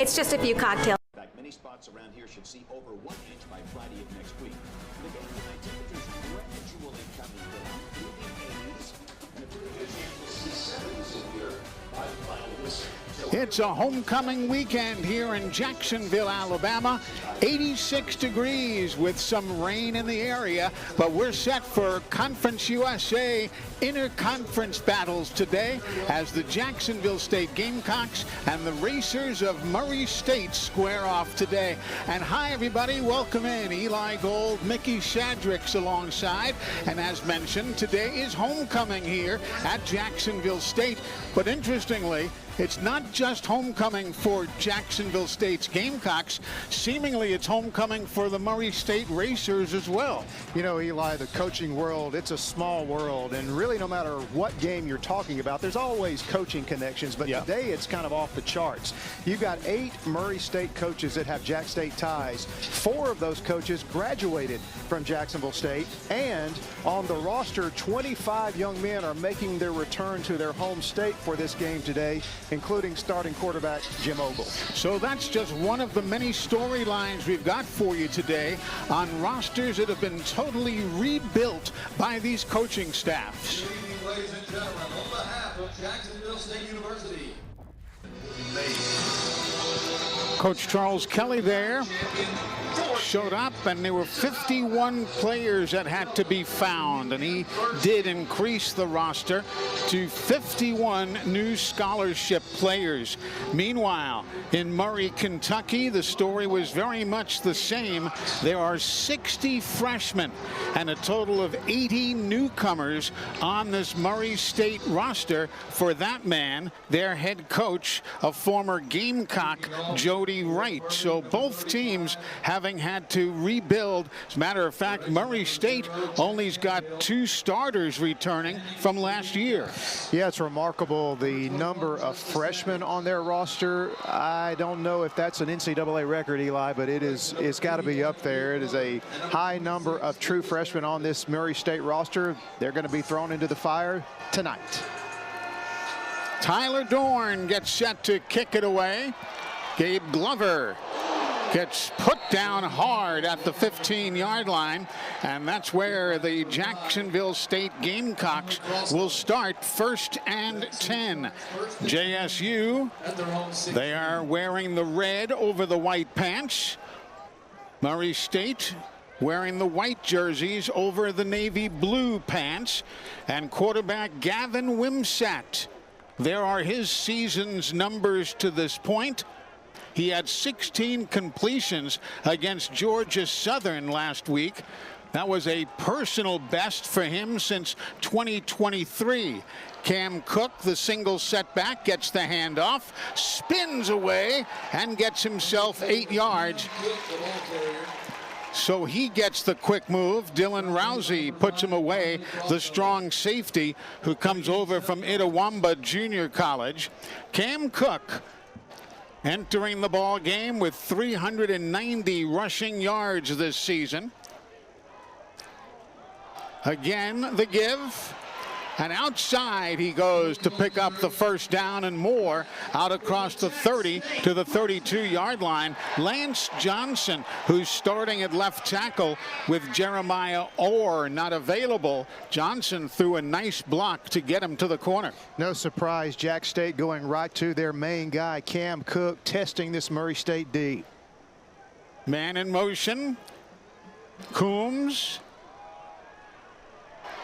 It's just a few cocktails. In fact, many spots around here should see over 1 inch by Friday of next week. The day tonight, temperatures gradually coming down through the 80s, and if we're we'll see 70s in here by the final whistle. It's a homecoming weekend here in Jacksonville, Alabama. 86 degrees with some rain in the area, but we're set for Conference USA interconference battles today as the Jacksonville State Gamecocks and the Racers of Murray State square off today. And hi, everybody. Welcome in. Eli Gold, Mickey Shadricks alongside. And as mentioned, today is homecoming here at Jacksonville State. But interestingly, it's not just homecoming for Jacksonville State's Gamecocks. Seemingly, it's homecoming for the Murray State Racers as well. You know, Eli, the coaching world, it's a small world. And really, no matter what game you're talking about, there's always coaching connections. But today, it's kind of off the charts. You've got 8 Murray State coaches that have Jack State ties. 4 of those coaches graduated from Jacksonville State. And on the roster, 25 young men are making their return to their home state for this game today, including starting quarterback Jim Ogle. So that's just one of the many storylines we've got for you today on rosters that have been totally rebuilt by these coaching staffs. Good evening, ladies and gentlemen. On behalf of Jacksonville State University, Coach Charles Kelly there showed up, and there were 51 players that had to be found, and he did increase the roster to 51 new scholarship players. Meanwhile, in Murray, Kentucky, the story was very much the same. There are 60 freshmen and a total of 80 newcomers on this Murray State roster. For that man, their head coach, a former Gamecock, Jody Wright. So both teams having had to rebuild. As a matter of fact, Murray State only's got 2 starters returning from last year. Yeah, it's remarkable the number of freshmen on their roster. I don't know if that's an NCAA record, Eli, but it's got to be up there. It is a high number of true freshmen on this Murray State roster. They're going to be thrown into the fire tonight. Tyler Dorn gets set to kick it away. Gabe Glover gets put down hard at the 15-yard line, and that's where the Jacksonville State Gamecocks will start 1st and 10. JSU, they are wearing the red over the white pants. Murray State wearing the white jerseys over the navy blue pants. And quarterback Gavin Wimsatt, there are his season's numbers to this point. He had 16 completions against Georgia Southern last week. That was a personal best for him since 2023. Cam Cook, the single setback, gets the handoff, spins away, and gets himself 8 yards. So he gets the quick move. Dylan Rousey puts him away, the strong safety who comes over from Itawamba Junior College. Cam Cook entering the ball game with 390 rushing yards this season. Again, the give. And outside he goes to pick up the first down and more, out across the 30 to the 32-yard line. Lance Johnson, who's starting at left tackle with Jeremiah Orr not available. Johnson threw a nice block to get him to the corner. No surprise, Jack State going right to their main guy, Cam Cook, testing this Murray State D. Man in motion. Coombs.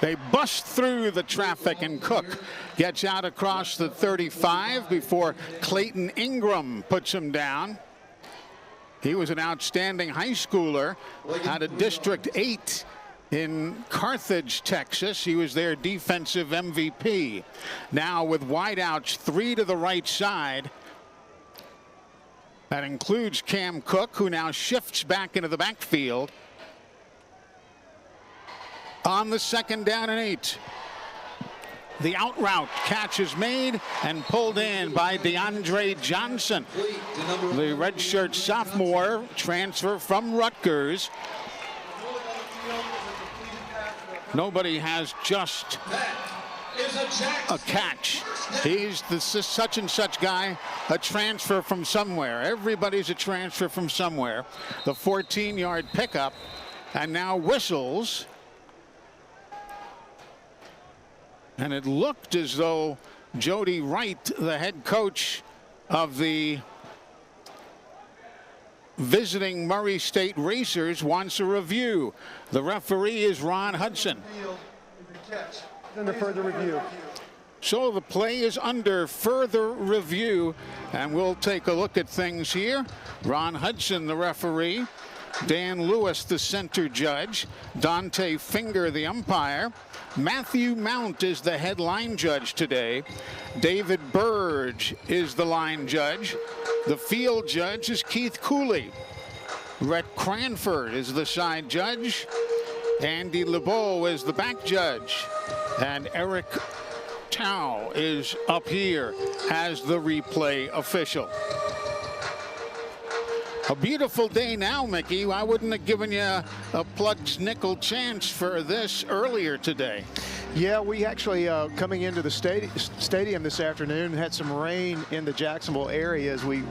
They bust through the traffic, and Cook gets out across the 35 before Clayton Ingram puts him down. He was an outstanding high schooler out of District 8 in Carthage, Texas. He was their defensive MVP. Now with wideouts 3 to the right side. That includes Cam Cook, who now shifts back into the backfield. On the 2nd down and 8. The out route catch is made and pulled in by DeAndre Johnson. The redshirt sophomore transfer from Rutgers. Nobody has just a catch. He's the such and such guy, a transfer from somewhere. Everybody's a transfer from somewhere. The 14-yard pickup, and now whistles. And it looked as though Jody Wright, the head coach of the visiting Murray State Racers, wants a review. The referee is Ron Hudson. Under further review. So the play is under further review, and we'll take a look at things here. Ron Hudson, the referee. Dan Lewis, the center judge. Dante Finger, the umpire. Matthew Mount is the head line judge today. David Burge is the line judge. The field judge is Keith Cooley. Rhett Cranford is the side judge. Andy LeBeau is the back judge. And Eric Tao is up here as the replay official. A beautiful day now, Mickey. I wouldn't have given you a Plugs nickel chance for this earlier today. Yeah, we actually, coming into the stadium this afternoon, had some rain in the Jacksonville area as we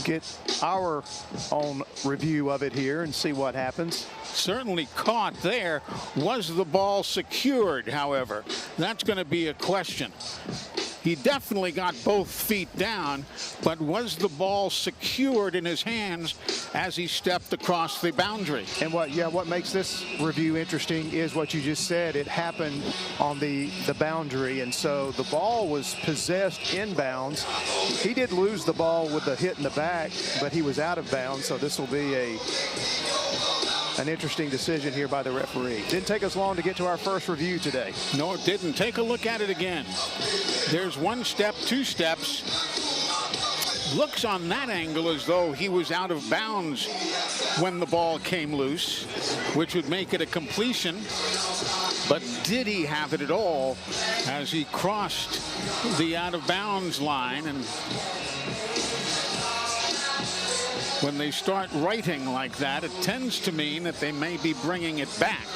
get our own review of it here and see what happens. Certainly caught there. Was the ball secured, however? That's going to be a question. He definitely got both feet down, but was the ball secured in his hands as he stepped across the boundary? And what makes this review interesting is what you just said. It happened on the boundary, and so the ball was possessed inbounds. He did lose the ball with the hit in the back, but he was out of bounds, so this will be an interesting decision here by the referee. Didn't take us long to get to our first review today. No, it didn't. Take a look at it again. There's one step, two steps. Looks on that angle as though he was out of bounds when the ball came loose, which would make it a completion. But did he have it at all as he crossed the out of bounds line? And when they start writing like that, it tends to mean that they may be bringing it back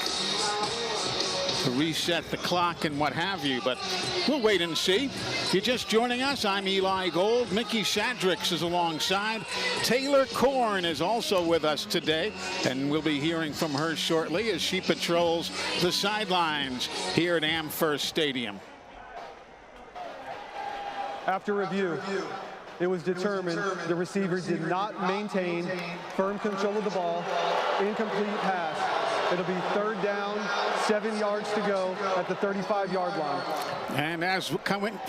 to reset the clock and what have you, but we'll wait and see. If you're just joining us, I'm Eli Gold. Mickey Shadrix is alongside. Taylor Korn is also with us today, and we'll be hearing from her shortly as she patrols the sidelines here at Amherst Stadium. After review, it was determined the receiver did not maintain firm control of the ball. Incomplete pass. It'll be third down, 7 yards to go at the 35-yard line. And as we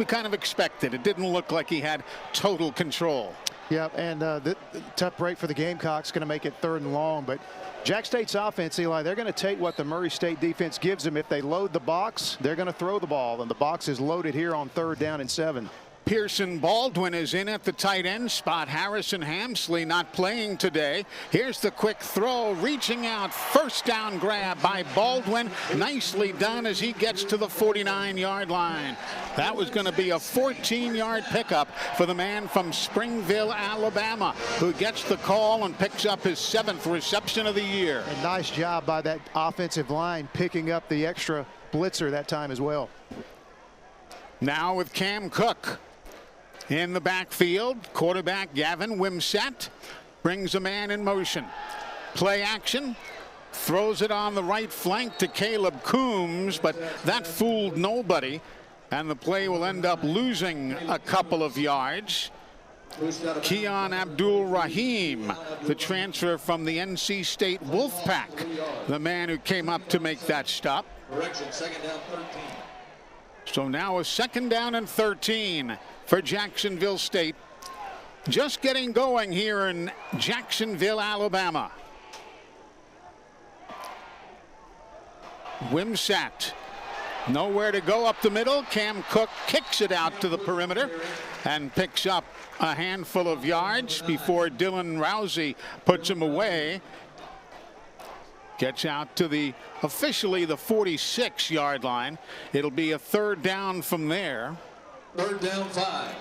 kind of expected, it didn't look like he had total control. Yeah, and the tough break for the Gamecocks going to make it 3rd and long. But Jack State's offense, Eli, they're going to take what the Murray State defense gives them. If they load the box, they're going to throw the ball, and the box is loaded here on 3rd down and 7. Pearson Baldwin is in at the tight end spot. Harrison Hamsley not playing today. Here's the quick throw, reaching out, first down grab by Baldwin. Nicely done as he gets to the 49-yard line. That was going to be a 14-yard pickup for the man from Springville, Alabama, who gets the call and picks up his 7th reception of the year. A nice job by that offensive line picking up the extra blitzer that time as well. Now with Cam Cook in the backfield, quarterback Gavin Wimsett brings a man in motion. Play action, throws it on the right flank to Caleb Coombs, but that fooled nobody, and the play will end up losing a couple of yards. Keon Abdul-Rahim, the transfer from the NC State Wolfpack, the man who came up to make that stop. Correction, 2nd down, 13. So now a 2nd down and 13 for Jacksonville State. Just getting going here in Jacksonville, Alabama. Wimsett, nowhere to go up the middle. Cam Cook kicks it out to the perimeter and picks up a handful of yards before Dylan Rousey puts him away. Gets out to the officially the 46-yard line. It'll be a 3rd down from there. 3rd down, 5.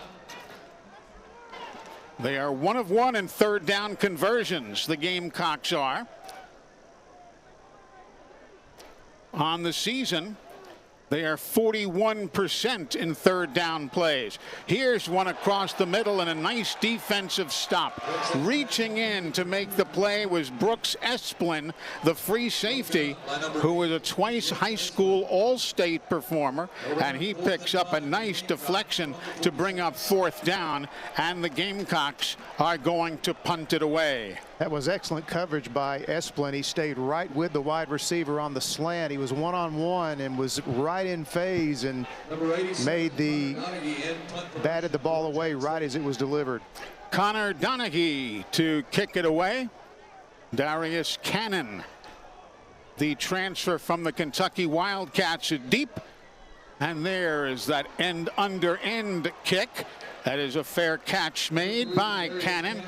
They are 1 of 1 in 3rd down conversions. The Gamecocks are. On the season, They are 41% in third down plays. Here's one across the middle and a nice defensive stop. Reaching in to make the play was Brooks Esplin, the free safety, who was a twice high school all-state performer, and he picks up a nice deflection to bring up fourth down, and the Gamecocks are going to punt it away. That was excellent coverage by Esplin. He stayed right with the wide receiver on the slant. He was one-on-one and was right in phase and batted the ball away right as it was delivered. Connor Donaghy to kick it away. Darius Cannon, the transfer from the Kentucky Wildcats, deep. And there is that end-under-end kick. That is a fair catch made by Cannon.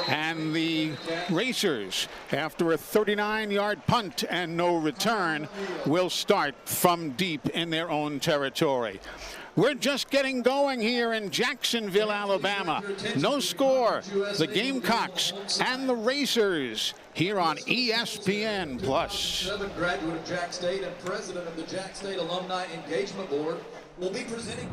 And the Racers, after a 39-yard punt and no return, will start from deep in their own territory. We're just getting going here in Jacksonville, Alabama. No score. The Gamecocks and the Racers here on ESPN+. Graduate of Jack State and president of the Jack State Alumni Engagement Board will be presenting.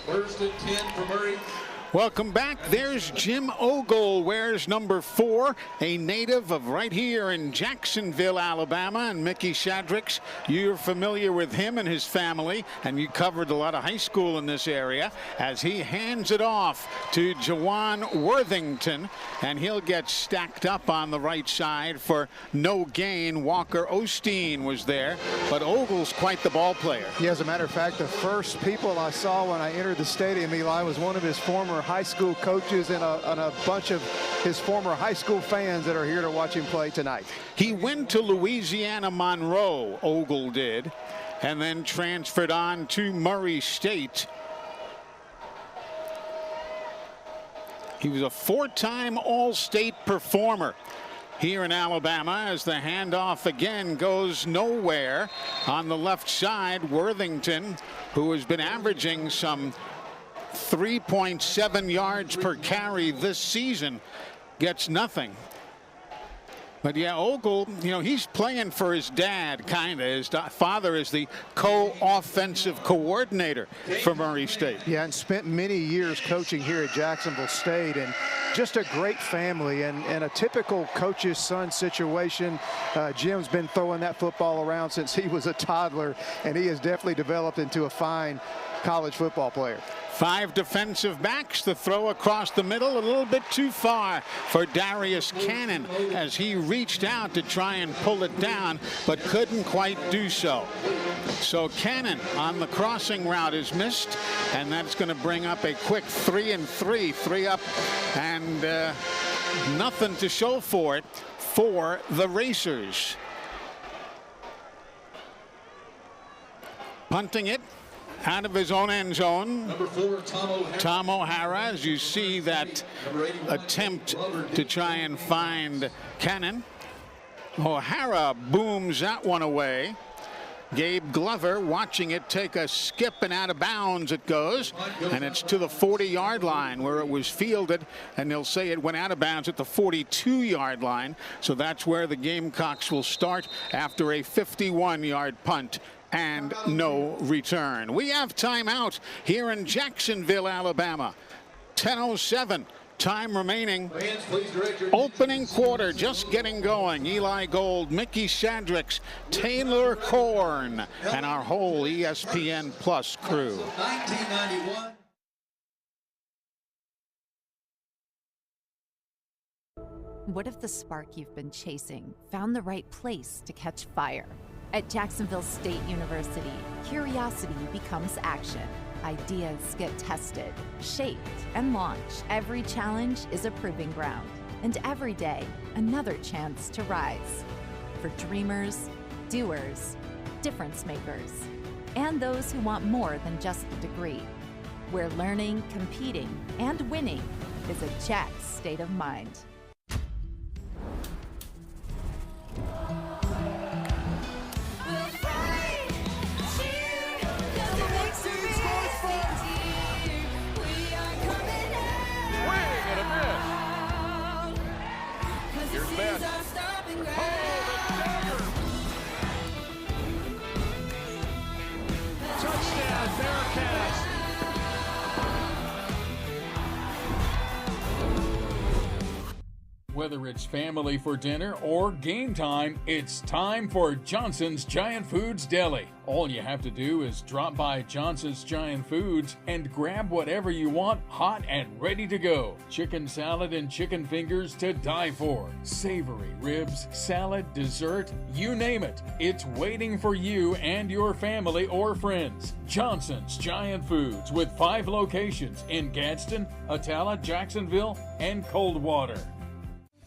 First and 10 for Murray. Welcome back. There's Jim Ogle, wears number 4, a native of right here in Jacksonville, Alabama. And Mickey Shadricks, you're familiar with him and his family, and you covered a lot of high school in this area, as he hands it off to Jawan Worthington, and he'll get stacked up on the right side for no gain. Walker Osteen was there, but Ogle's quite the ball player. Yeah, as a matter of fact, the first people I saw when I entered the stadium, Eli, was one of his former high school coaches and a bunch of his former high school fans that are here to watch him play tonight. He went to Louisiana Monroe, Ogle did, and then transferred on to Murray State. He was a 4-time All-State performer here in Alabama, as the handoff again goes nowhere. On the left side, Worthington, who has been averaging some 3.7 yards per carry this season, gets nothing. But yeah, Ogle, you know, he's playing for his dad, kind of. His father is the co-offensive coordinator for Murray State. Yeah, and spent many years coaching here at Jacksonville State, and just a great family and a typical coach's son situation. Jim's been throwing that football around since he was a toddler, and he has definitely developed into a fine college football player. 5 defensive backs. The throw across the middle, a little bit too far for Darius Cannon as he reached out to try and pull it down, but couldn't quite do so. So Cannon on the crossing route is missed, and that's going to bring up a quick 3-and-3, 3 up, and nothing to show for it for the Racers. Punting it out of his own end zone. Number 4, Tom O'Hara, as you see that attempt to try and find Cannon. O'Hara booms that one away. Gabe Glover watching it take a skip, and out of bounds it goes, and it's to the 40-yard line where it was fielded, and they'll say it went out of bounds at the 42-yard line. So that's where the Gamecocks will start after a 51-yard punt and no return. We have timeout here in Jacksonville, Alabama. 10:07. Time remaining. Opening quarter just getting going. Eli Gold, Mickey Sandricks, Taylor Korn, and our whole ESPN Plus crew. 1991. What if the spark you've been chasing found the right place to catch fire? At Jacksonville State University, curiosity becomes action. Ideas get tested, shaped, and launched. Every challenge is a proving ground, and every day, another chance to rise. For dreamers, doers, difference makers, and those who want more than just a degree, where learning, competing, and winning is a Jack's state of mind. Whether it's family for dinner or game time, it's time for Johnson's Giant Foods Deli. All you have to do is drop by Johnson's Giant Foods and grab whatever you want hot and ready to go. Chicken salad and chicken fingers to die for. Savory ribs, salad, dessert, you name it. It's waiting for you and your family or friends. Johnson's Giant Foods with 5 locations in Gadsden, Atala, Jacksonville, and Coldwater.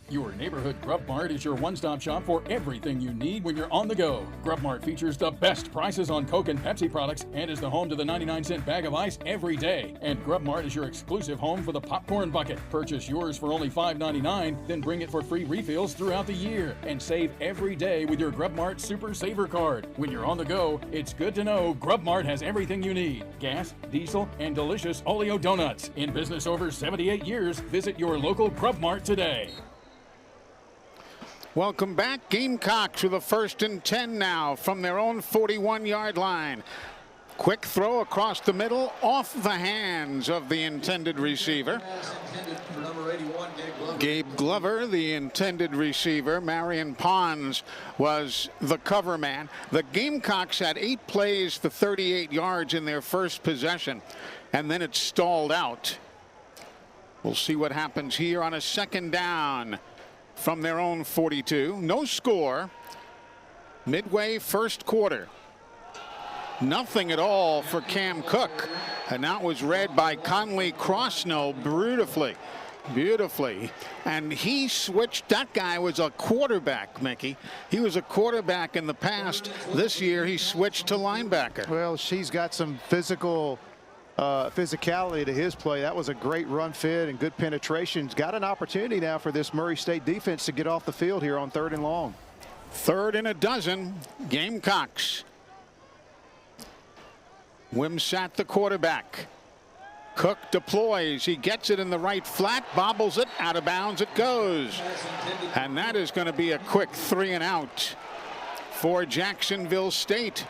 Your neighborhood Grub Mart is your one-stop shop for everything you need when you're on the go. Grub Mart features the best prices on Coke and Pepsi products and is the home to the 99-cent bag of ice every day. And Grub Mart is your exclusive home for the popcorn bucket. Purchase yours for only $5.99, then bring it for free refills throughout the year. And save every day with your Grub Mart Super Saver card. When you're on the go, it's good to know Grub Mart has everything you need. Gas, diesel, and delicious Oleo donuts. In business over 78 years, visit your local Grub Mart today. Welcome back. Gamecocks with a 1st and 10 now from their own 41-yard line. Quick throw across the middle, off the hands of the intended receiver. Gabe Glover, the intended receiver. Marion Pons was the cover man. The Gamecocks had 8 plays for 38 yards in their first possession, and then it stalled out. We'll see what happens here on a 2nd down. From their own 42. No score. Midway first quarter. Nothing at all for Cam Cook. And that was read by Conley Crossnow beautifully. And he switched. That guy was a quarterback, Mickey. He was a quarterback in the past. This year he switched to linebacker. Well, she's got some physicality to his play. That was a great run fit and good penetration. Got an opportunity now for this Murray State defense to get off the field here on 3rd and long. 3rd and a dozen. Gamecocks. Wimsatt, the quarterback. Cook deploys. He gets it in the right flat, bobbles it, out of bounds it goes. And that is going to be a quick 3 and out for Jacksonville State.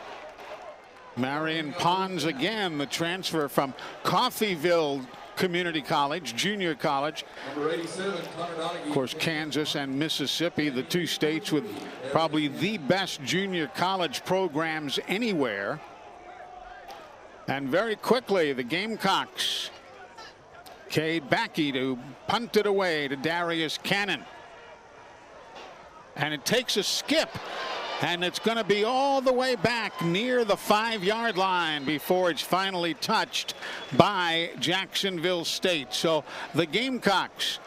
Marion Pons again, the transfer from Coffeyville Community College, junior college. Of course, Kansas and Mississippi, the 2 states with probably the best junior college programs anywhere. And very quickly, the Gamecocks. Cade Backey to punt it away to Darius Cannon. And it takes a skip. And it's going to be all the way back near the 5-yard line before it's finally touched by Jacksonville State. So the Gamecocks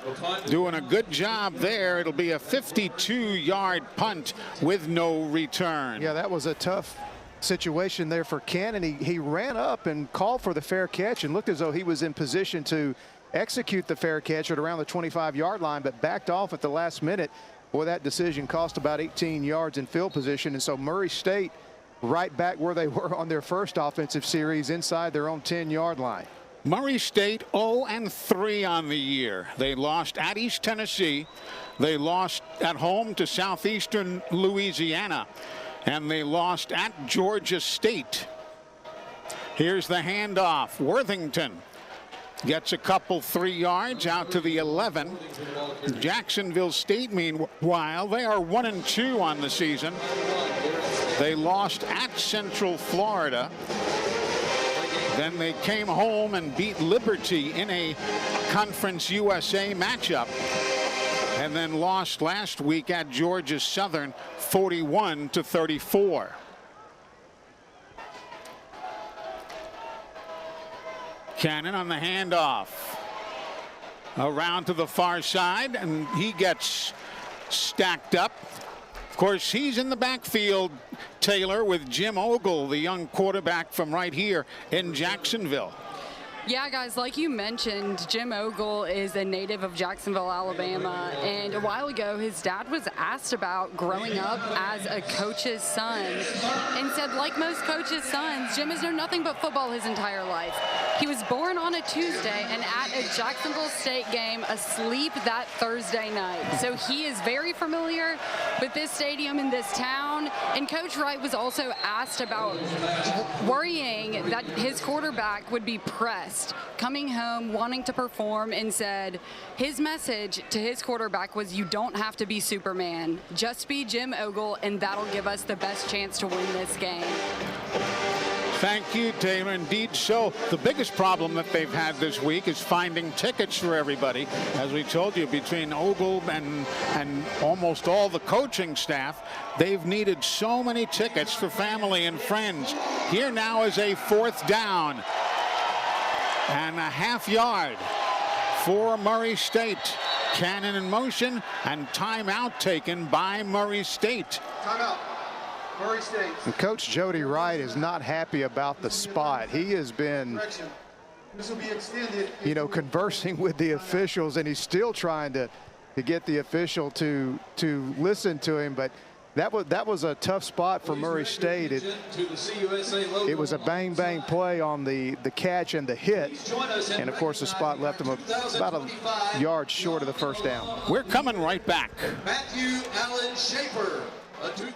doing a good job there. It'll be a 52-yard punt with no return. Yeah, that was a tough situation there for Cannon. He ran up and called for the fair catch and looked as though he was in position to execute the fair catch at around the 25-yard line, but backed off at the last minute. Boy, that decision cost about 18 yards in field position. And so Murray State right back where they were on their first offensive series inside their own 10-yard line. Murray State 0-3 on the year. They lost at East Tennessee. They lost at home to Southeastern Louisiana. And they lost at Georgia State. Here's the handoff. Worthington gets a couple 3 yards out to the 11. Jacksonville State, meanwhile, they are 1-2 on the season. They lost at Central Florida. Then they came home and beat Liberty in a Conference USA matchup. And then lost last week at Georgia Southern 41-34. Cannon on the handoff. Around to the far side, and he gets stacked up. Of course, he's in the backfield, Taylor, with Jim Ogle, the young quarterback from right here in Jacksonville. Yeah, guys, like you mentioned, Jim Ogle is a native of Jacksonville, Alabama, and a while ago his dad was asked about growing up as a coach's son and said, like most coaches' sons, Jim has known nothing but football his entire life. He was born on a Tuesday and at a Jacksonville State game asleep that Thursday night. So he is very familiar with this stadium and this town. And Coach Wright was also asked about worrying that his quarterback would be pressed, coming home wanting to perform, and said his message to his quarterback was, you don't have to be Superman. Just be Jim Ogle, and that'll give us the best chance to win this game. Thank you, Taylor. Indeed so. The biggest problem that they've had this week is finding tickets for everybody. As we told you, between Ogle and almost all the coaching staff, they've needed so many tickets for family and friends. Here now is a 4th down and a half-yard for Murray State. Cannon in motion, and timeout taken by Murray State. Timeout. Murray State. And Coach Jody Wright is not happy about the spot. He has been, This will be extended. you know, conversing with the officials, and he's still trying to get the official to listen to him. But that was a tough spot for Murray State. It was a bang play on the catch and the hit, and of course the spot left him about a yard short of the first down. We're coming right back. Matthew Allen Schaefer, a 2000.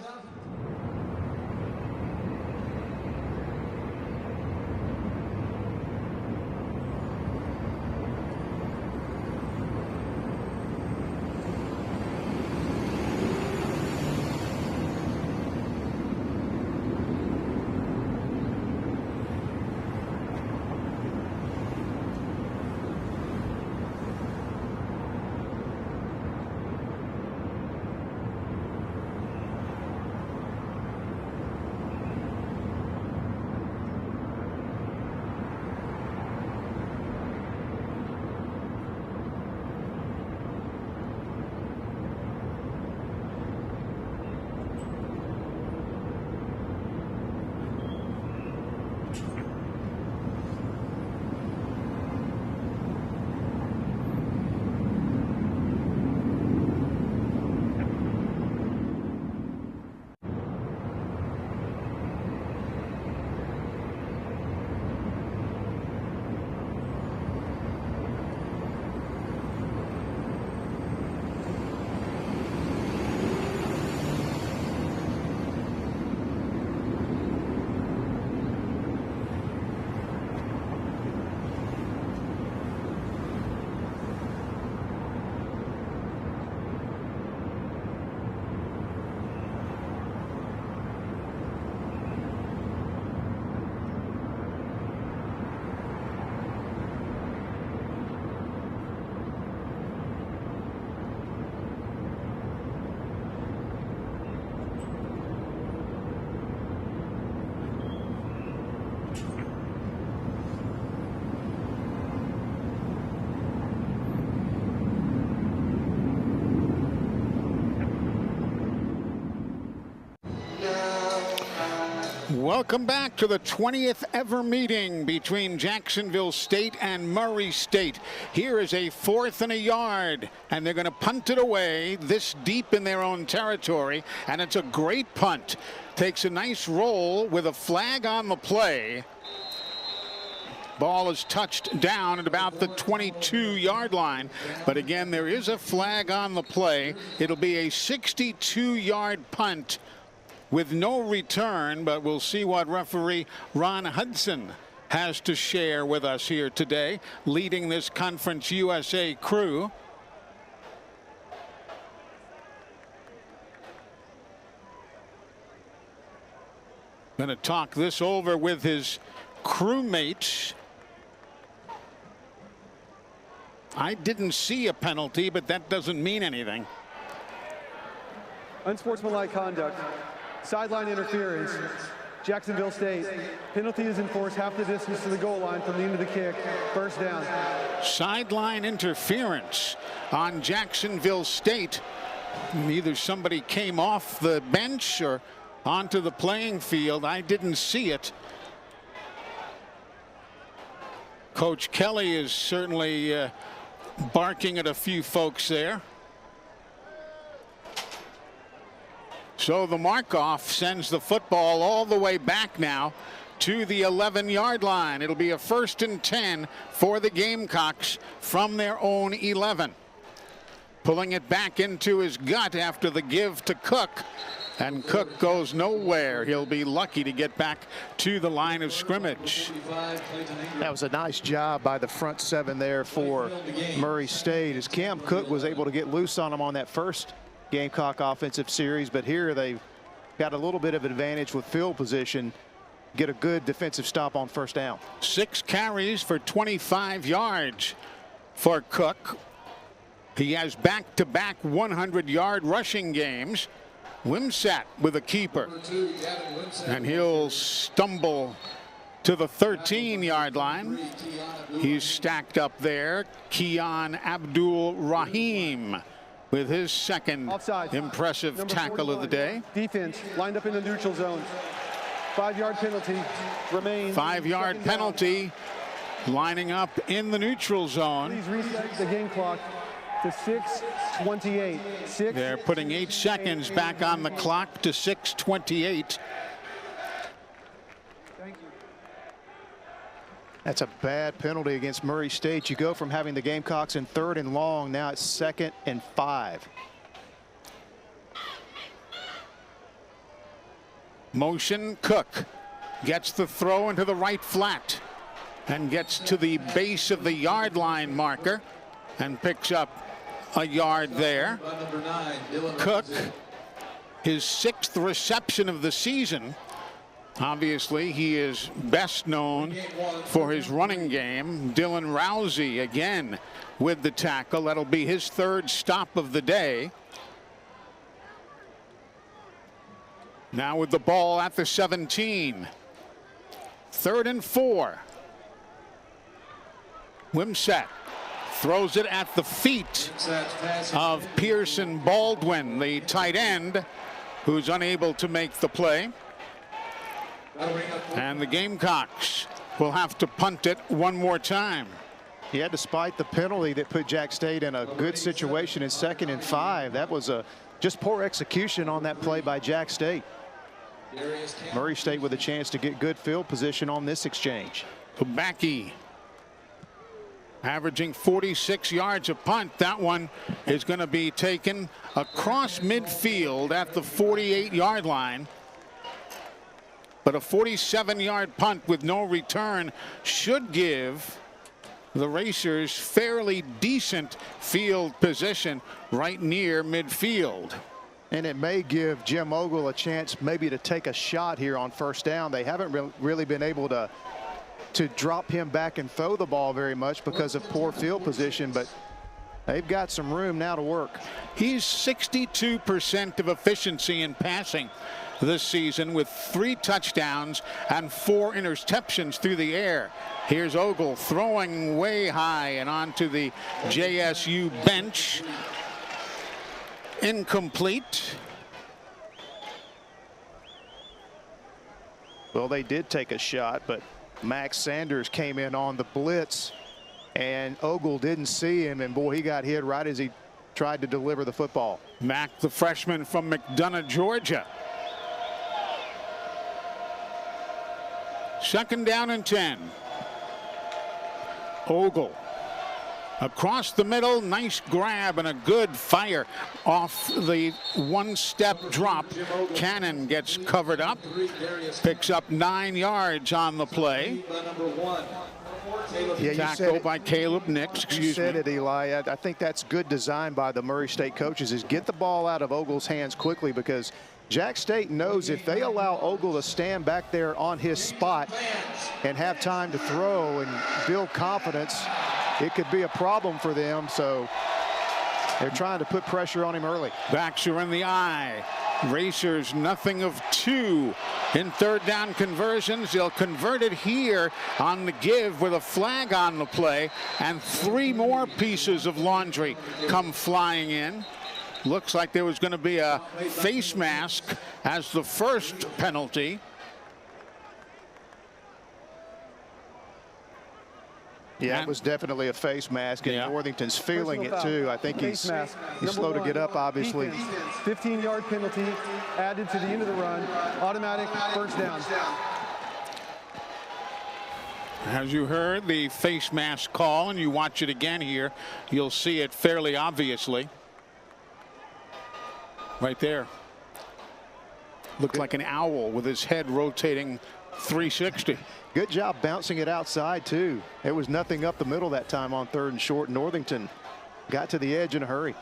Welcome back to the 20th ever meeting between Jacksonville State and Murray State. Here is a 4th and a yard, and they're going to punt it away this deep in their own territory, and it's a great punt. Takes a nice roll with a flag on the play. Ball is touched down at about the 22-yard line, but again, there is a flag on the play. It'll be a 62-yard punt with no return, but we'll see what referee Ron Hudson has to share with us here today, leading this Conference USA crew. Going to talk this over with his crewmates. I didn't see a penalty, but that doesn't mean anything. Unsportsmanlike conduct. Sideline interference. Jacksonville State. Penalty is enforced half the distance to the goal line from the end of the kick. First down. Sideline interference on Jacksonville State. Either somebody came off the bench or onto the playing field. I didn't see it. Coach Kelly is certainly barking at a few folks there. So the mark-off sends the football all the way back now to the 11-yard line. It'll be a 1st and 10 for the Gamecocks from their own 11. Pulling it back into his gut after the give to Cook. And Cook goes nowhere. He'll be lucky to get back to the line of scrimmage. That was a nice job by the front 7 there for Murray State, as Cam Cook was able to get loose on him on that first Gamecock offensive series, but here they've got a little bit of advantage with field position. Get a good defensive stop on first down. 6 carries for 25 yards for Cook. He has back-to-back 100-yard rushing games. Wimsatt with a keeper, and he'll stumble to the 13-yard line. He's stacked up there. Keon Abdul-Rahim with his second Offside. impressive Number tackle 41. of the day. Defense lined up in the neutral zone. 5-yard penalty remains. 5-yard penalty lining up in the neutral zone. Please reset the game clock to 6:28. They're putting 8 seconds back on the clock to 6:28. Thank you. That's a bad penalty against Murray State. You go from having the Gamecocks in 3rd and long, now it's 2nd and 5. Motion. Cook gets the throw into the right flat and gets to the base of the yard line marker and picks up a yard there. Cook, his 6th reception of the season. Obviously, he is best known for his running game. Dylan Rousey again with the tackle. That'll be his 3rd stop of the day. Now with the ball at the 17. 3rd and 4. Wimsatt throws it at the feet of Pearson Baldwin, the tight end, who's unable to make the play. And the Gamecocks will have to punt it one more time. Yeah, despite the penalty that put Jack State in a good situation in 2nd and 5, that was just poor execution on that play by Jack State. Murray State with a chance to get good field position on this exchange. Kubacki averaging 46 yards a punt. That one is going to be taken across midfield at the 48-yard line. But a 47-yard punt with no return should give the Racers fairly decent field position right near midfield. And it may give Jim Ogle a chance maybe to take a shot here on first down. They haven't really been able to drop him back and throw the ball very much because of poor field position, but they've got some room now to work. He's 62% of efficiency in passing this season with 3 touchdowns and 4 interceptions through the air. Here's Ogle throwing way high and onto the JSU bench. Incomplete. Well, they did take a shot, but Max Sanders came in on the blitz, and Ogle didn't see him, and boy, he got hit right as he tried to deliver the football. Mack, the freshman from McDonough, Georgia. 2nd down and 10. Ogle across the middle, nice grab and a good fire off the one-step drop. Cannon gets covered up, picks up 9 yards on the play. Yeah, Tackle by Caleb Nix. You said it, Eli. I think that's good design by the Murray State coaches, is get the ball out of Ogle's hands quickly, because Jack State knows if they allow Ogle to stand back there on his spot and have time to throw and build confidence, it could be a problem for them. So they're trying to put pressure on him early. Backs are in the eye. Racers nothing of 2 in 3rd down conversions. They'll convert it here on the give with a flag on the play, and 3 more pieces of laundry come flying in. Looks like there was going to be a face mask as the first penalty. Yeah, it was definitely a face mask, and Northington's feeling it too. I think he's slow to get up, obviously. 15-yard penalty added to the end of the run. Automatic first down. As you heard the face mask call, and you watch it again here, you'll see it fairly obviously. Right there. Looked like an owl with his head rotating 360. Good job bouncing it outside too. There was nothing up the middle that time on 3rd and short. Northington got to the edge in a hurry.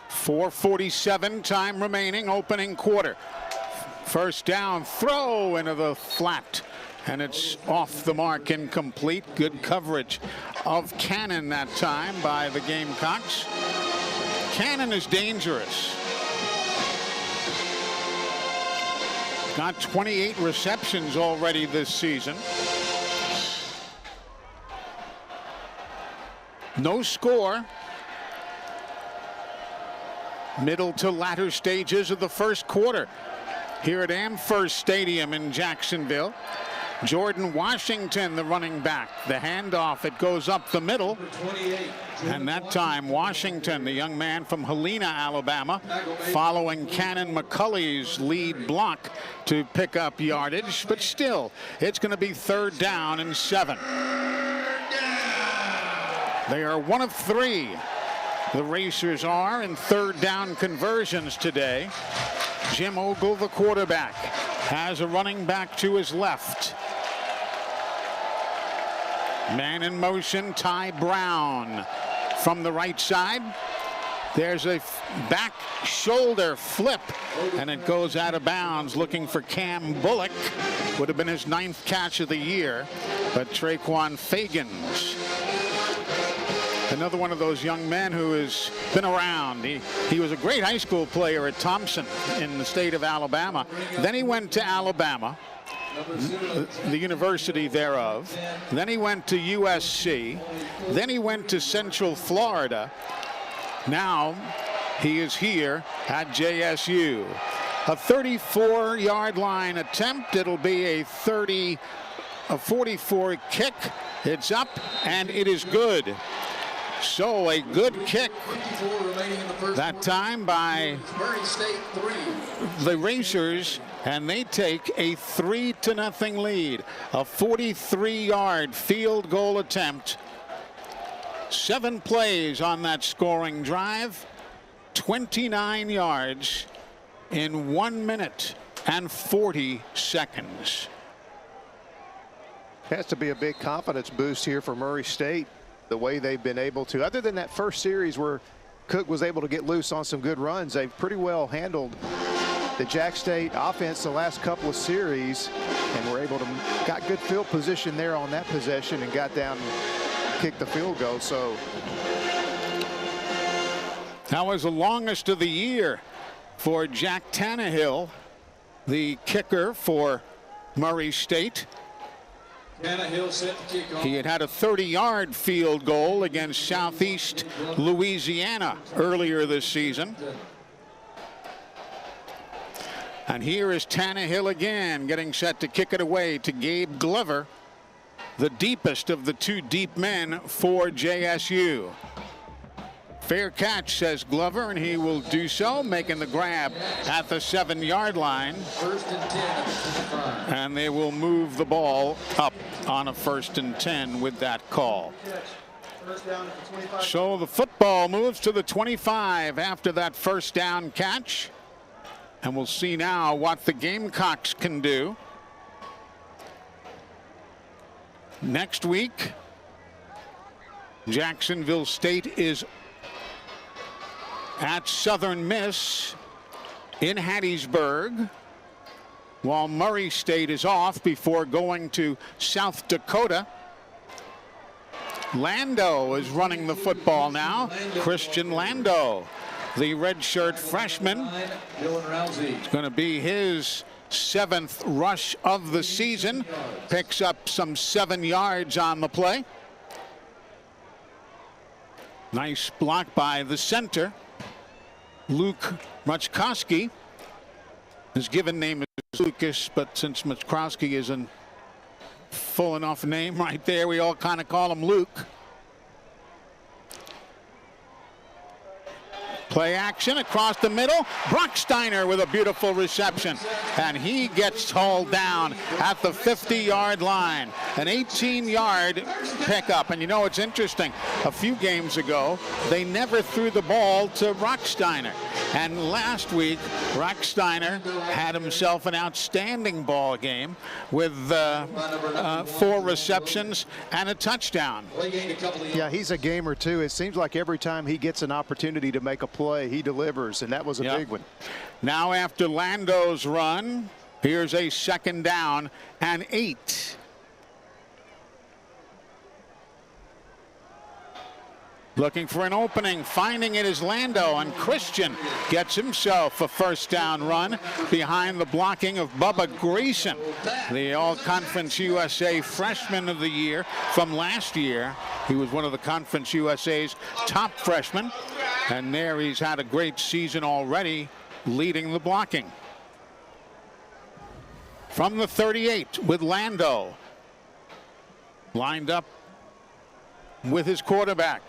4:47 time remaining, opening quarter. First down, throw into the flat, and it's off the mark, incomplete. Good coverage of Cannon that time by the Gamecocks. Cannon is dangerous. Got 28 receptions already this season. No score. Middle to latter stages of the first quarter here at Amherst Stadium in Jacksonville. Jordan Washington, the running back. The handoff, it goes up the middle. And that time, Washington, the young man from Helena, Alabama, following Cannon McCulley's lead block to pick up yardage. But still, it's going to be 3rd down and 7. They are 1 of 3. The Racers are in 3rd down conversions today. Jim Ogle, the quarterback, has a running back to his left. Man in motion, Ty Brown from the right side. There's a back shoulder flip, and it goes out of bounds, looking for Cam Bullock. Would have been his 9th catch of the year, but Traquan Fagans, another one of those young men who has been around. He was a great high school player at Thompson in the state of Alabama. Then he went to Alabama, the university thereof. Then he went to USC. Then he went to Central Florida. Now he is here at JSU. A 34-yard line attempt. It'll be a 44 kick. It's up and it is good. So a good kick that time by the Racers, and they take a 3-0 lead. A 43-yard field goal attempt. 7 plays on that scoring drive. 29 yards in 1 minute and 40 seconds. Has to be a big confidence boost here for Murray State, the way they've been able to, other than that first series where Cook was able to get loose on some good runs, they've pretty well handled the Jack State offense the last couple of series, and were able to got good field position there on that possession and got down and kicked the field goal. So that was the longest of the year for Jack Tannehill, the kicker for Murray State. Tannehill set to kick off. He had a 30-yard field goal against Southeast Louisiana earlier this season. And here is Tannehill again, getting set to kick it away to Gabe Glover, the deepest of the two deep men for JSU. Fair catch, says Glover, and he will do so, making the grab at the 7-yard line. 1st and 10. And they will move the ball up on a 1st and 10 with that call. So the football moves to the 25 after that first down catch. And we'll see now what the Gamecocks can do. Next week, Jacksonville State is at Southern Miss in Hattiesburg, while Murray State is off before going to South Dakota. Lando is running the football now. Christian Lando, the redshirt freshman. It's going to be his 7th rush of the season. Picks up some 7 yards on the play. Nice block by the center. Luke Machkowski. His given name is Lucas, but since Machkowski is a full enough name right there, we all kind of call him Luke. Play action across the middle. Brocksteiner with a beautiful reception. And he gets hauled down at the 50-yard line. An 18-yard pickup. And you know, it's interesting. A few games ago, they never threw the ball to Brocksteiner. And last week, Brocksteiner had himself an outstanding ball game with 4 receptions and a touchdown. Yeah, he's a gamer too. It seems like every time he gets an opportunity to make a play, he delivers, and that was a big one. Now after Lando's run, here's a 2nd down and 8. Looking for an opening, finding it is Lando, and Christian gets himself a 1st down run behind the blocking of Bubba Grayson, the All-Conference USA Freshman of the Year from last year. He was one of the Conference USA's top freshmen, and there he's had a great season already, leading the blocking. From the 38 with Lando, lined up with his quarterback.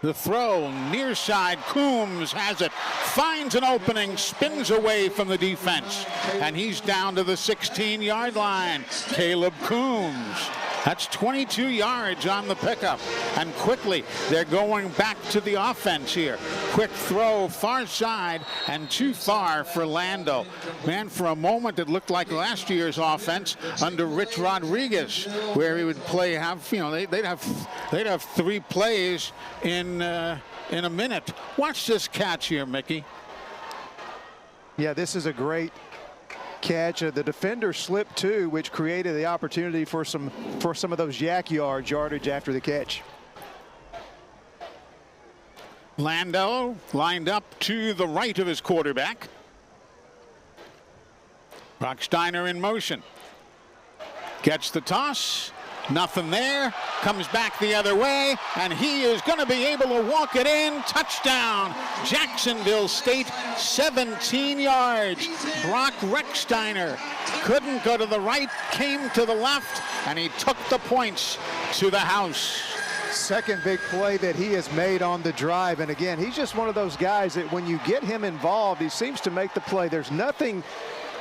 The throw, near side, Coombs has it, finds an opening, spins away from the defense, and he's down to the 16-yard line. Caleb Coombs. That's 22 yards on the pickup. And quickly, they're going back to the offense here. Quick throw, far side, and too far for Lando. Man, for a moment, it looked like last year's offense under Rich Rodriguez, where he would play, they'd have 3 plays in a minute. Watch this catch here, Mickey. Yeah, this is a great catch. The defender slipped too, which created the opportunity for some of those yardage after the catch. Lando lined up to the right of his quarterback. Brocksteiner in motion. Gets the toss. Nothing there. Comes back the other way, and he is going to be able to walk it in. Touchdown. Jacksonville State, 17 yards. Brock Rechsteiner couldn't go to the right, came to the left, and he took the points to the house. Second big play that he has made on the drive. And again, he's just one of those guys that when you get him involved, he seems to make the play. There's nothing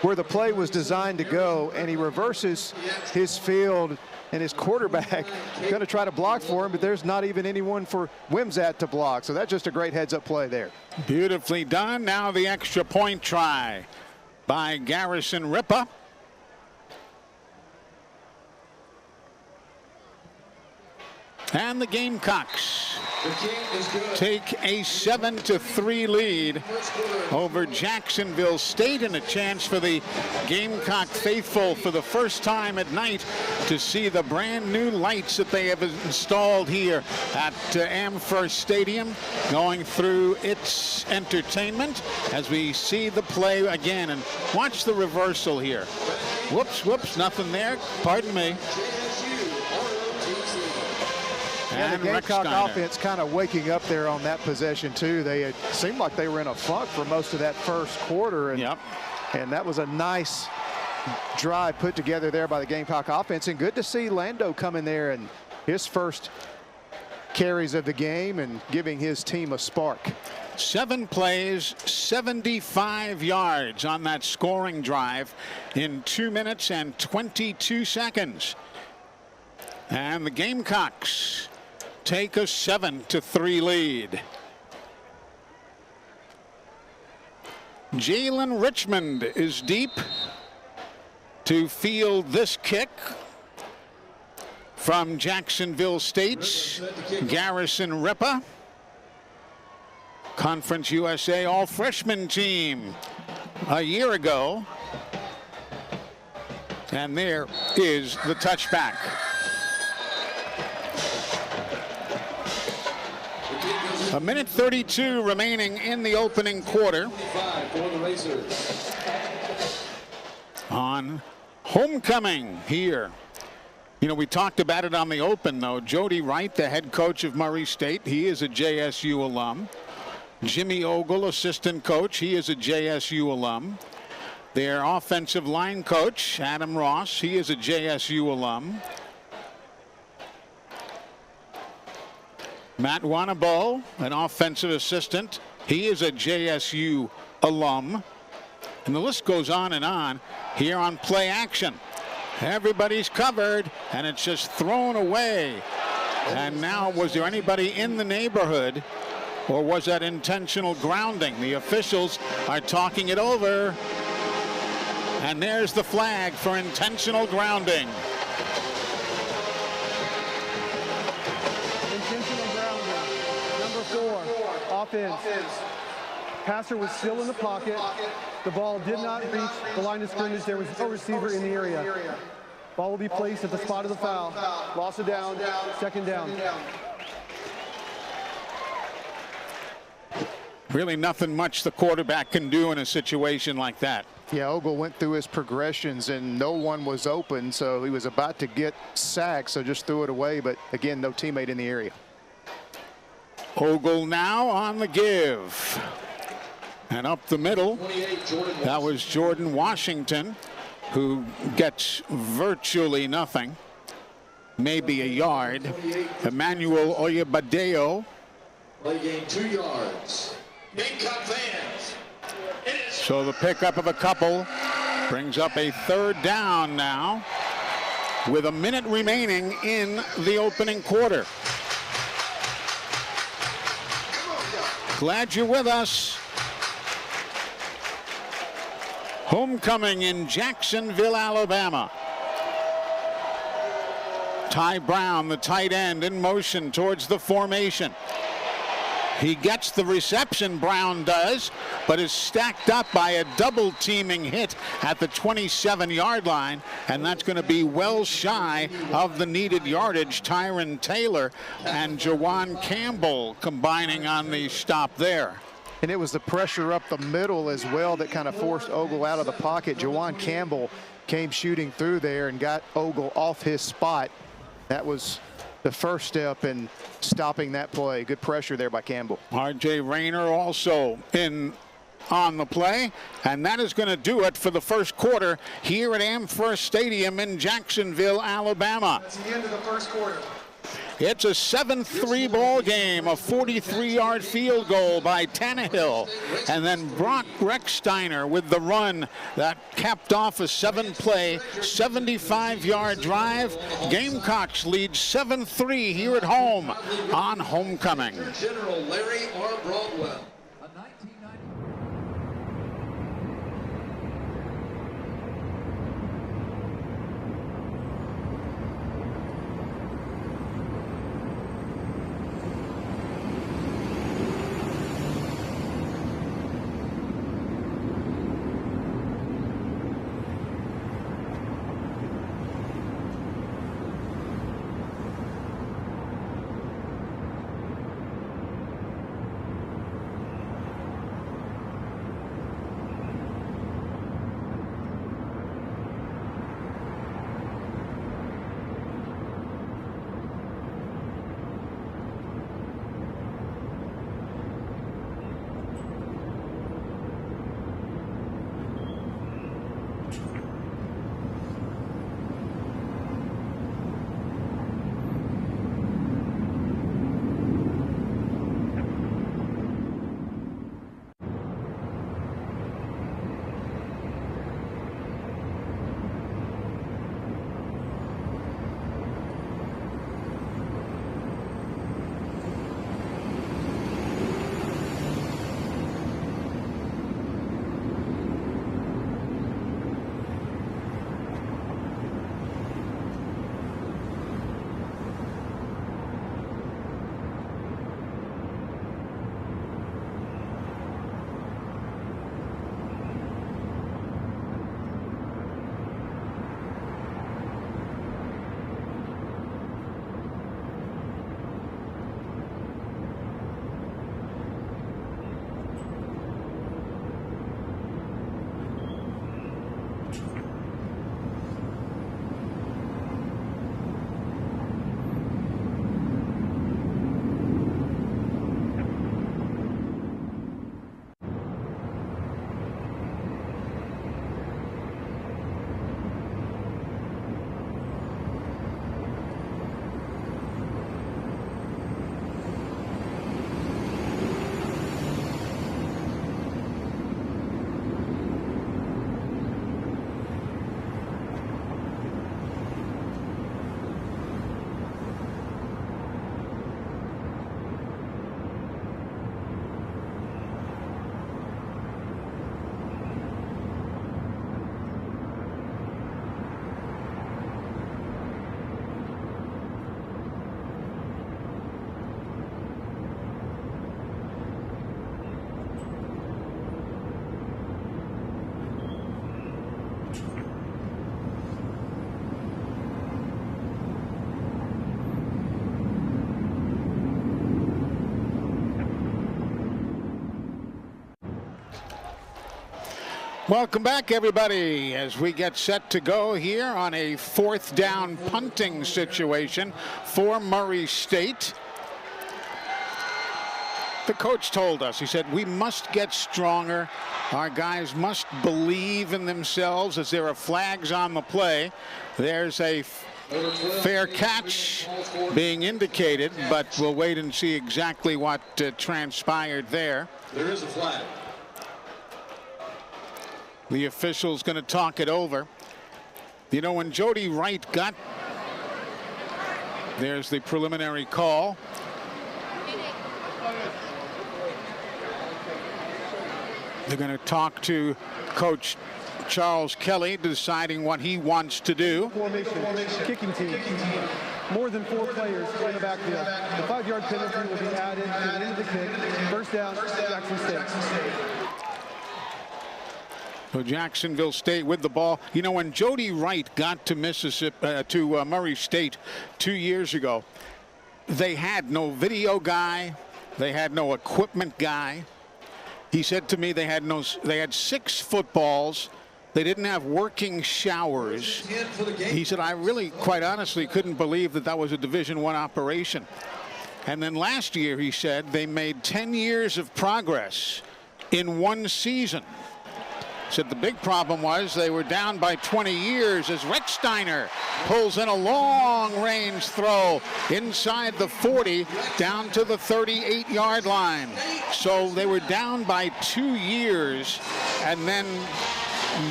where the play was designed to go, and he reverses his field, and his quarterback going to try to block for him, but there's not even anyone for Wimsatt to block. So that's just a great heads-up play there. Beautifully done. Now the extra point try by Garrison Ripa. And the Gamecocks take a 7-3 lead over Jacksonville State, and a chance for the Gamecock faithful for the first time at night to see the brand new lights that they have installed here at Amherst Stadium going through its entertainment as we see the play again. And watch the reversal here. Whoops, nothing there. Pardon me. Yeah, the Gamecock offense kind of waking up there on that possession too. They seemed like they were in a funk for most of that first quarter, and And that was a nice drive put together there by the Gamecock offense. And good to see Lando come in there and his first carries of the game and giving his team a spark. 7 plays, 75 yards on that scoring drive in 2 minutes and 22 seconds. And the Gamecocks take a 7-3 lead. Jalen Richmond is deep to field this kick from Jacksonville State's Garrison Ripa. Conference USA all-freshman team a year ago. And there is the touchback. A minute 32 remaining in the opening quarter. On homecoming here. You know, we talked about it on the open, though. Jody Wright, the head coach of Murray State, he is a JSU alum. Jimmy Ogle, assistant coach, he is a JSU alum. Their offensive line coach, Adam Ross, he is a JSU alum. Matt Wanabo, an offensive assistant, he is a JSU alum. And the list goes on and on here on play action. Everybody's covered, and it's just thrown away. And now, was there anybody in the neighborhood, or was that intentional grounding? The officials are talking it over. And there's the flag for intentional grounding. Intentional grounding. Number 4, offense. Passer was still in the pocket. The ball did not reach the line of scrimmage. There was no receiver in the area. Ball will be placed at the spot of the foul. Loss of down, second down. Really nothing much the quarterback can do in a situation like that. Yeah, Ogle went through his progressions and no one was open, so he was about to get sacked, so just threw it away. But again, no teammate in the area. Ogle now on the give. And up the middle, that was Jordan Washington, who gets virtually nothing, maybe a yard. Emmanuel Oyebadeo. Play game 2 yards. Gamecock fans. So the pickup of a couple brings up a third down now with a minute remaining in the opening quarter. Glad you're with us. Homecoming in Jacksonville, Alabama. Ty Brown, the tight end, in motion towards the formation. He gets the reception, Brown does, but is stacked up by a double teaming hit at the 27-yard line, and that's going to be well shy of the needed yardage. Tyron Taylor and Jawan Campbell combining on the stop there. And it was the pressure up the middle as well that kind of forced Ogle out of the pocket. Jawan Campbell came shooting through there and got Ogle off his spot. That was the first step in stopping that play. Good pressure there by Campbell. R.J. Rayner also in on the play, and that is going to do it for the first quarter here at Amherst Stadium in Jacksonville, Alabama. That's the end of the first quarter. It's a 7-3 ball game, a 43-yard field goal by Tannehill, and then Brock Recksteiner with the run that capped off a 7-play, 75-yard drive. Gamecocks lead 7-3 here at home on homecoming. General Larry R. Broadwell. Welcome back, everybody, as we get set to go here on a 4th down punting situation for Murray State. The coach told us, he said, we must get stronger. Our guys must believe in themselves as there are flags on the play. There's a fair catch being indicated, but we'll wait and see exactly what transpired there. There is a flag. The official's going to talk it over. You know, when Jody Wright got, there's the preliminary call. They're going to talk to Coach Charles Kelly, deciding what he wants to do. Formation, kicking team. More than 4 players in the backfield. The 5-yard penalty will be added to the end of the kick. First down, Jackson State. So Jacksonville State with the ball. You know, when Jody Wright got to Murray State 2 years ago, they had no video guy, they had no equipment guy. He said to me they had 6 footballs. They didn't have working showers. He said, I really, quite honestly, couldn't believe that was a Division I operation. And then last year, he said, they made 10 years of progress in 1 season. Said the big problem was they were down by 20 years as Rechsteiner pulls in a long-range throw inside the 40 down to the 38-yard line. So they were down by 2 years and then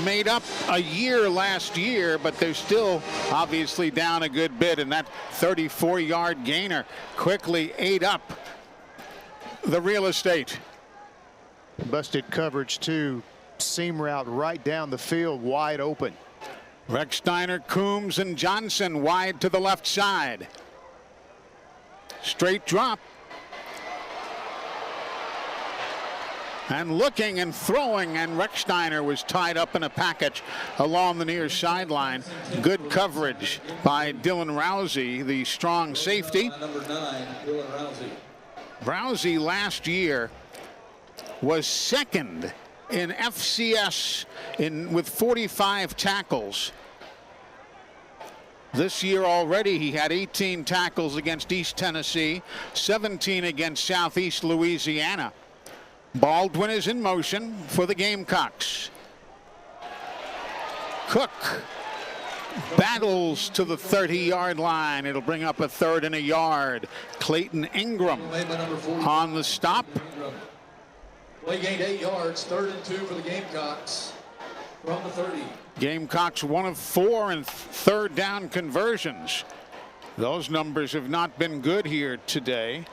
made up a year last year, but they're still obviously down a good bit, and that 34-yard gainer quickly ate up the real estate. Busted coverage too. Seam route right down the field, wide open. Rechsteiner, Coombs, and Johnson wide to the left side. Straight drop. And looking and throwing, and Rechsteiner was tied up in a package along the near sideline. Good coverage by Dylan Rousey, the strong safety. Number 9, Dylan Rousey. Rousey last year was second in FCS with 45 tackles. This year already he had 18 tackles against East Tennessee, 17 against Southeast Louisiana. Baldwin is in motion for the Gamecocks. Cook battles to the 30-yard line. It'll bring up a 3rd and a yard. Clayton Ingram on the stop. Play gained 8 yards, 3rd and 2 for the Gamecocks from the 30. Gamecocks 1 of 4 in 3rd down conversions. Those numbers have not been good here today.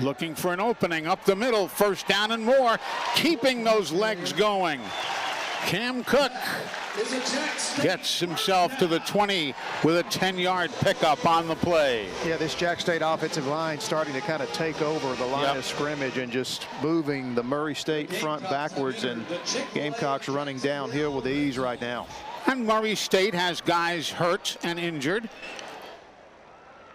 Looking for an opening up the middle, 1st down and more, keeping those legs going. Cam Cook gets himself to the 20 with a 10-yard pickup on the play. Yeah, this Jack State offensive line starting to kind of take over the line of scrimmage and just moving the Murray State front backwards, and Gamecocks running downhill with ease right now. And Murray State has guys hurt and injured.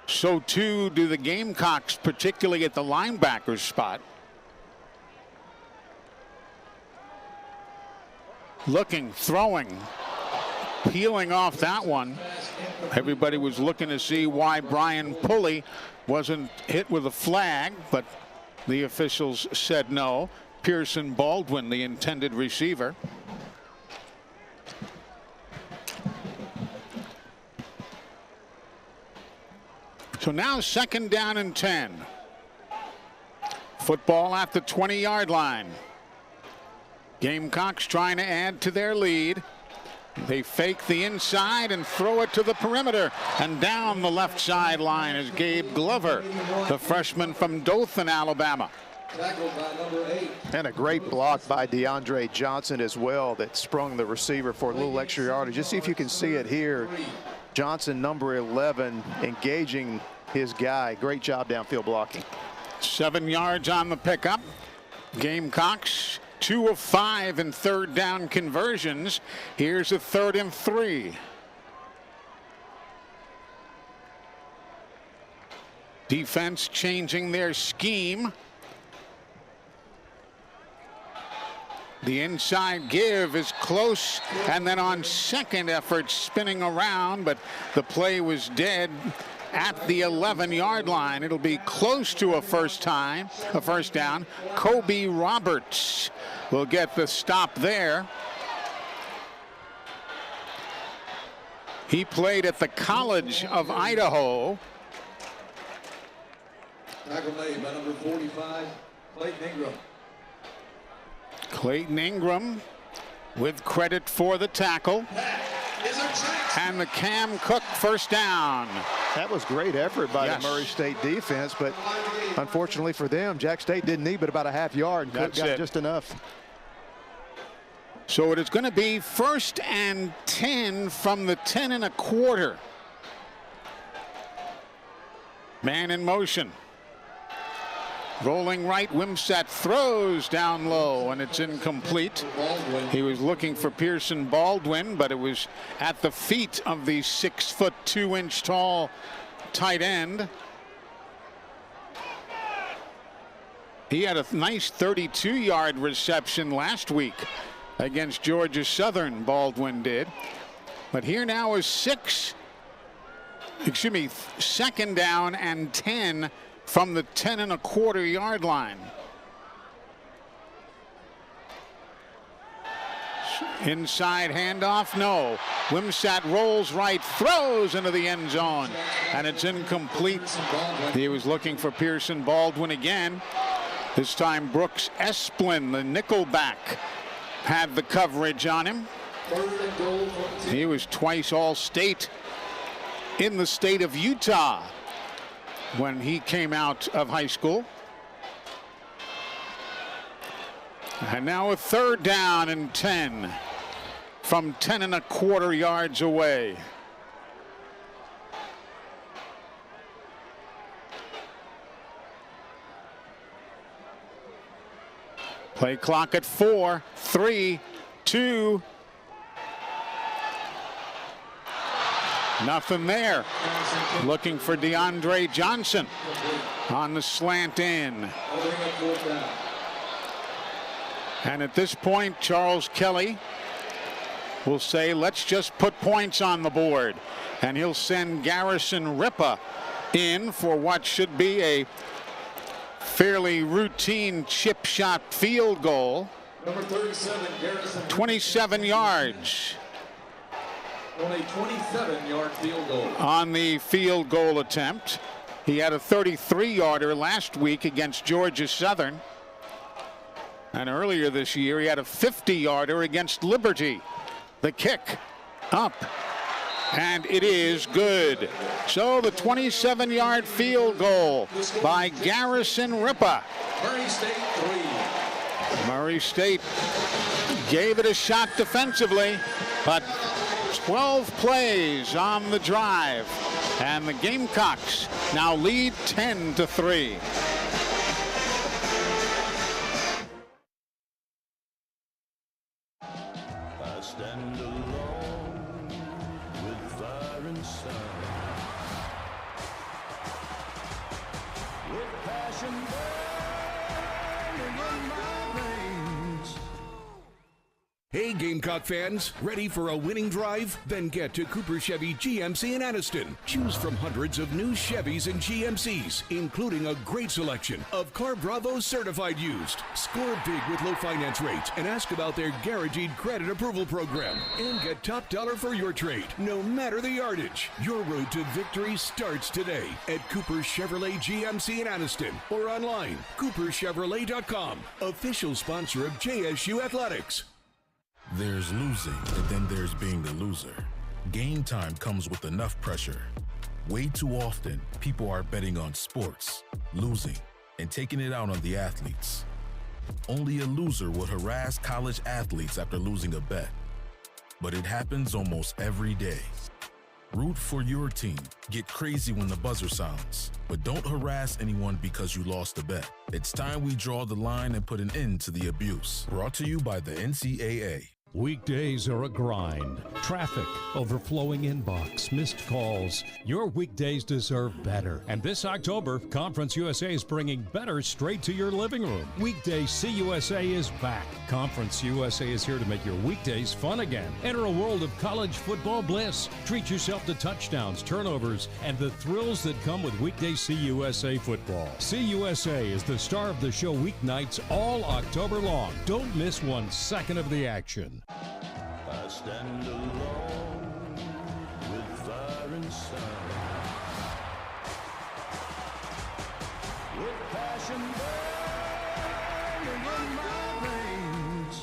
So too do the Gamecocks, particularly at the linebacker spot. Looking, throwing, peeling off that one. Everybody was looking to see why Brian Pulley wasn't hit with a flag, but the officials said no. Pearson Baldwin, the intended receiver. So now 2nd down and 10. Football at the 20-yard line. Gamecocks trying to add to their lead. They fake the inside and throw it to the perimeter. And down the left sideline is Gabe Glover, the freshman from Dothan, Alabama. Tackled by number 8. And a great block by DeAndre Johnson as well that sprung the receiver for a little extra yardage. Just see if you can see it here. Johnson, number 11, engaging his guy. Great job downfield blocking. 7 yards on the pickup. Gamecocks 2 of 5 in 3rd down conversions. Here's a 3rd and 3. Defense changing their scheme. The inside give is close, and then on second effort spinning around, but the play was dead at the 11-yard line. It'll be close to a first down. Kobe Roberts will get the stop there. He played at the College of Idaho. Tackle made by number 45, Clayton Ingram. Clayton Ingram with credit for the tackle. And the Cam Cook first down. That was great effort by the Murray State defense, but unfortunately for them, Jack State didn't need but about a half yard, and Cook got just enough. So it is going to be 1st and 10 from the 10.25. Man in motion. Rolling right, Wimsatt throws down low, and it's incomplete. He was looking for Pearson Baldwin, but it was at the feet of the 6' 2" tall tight end. He had a nice 32-yard reception last week against Georgia Southern, Baldwin did. But here now is 2nd down and 10 from the 10.25 yard line. Inside handoff, no. Wimsatt rolls right, throws into the end zone, and it's incomplete. He was looking for Pearson Baldwin again. This time Brooks Esplin, the nickelback, had the coverage on him. He was twice All-State in the state of Utah when he came out of high school. And now a 3rd down and 10 from 10.25 yards away. Play clock at 4, 3, 2. Nothing there. Looking for DeAndre Johnson on the slant in. And at this point, Charles Kelly will say, let's just put points on the board. And he'll send Garrison Ripa in for what should be a fairly routine chip shot field goal. Number 37, Garrison. 27 yards. On a 27-yard field goal. On the field goal attempt. He had a 33-yarder last week against Georgia Southern. And earlier this year, he had a 50-yarder against Liberty. The kick up, and it is good. So the 27-yard field goal by Garrison Ripa. Murray State 3. Murray State gave it a shot defensively, but 12 plays on the drive, and the Gamecocks now lead 10-3. Stand alone with fire and sun, with passion burning in my veins. Hey Gamecock fans, ready for a winning drive? Then get to Cooper Chevy GMC in Anniston. Choose from hundreds of new Chevys and GMCs, including a great selection of Car Bravo certified used. Score big with low finance rates and ask about their guaranteed credit approval program. And get top dollar for your trade, no matter the yardage. Your road to victory starts today at Cooper Chevrolet GMC in Anniston or online, cooperchevrolet.com. Official sponsor of JSU Athletics. There's losing, and then there's being the loser. Game time comes with enough pressure. Way too often, people are betting on sports, losing, and taking it out on the athletes. Only a loser would harass college athletes after losing a bet. But it happens almost every day. Root for your team. Get crazy when the buzzer sounds. But don't harass anyone because you lost a bet. It's time we draw the line and put an end to the abuse. Brought to you by the NCAA. Weekdays are a grind. Traffic, overflowing inbox, missed calls. Your weekdays deserve better. And this October, Conference USA is bringing better straight to your living room. Weekday CUSA is back. Conference USA is here to make your weekdays fun again. Enter a world of college football bliss. Treat yourself to touchdowns, turnovers, and the thrills that come with weekday CUSA football. CUSA is the star of the show weeknights all October long. Don't miss 1 second of the action. I stand alone with fire and sun, with passion burning in my veins.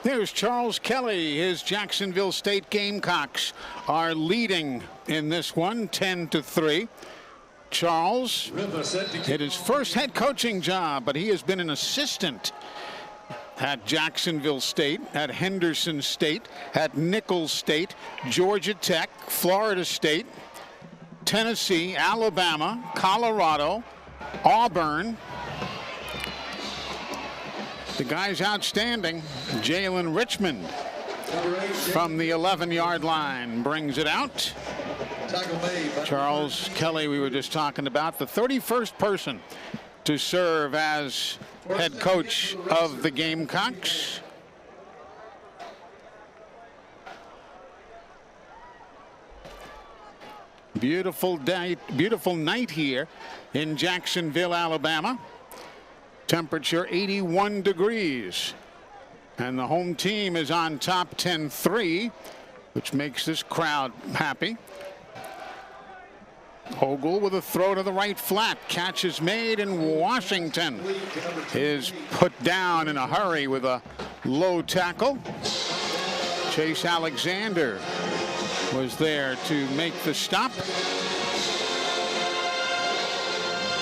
There's Charles Kelly. His Jacksonville State Gamecocks are leading in this one, 10-3. Charles hit his first head coaching job, but he has been an assistant at Jacksonville State, at Henderson State, at Nicholls State, Georgia Tech, Florida State, Tennessee, Alabama, Colorado, Auburn. The guy's outstanding. Jalen Richmond from the 11-yard line brings it out. Charles Kelly, we were just talking about, the 31st person to serve as head coach of the Gamecocks. Beautiful day, beautiful night here in Jacksonville, Alabama. Temperature 81 degrees. And the home team is on top 10-3, which makes this crowd happy. Ogle with a throw to the right flat. Catch is made, and Washington is put down in a hurry with a low tackle. Chase Alexander was there to make the stop.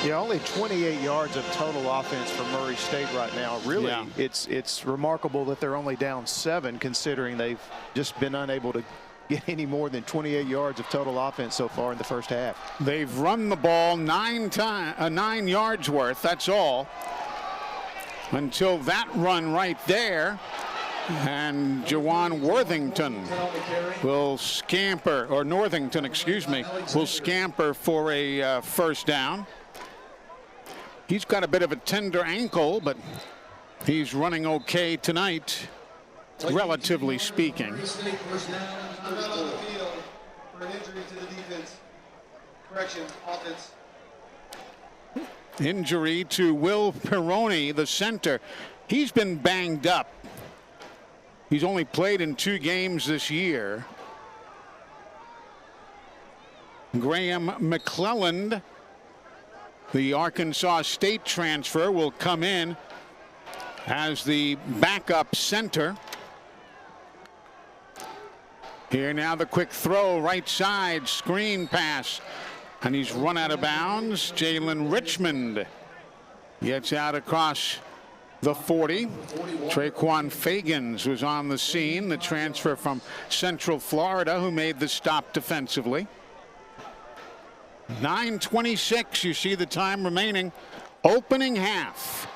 Yeah, only 28 yards of total offense for Murray State right now. Really, Yeah. it's remarkable that they're only down 7, considering they've just been unable to get any more than 28 yards of total offense so far in the first half. They've run the ball 9 yards worth, that's all, until that run right there. And Jawan Worthington will scamper, or Northington, excuse me, will scamper for a first down. He's got a bit of a tender ankle, but he's running okay tonight, relatively speaking. Not on the field for an injury to the defense. Correction, offense. Injury to Will Pironi, the center. He's been banged up. He's only played in 2 games this year. Graham McClelland, the Arkansas State transfer, will come in as the backup center. Here now the quick throw, right side, screen pass, and he's run out of bounds. Jalen Richmond gets out across the 40. Traquan Fagans was on the scene, the transfer from Central Florida, who made the stop defensively. 9:26, you see the time remaining. Opening half.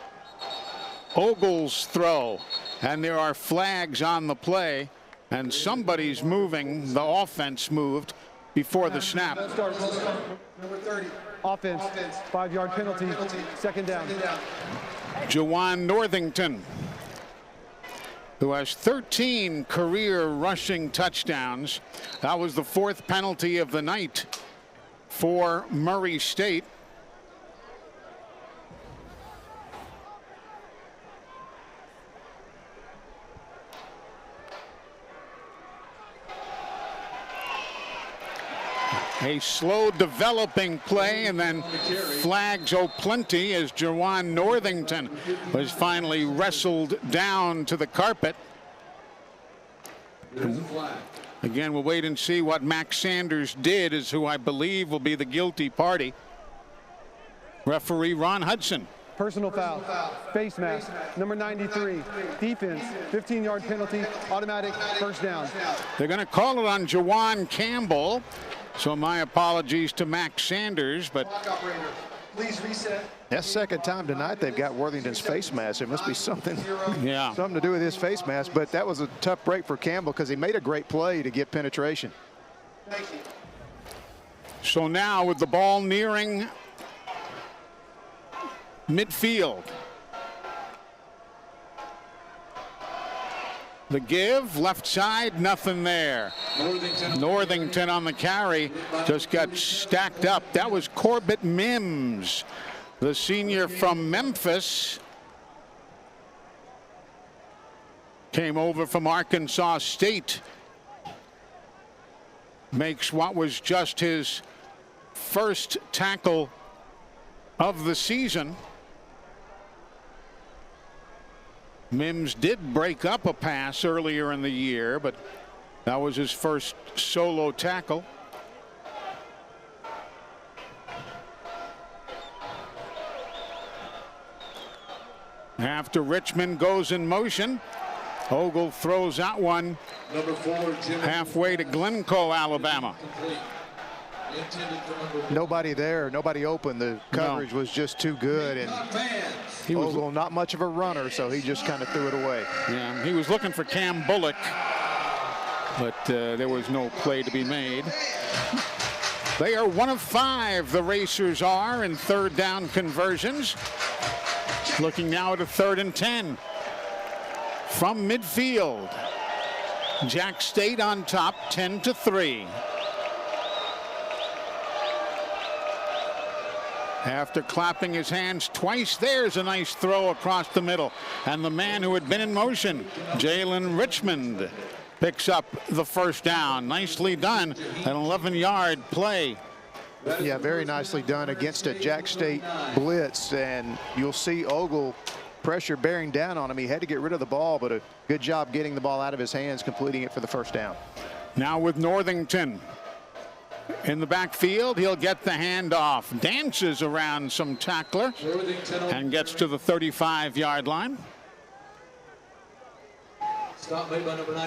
Ogle's throw, and there are flags on the play. And somebody's moving. The offense moved before the snap. Number 30. Offense. 5-yard penalty. Second down. Jawan Northington, who has 13 career rushing touchdowns. That was the 4th penalty of the night for Murray State. A slow developing play, and then flags plenty as Jawan Northington was finally wrestled down to the carpet. Again, we'll wait and see what Max Sanders did, is who I believe will be the guilty party. Referee Ron Hudson. Personal foul. Face mask. Number 93. Defense. 15-yard penalty. Automatic first down. They're going to call it on Jawan Campbell. So my apologies to Max Sanders, but Please reset. That's second time tonight they've got Worthington's face mask. It must be something to do with his face mask. But that was a tough break for Campbell because he made a great play to get penetration. Thank you. So now with the ball nearing midfield. The give, left side, nothing there. Northington on the carry just got stacked up. That was Corbett Mims, the senior from Memphis. Came over from Arkansas State. Makes what was just his first tackle of the season. Mims did break up a pass earlier in the year, but that was his first solo tackle. After Richmond goes in motion, Ogle throws that one halfway to Glencoe, Alabama. Nobody there, nobody open. The coverage was just too good, and Ogle not much of a runner, so he just kind of threw it away. Yeah, he was looking for Cam Bullock, but there was no play to be made. They are 1 of 5, the Racers are, in third down conversions. Looking now at a 3rd and 10. From midfield, Jack State on top, 10-3. After clapping his hands twice, there's a nice throw across the middle. And the man who had been in motion, Jalen Richmond, picks up the first down. Nicely done, an 11-yard play. Yeah, very nicely done against a Jack State blitz. And you'll see Ogle pressure bearing down on him. He had to get rid of the ball, but a good job getting the ball out of his hands, completing it for the first down. Now with Northington in the backfield, he'll get the handoff, dances around some tackler, and gets to the 35-yard line.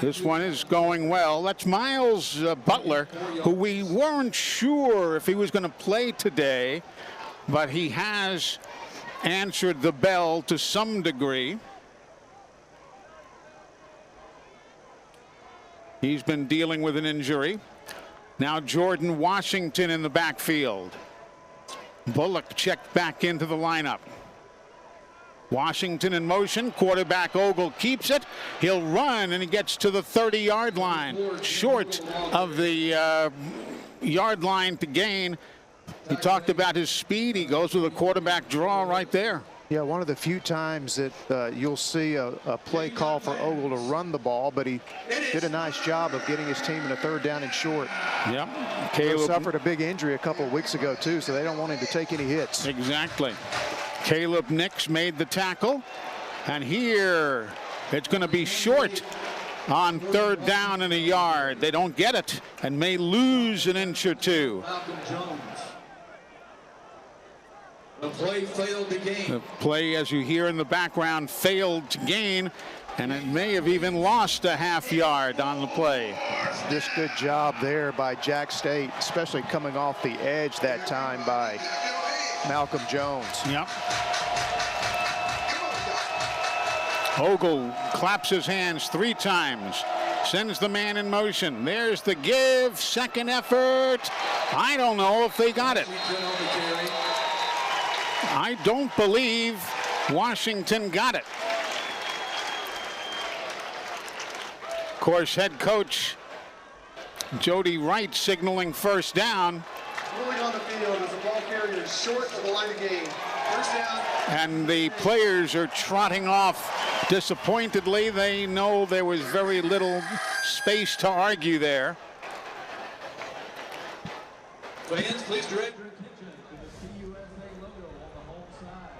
This one is going well. That's Miles Butler, who we weren't sure if he was going to play today, but he has answered the bell to some degree. He's been dealing with an injury. Now Jordan Washington in the backfield. Bullock checked back into the lineup. Washington in motion. Quarterback Ogle keeps it. He'll run, and he gets to the 30-yard line. Short of the yard line to gain. He talked about his speed. He goes with a quarterback draw right there. Yeah, one of the few times that you'll see a play call for Ogle to run the ball, but he did a nice job of getting his team in a 3rd down and short. Yep. Caleb suffered a big injury a couple of weeks ago, too, so they don't want him to take any hits. Exactly. Caleb Nix made the tackle, and here it's going to be short on 3rd down and a yard. They don't get it and may lose an inch or two. The play failed to gain. The play, as you hear in the background, failed to gain, and it may have even lost a half-yard on the play. Just good job there by Jack State, especially coming off the edge that time by Malcolm Jones. Yep. Ogle claps his hands 3 times, sends the man in motion. There's the give, second effort. I don't know if they got it. I don't believe Washington got it. Of course, head coach Jody Wright signaling first down. Ruling on the field as the ball carrier is short of the line of game. First down. And the players are trotting off disappointedly. They know there was very little space to argue there. Fans, please direct your attention to the CUSA logo on the home side.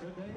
Good day.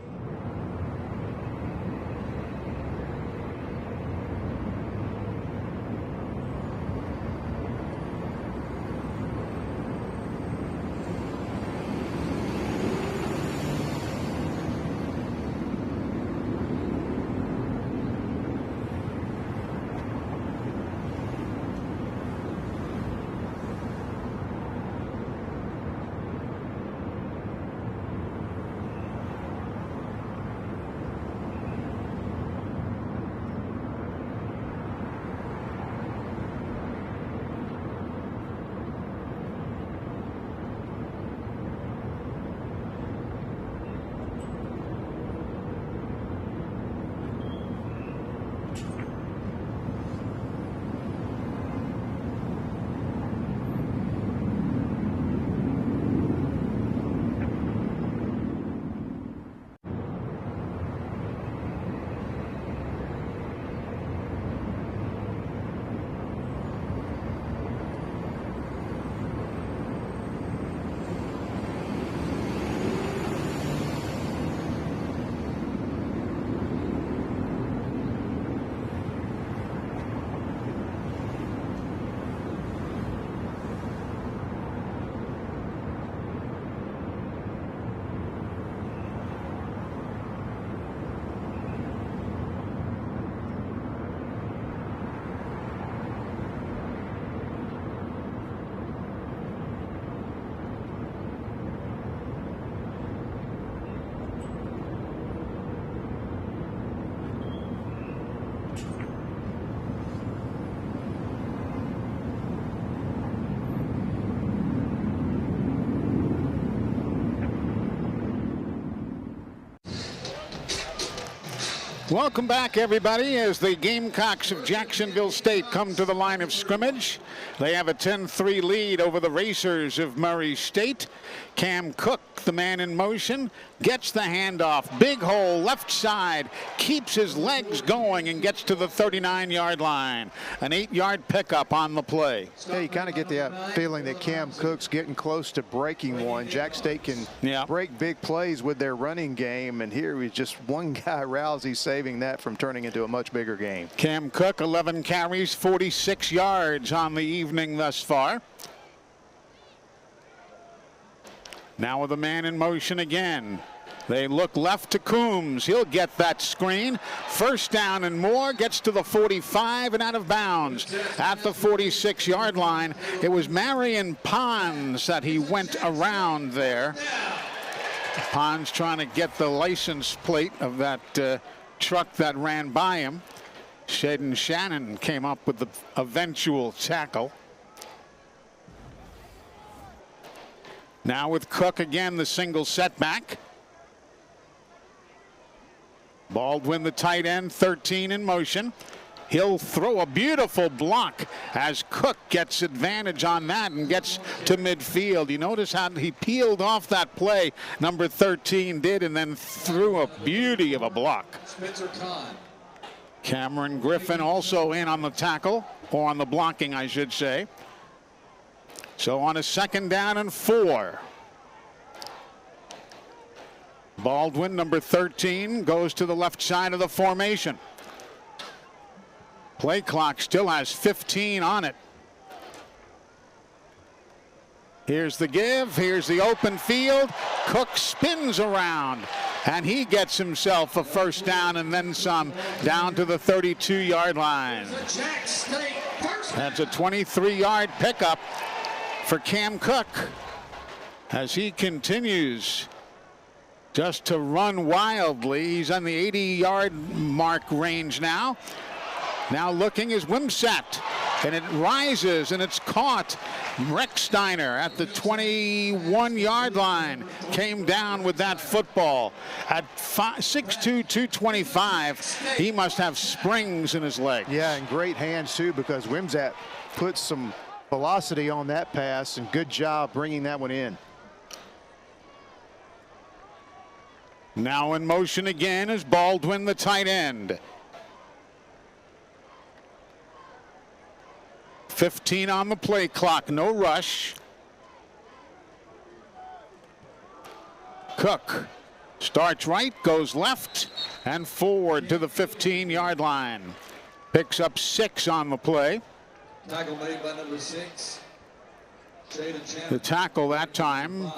Welcome back, everybody, as the Gamecocks of Jacksonville State come to the line of scrimmage. They have a 10-3 lead over the Racers of Murray State. Cam Cook, the man in motion, gets the handoff. Big hole, left side, keeps his legs going and gets to the 39-yard line. An 8-yard pickup on the play. Yeah, you kind of get that feeling that Cam Cook's getting close to breaking one. Jack State can break big plays with their running game, and here is just one guy, Rousey, saving that from turning into a much bigger game. Cam Cook, 11 carries, 46 yards on the evening thus far. Now with a man in motion again. They look left to Coombs. He'll get that screen. First down and more. Gets to the 45 and out of bounds at the 46-yard line. It was Marion Pons that he went around there. Pons trying to get the license plate of that truck that ran by him. Shaden Shannon came up with the eventual tackle. Now with Cook again, the single setback. Baldwin, the tight end, 13 in motion. He'll throw a beautiful block as Cook gets advantage on that and gets to midfield. You notice how he peeled off that play, number 13 did, and then threw a beauty of a block. Spencer Kahn. Cameron Griffin also in on the tackle, or on the blocking, I should say. So on a 2nd down and 4. Baldwin, number 13, goes to the left side of the formation. Play clock still has 15 on it. Here's the give. Here's the open field. Cook spins around, and he gets himself a first down and then some down to the 32-yard line. That's a 23-yard pickup for Cam Cook as he continues just to run wildly. He's on the 80-yard mark range now. Now looking is Wimsatt, and it rises and it's caught. Recksteiner at the 21-yard line came down with that football at 6'2", 225. He must have springs in his legs. Yeah, and great hands too, because Wimsatt put some velocity on that pass, and good job bringing that one in. Now in motion again is Baldwin, the tight end. 15 on the play clock, no rush. Cook starts right, goes left, and forward to the 15-yard line. Picks up 6 on the play. Tackle made by number 6. The tackle that time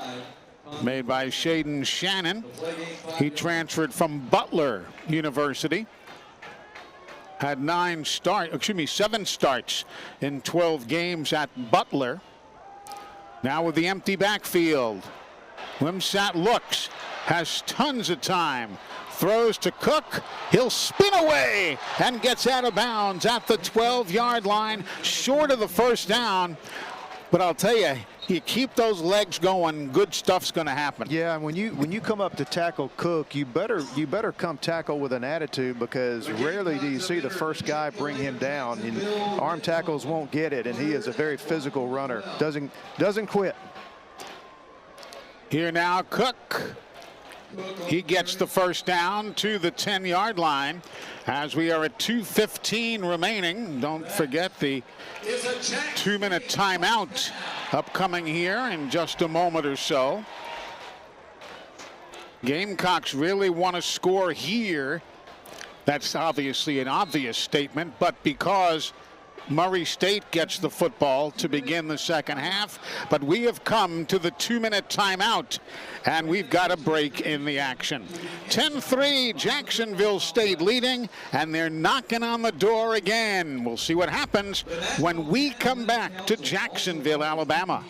made by Shaden Shannon. He transferred from Butler University. Had 7 starts in 12 games at Butler. Now with the empty backfield. Wimsatt looks, has tons of time. Throws to Cook. He'll spin away and gets out of bounds at the 12-yard line, short of the first down. But I'll tell you, you keep those legs going, good stuff's going to happen. Yeah, and when you come up to tackle Cook, you better come tackle with an attitude, because rarely do you see the first guy bring him down. And arm tackles won't get it, and he is a very physical runner. Doesn't quit. Here now, Cook. He gets the first down to the 10-yard line as we are at 2:15 remaining. Don't forget the 2-minute timeout upcoming here in just a moment or so. Gamecocks really want to score here. That's obviously an obvious statement, but because Murray State gets the football to begin the second half, but we have come to the 2-minute timeout, and we've got a break in the action. 10-3, Jacksonville State leading, and they're knocking on the door again. We'll see what happens when we come back to Jacksonville, Alabama.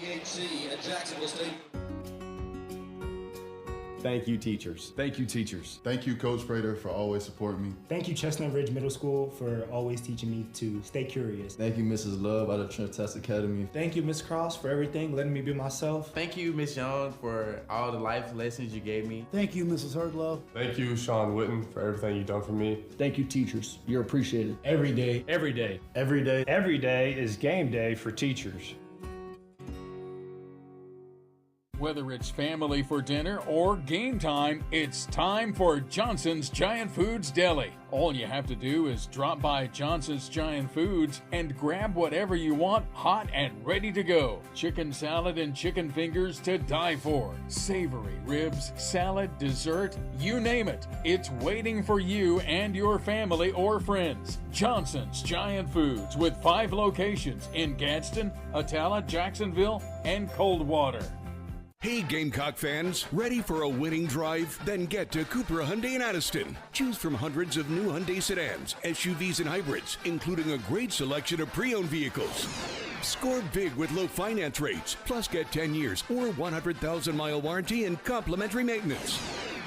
Thank you, teachers. Thank you, teachers. Thank you, Coach Prater, for always supporting me. Thank you, Chestnut Ridge Middle School, for always teaching me to stay curious. Thank you, Mrs. Love out of Trent Test Academy. Thank you, Ms. Cross, for everything, letting me be myself. Thank you, Ms. Young, for all the life lessons you gave me. Thank you, Mrs. Hurdlove. Thank you, Sean Witten, for everything you've done for me. Thank you, teachers. You're appreciated. Every day. Every day. Every day. Every day is game day for teachers. Whether it's family for dinner or game time, it's time for Johnson's Giant Foods Deli. All you have to do is drop by Johnson's Giant Foods and grab whatever you want hot and ready to go. Chicken salad and chicken fingers to die for. Savory ribs, salad, dessert, you name it. It's waiting for you and your family or friends. Johnson's Giant Foods with 5 locations in Gadsden, Atala, Jacksonville, and Coldwater. Hey Gamecock fans, ready for a winning drive? Then get to Cooper Hyundai in Addiston. Choose from hundreds of new Hyundai sedans, SUVs, and hybrids, including a great selection of pre-owned vehicles. Score big with low finance rates, plus get 10 years or 100,000-mile warranty and complimentary maintenance.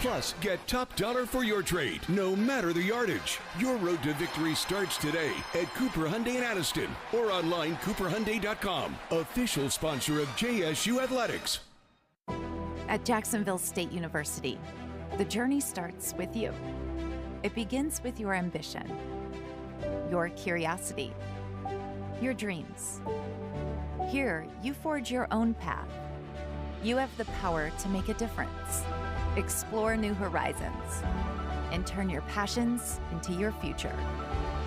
Plus, get top dollar for your trade, no matter the yardage. Your road to victory starts today at Cooper Hyundai in Addiston or online cooperhyundai.com. Official sponsor of JSU Athletics. At Jacksonville State University, the journey starts with you. It begins with your ambition, your curiosity, your dreams. Here, you forge your own path. You have the power to make a difference, explore new horizons, and turn your passions into your future.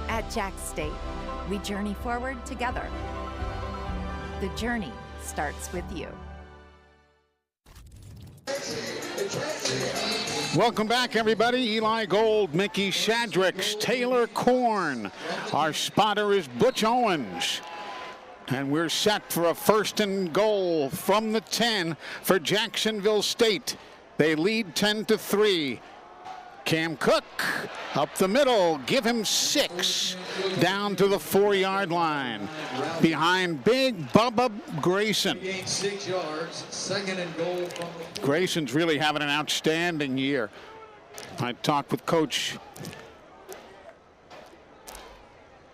At Jack State, we journey forward together. The journey starts with you. Welcome back, everybody. Eli Gold, Mickey Shadricks, Taylor Korn. Our spotter is Butch Owens. And we're set for a 1st and goal from the 10 for Jacksonville State. They lead 10-3. Cam Cook up the middle, give him 6 down to the 4-yard line. Behind big Bubba Grayson. 6 yards, 2nd and goal from the... Grayson's really having an outstanding year. I talked with Coach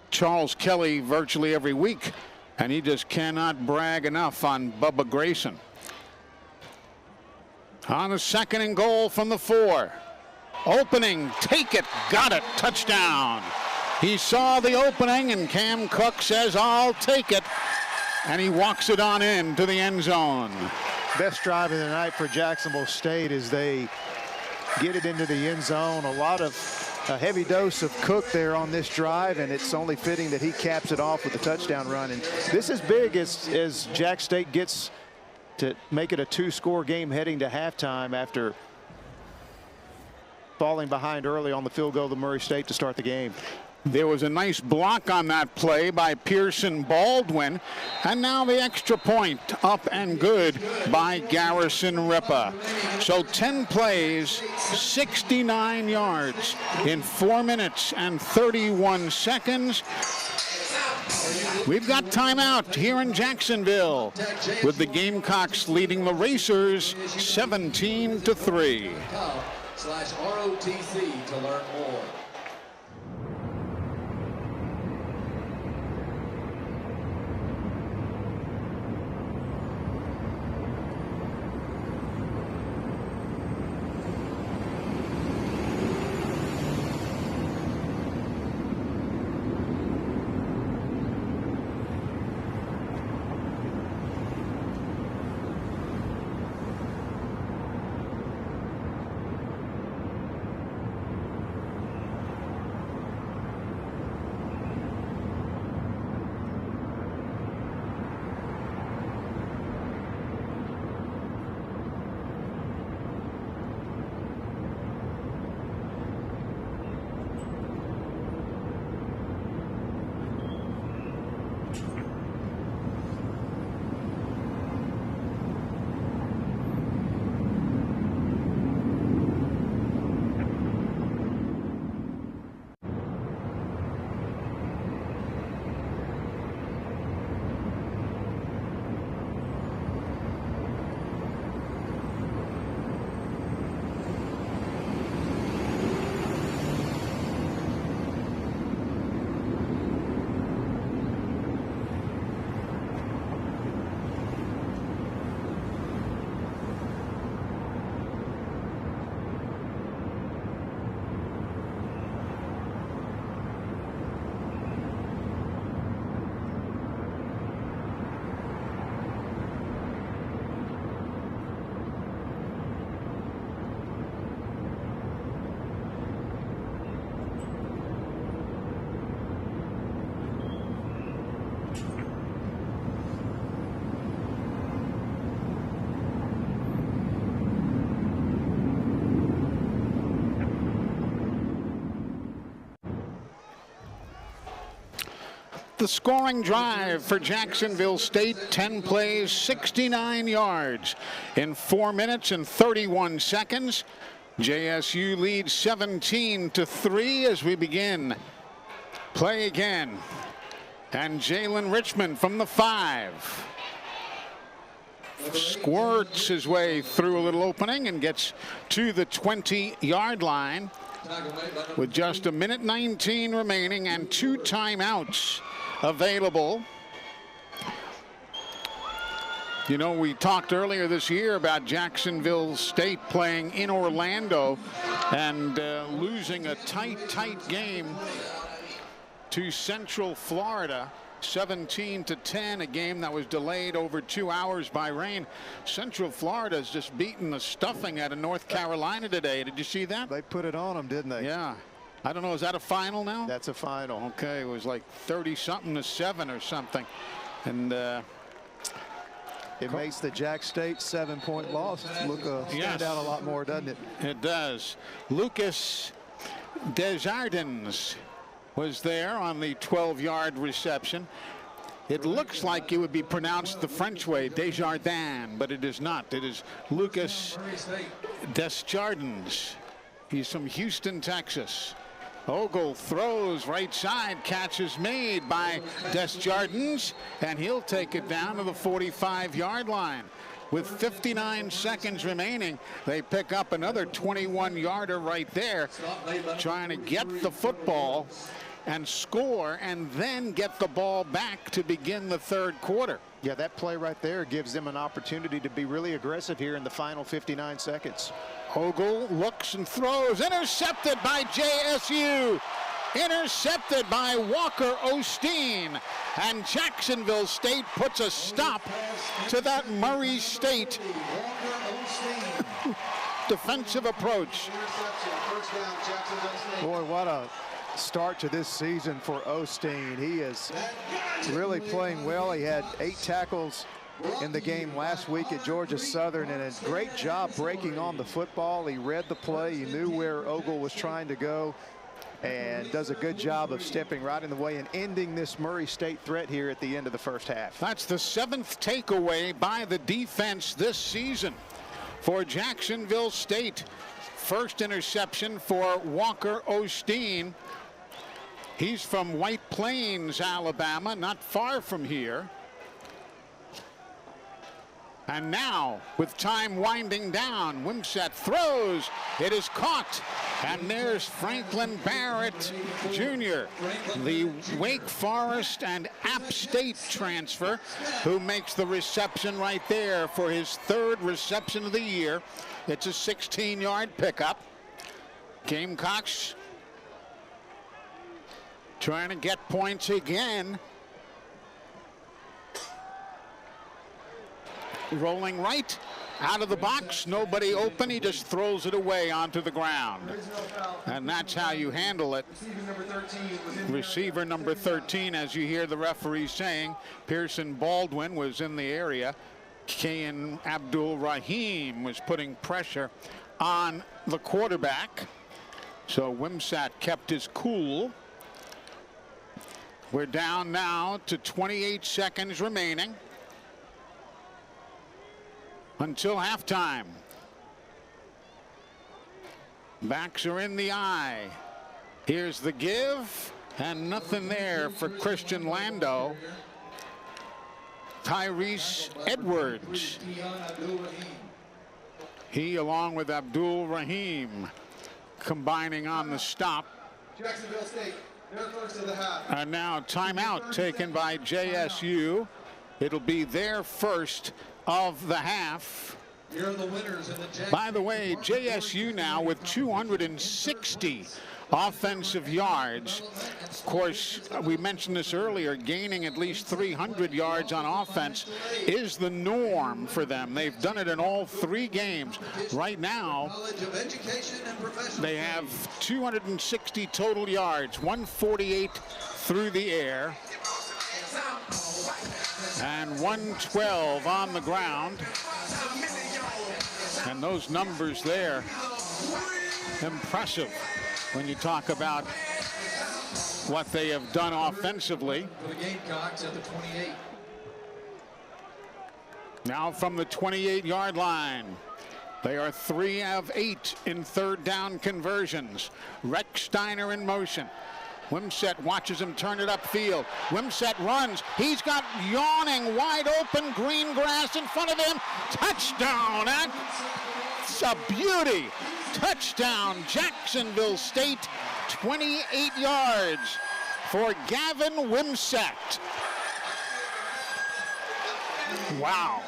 Charles Kelly virtually every week, and he just cannot brag enough on Bubba Grayson. On the 2nd and goal from the 4. Opening, take it, got it, touchdown. He saw the opening, and Cam Cook says, I'll take it. And he walks it on in to the end zone. Best drive of the night for Jacksonville State as they get it into the end zone. A heavy dose of Cook there on this drive, and it's only fitting that he caps it off with a touchdown run. And this is big as Jack State gets to make it a 2-score game heading to halftime after falling behind early on the field goal to Murray State to start the game. There was a nice block on that play by Pearson Baldwin, and now the extra point up and good by Garrison Ripa. So 10 plays, 69 yards in 4 minutes and 31 seconds. We've got timeout here in Jacksonville with the Gamecocks leading the Racers 17-3. /ROTC to learn more. the scoring drive for Jacksonville State. 10 plays, 69 yards in 4 minutes and 31 seconds. JSU leads 17-3 as we begin. Play again. And Jalen Richmond from the 5. Squirts his way through a little opening and gets to the 20-yard line with just 1:19 remaining and 2 timeouts available. You know, we talked earlier this year about Jacksonville State playing in Orlando and losing a tight game to Central Florida. 17-10, a game that was delayed over 2 hours by rain. Central Florida's just beaten the stuffing out of North Carolina today. Did you see that? They put it on them, didn't they? Yeah. I don't know, is that a final now? That's a final. Okay, it was like 30-something to 7 or something. And it makes the Jack State 7-point loss look stand out a lot more, doesn't it? It does. Lucas Desjardins was there on the 12-yard reception. It looks like it would be pronounced the French way, Desjardins, but it is not. It is Lucas Desjardins. He's from Houston, Texas. Ogle throws right side, catch is made by Desjardins, and he'll take it down to the 45-yard line. With 59 seconds remaining, they pick up another 21-yarder right there, trying to get the football and score and then get the ball back to begin the third quarter. Yeah, that play right there gives them an opportunity to be really aggressive here in the final 59 seconds. Ogle looks and throws, intercepted by JSU. Intercepted by Walker Osteen, and Jacksonville State puts a stop to that Murray State defensive approach. Boy, what a start to this season for Osteen. He is really playing well. He had 8 tackles in the game last week at Georgia Southern, and a great job breaking on the football. He read the play. He knew where Ogle was trying to go, and does a good job of stepping right in the way and ending this Murray State threat here at the end of the first half. That's the 7th takeaway by the defense this season for Jacksonville State. First interception for Walker Osteen. He's from White Plains, Alabama, not far from here. And now, with time winding down, Wimsatt throws. It is caught. And there's Franklin Barrett Jr., the Wake Forest and App State transfer, who makes the reception right there for his 3rd reception of the year. It's a 16-yard pickup. Gamecocks trying to get points again. Rolling right out of the box, nobody open. He just throws it away onto the ground, and that's how you handle it. Receiver number 13, as you hear the referee saying. Pearson Baldwin was in the area. Kayan Abdul Rahim was putting pressure on the quarterback, so Wimsatt kept his cool. We're down now to 28 seconds remaining until halftime. Backs are in the eye. Here's the give, and nothing there for Christian Lando. Tyrese Edwards. He, along with Abdul Rahim, combining on the stop. Jacksonville State, they're first of the half. And now timeout taken by JSU. It'll be their first of the half. Here are the winners in the By the way, JSU now with 260 offensive yards. Of course, we mentioned this earlier, gaining at least 300 yards on offense is the norm for them. They've done it in all 3 games. Right now, they have 260 total yards, 148 through the air, and 112 on the ground. And those numbers there, impressive when you talk about what they have done offensively. For the Gamecocks at the 28. Now from the 28-yard line. They are 3 of 8 in third down conversions. Rex Steiner in motion. Wimsett watches him turn it upfield. Wimsett runs. He's got yawning, wide open green grass in front of him. Touchdown. That's a beauty. Touchdown, Jacksonville State. 28 yards for Gavin Wimsett. Wow.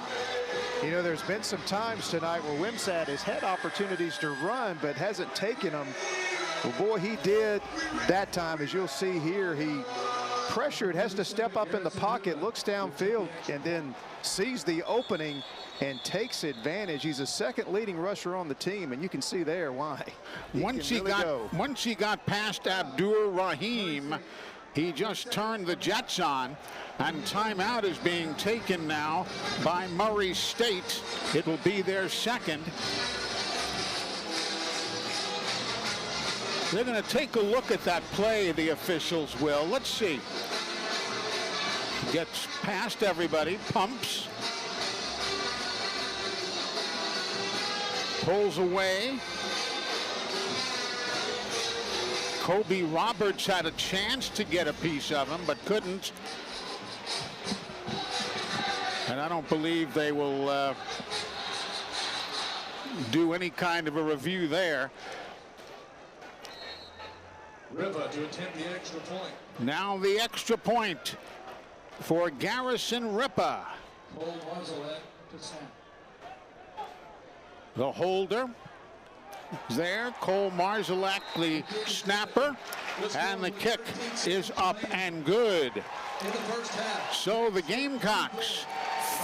You know, there's been some times tonight where Wimsett has had opportunities to run, but hasn't taken them. Well, boy, he did that time. As you'll see here, he pressured, has to step up in the pocket, looks downfield, and then sees the opening and takes advantage. He's a second leading rusher on the team, and you can see there why. Once he got past Abdur Rahim, he just turned the Jets on, and timeout is being taken now by Murray State. It will be their second. They're going to take a look at that play, the officials will. Let's see. Gets past everybody, pumps. Pulls away. Kobe Roberts had a chance to get a piece of him, but couldn't. And I don't believe they will do any kind of a review there. Riva to attempt the extra point. Now the extra point for Garrison Ripa. Cole Marzalek to snap. The holder there, Cole Marzalek, the snapper, and the kick is up and good. In the first half. So the Gamecocks,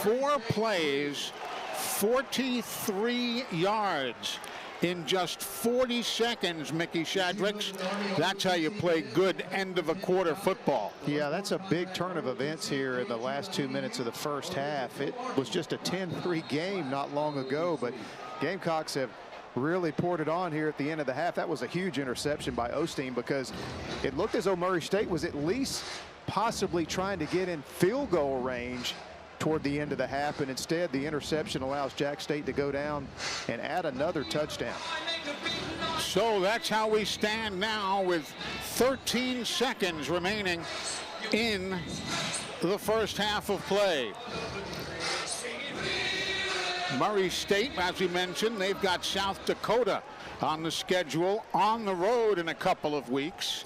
4 plays, 43 yards in just 40 seconds, Mickey Shadricks. That's how you play good end of a quarter football. Yeah, that's a big turn of events here in the last 2 minutes of the first half. It was just a 10-3 game not long ago, but Gamecocks have really poured it on here at the end of the half. That was a huge interception by Osteen because it looked as though Murray State was at least possibly trying to get in field goal range toward the end of the half, and instead the interception allows Jack State to go down and add another touchdown. So that's how we stand now with 13 seconds remaining in the first half of play. Murray State, as we mentioned, they've got South Dakota on the schedule on the road in a couple of weeks.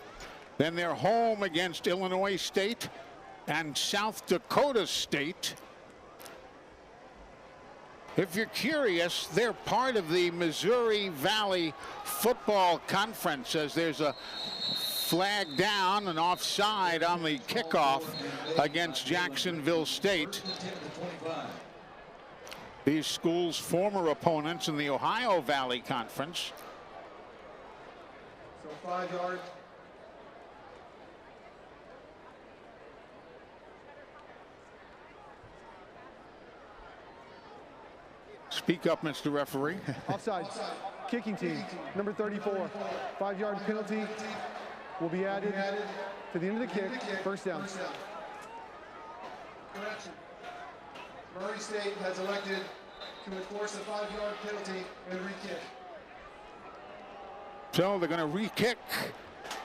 Then they're home against Illinois State and South Dakota State. If you're curious, they're part of the Missouri Valley Football Conference, as there's a flag down and offside on the kickoff against Jacksonville State. These schools' former opponents in the Ohio Valley Conference. So 5 yards. Speak up, Mr. Referee. Offside. Kicking team, number 34. 5-yard penalty will be added to the end of the kick. First down. Correction. Murray State has elected to enforce a 5-yard penalty and re-kick. So they're going to re-kick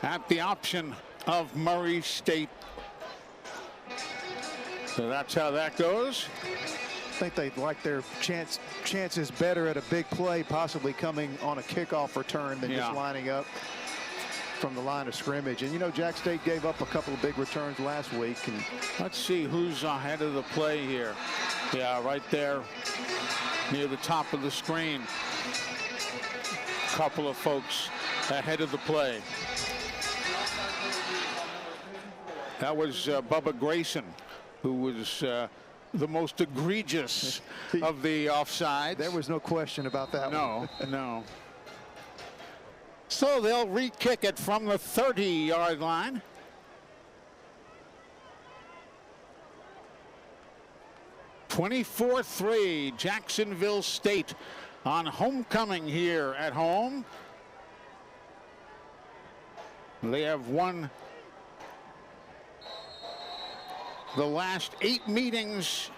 at the option of Murray State. So that's how that goes. I think they'd like their chances better at a big play, possibly coming on a kickoff return than just lining up from the line of scrimmage. And you know, Jack State gave up a couple of big returns last week. And let's see who's ahead of the play here. Yeah, right there near the top of the screen. Couple of folks ahead of the play. That was Bubba Grayson, who was the most egregious of the offsides. There was no question about that one. No. So they'll re-kick it from the 30-yard line. (24-3) Jacksonville State on homecoming here at home. They have won the last 8 meetings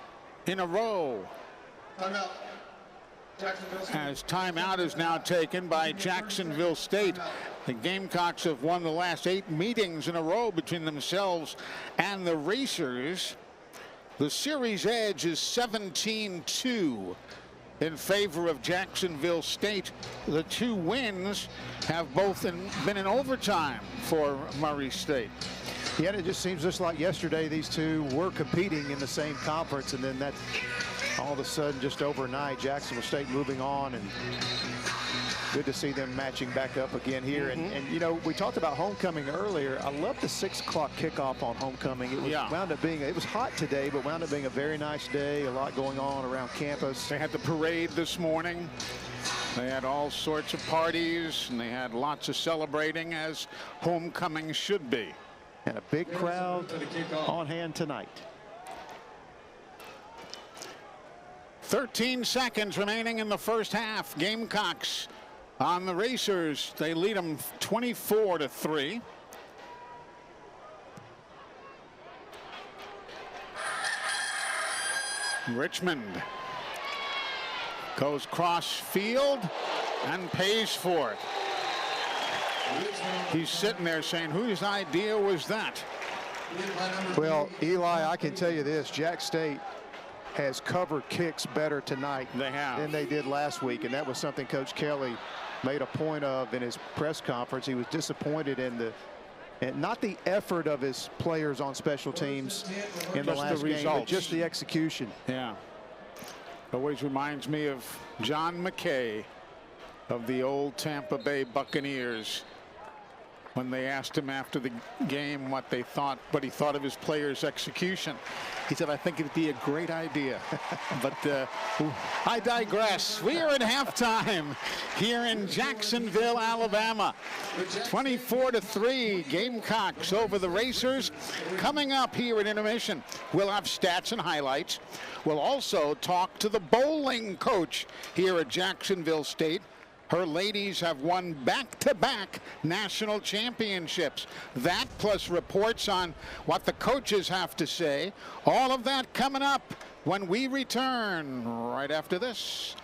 in a row. Timeout. As timeout is now taken by Jacksonville State. The Gamecocks have won the last 8 meetings in a row between themselves and the Racers. The series edge is 17-2 in favor of Jacksonville State. The 2 wins have both been in overtime for Murray State. Yeah, it just seems just like yesterday these two were competing in the same conference, and then that all of a sudden just overnight Jacksonville State moving on, and good to see them matching back up again here. And you know, we talked about homecoming earlier. I love the 6 o'clock kickoff on homecoming. It was wound up being, it was hot today, but wound up being a very nice day. A lot going on around campus. They had the parade this morning. They had all sorts of parties, and they had lots of celebrating, as homecoming should be. And a big crowd on hand tonight. 13 seconds remaining in the first half. Gamecocks on the Racers. They lead them 24-3. Richmond goes cross field and pays for it. He's sitting there saying, whose idea was that? Well, Eli, I can tell you this, Jack State has covered kicks better tonight than they did last week, and that was something Coach Kelly made a point of in his press conference. He was disappointed in not the effort of his players on special teams in the last game, but just the execution. Yeah. Always reminds me of John McKay of the old Tampa Bay Buccaneers, when they asked him after the game what he thought of his players' execution. He said, I think it'd be a great idea. But I digress. We are at halftime here in Jacksonville, Alabama. 24-3, Gamecocks over the Racers. Coming up here at intermission, we'll have stats and highlights. We'll also talk to the bowling coach here at Jacksonville State. Her ladies have won back-to-back national championships. That plus reports on what the coaches have to say. All of that coming up when we return right after this.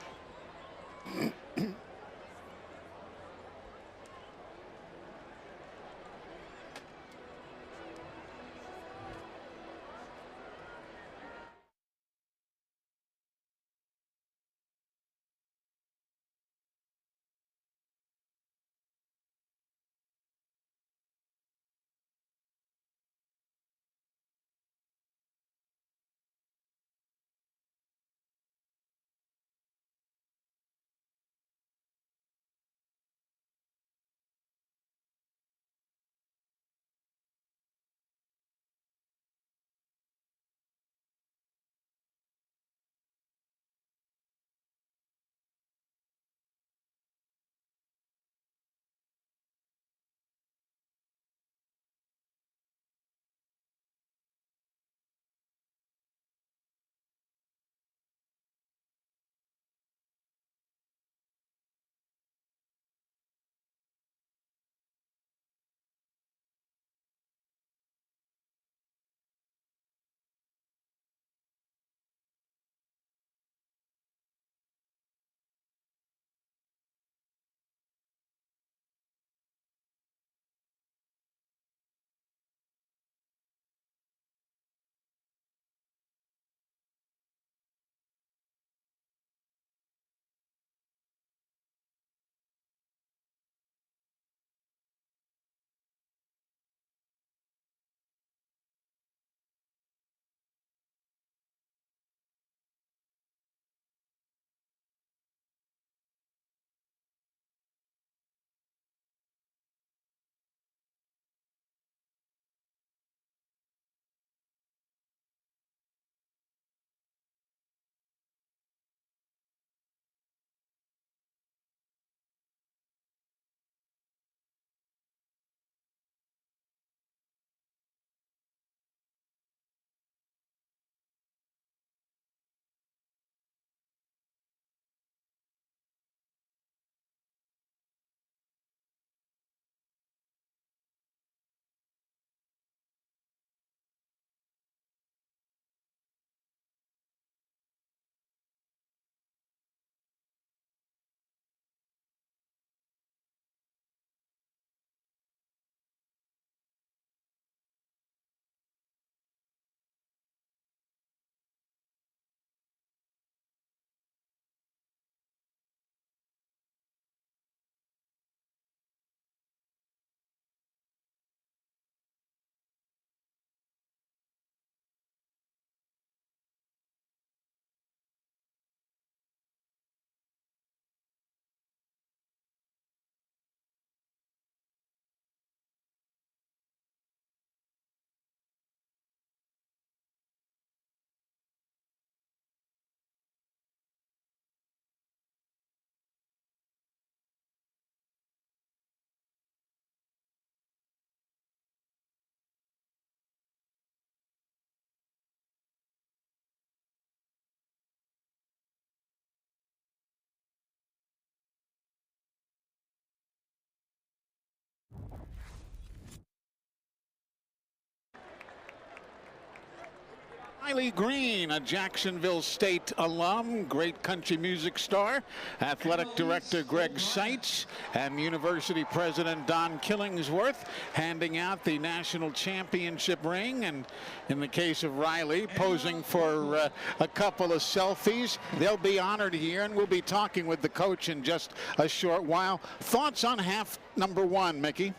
Riley Green, a Jacksonville State alum, great country music star, athletic director Greg Seitz, and University President Don Killingsworth handing out the national championship ring. And in the case of Riley, posing for a couple of selfies. They'll be honored here, and we'll be talking with the coach in just a short while. Thoughts on half number one, Mickey?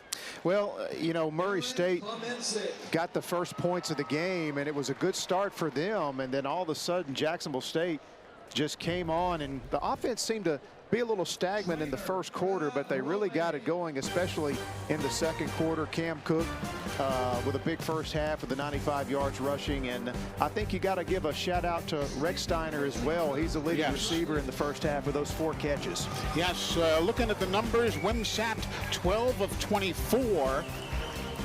Well, you know, Murray State got the first points of the game, and it was a good start for them. And then all of a sudden, Jacksonville State just came on, and the offense seemed to be a little stagnant in the first quarter, but they really got it going, especially in the second quarter. Cam Cook with a big first half with the 95 yards rushing. And I think you got to give a shout out to Rex Steiner as well. He's the leading receiver in the first half with those 4 catches. Yes, looking at the numbers, Wimsatt 12 of 24.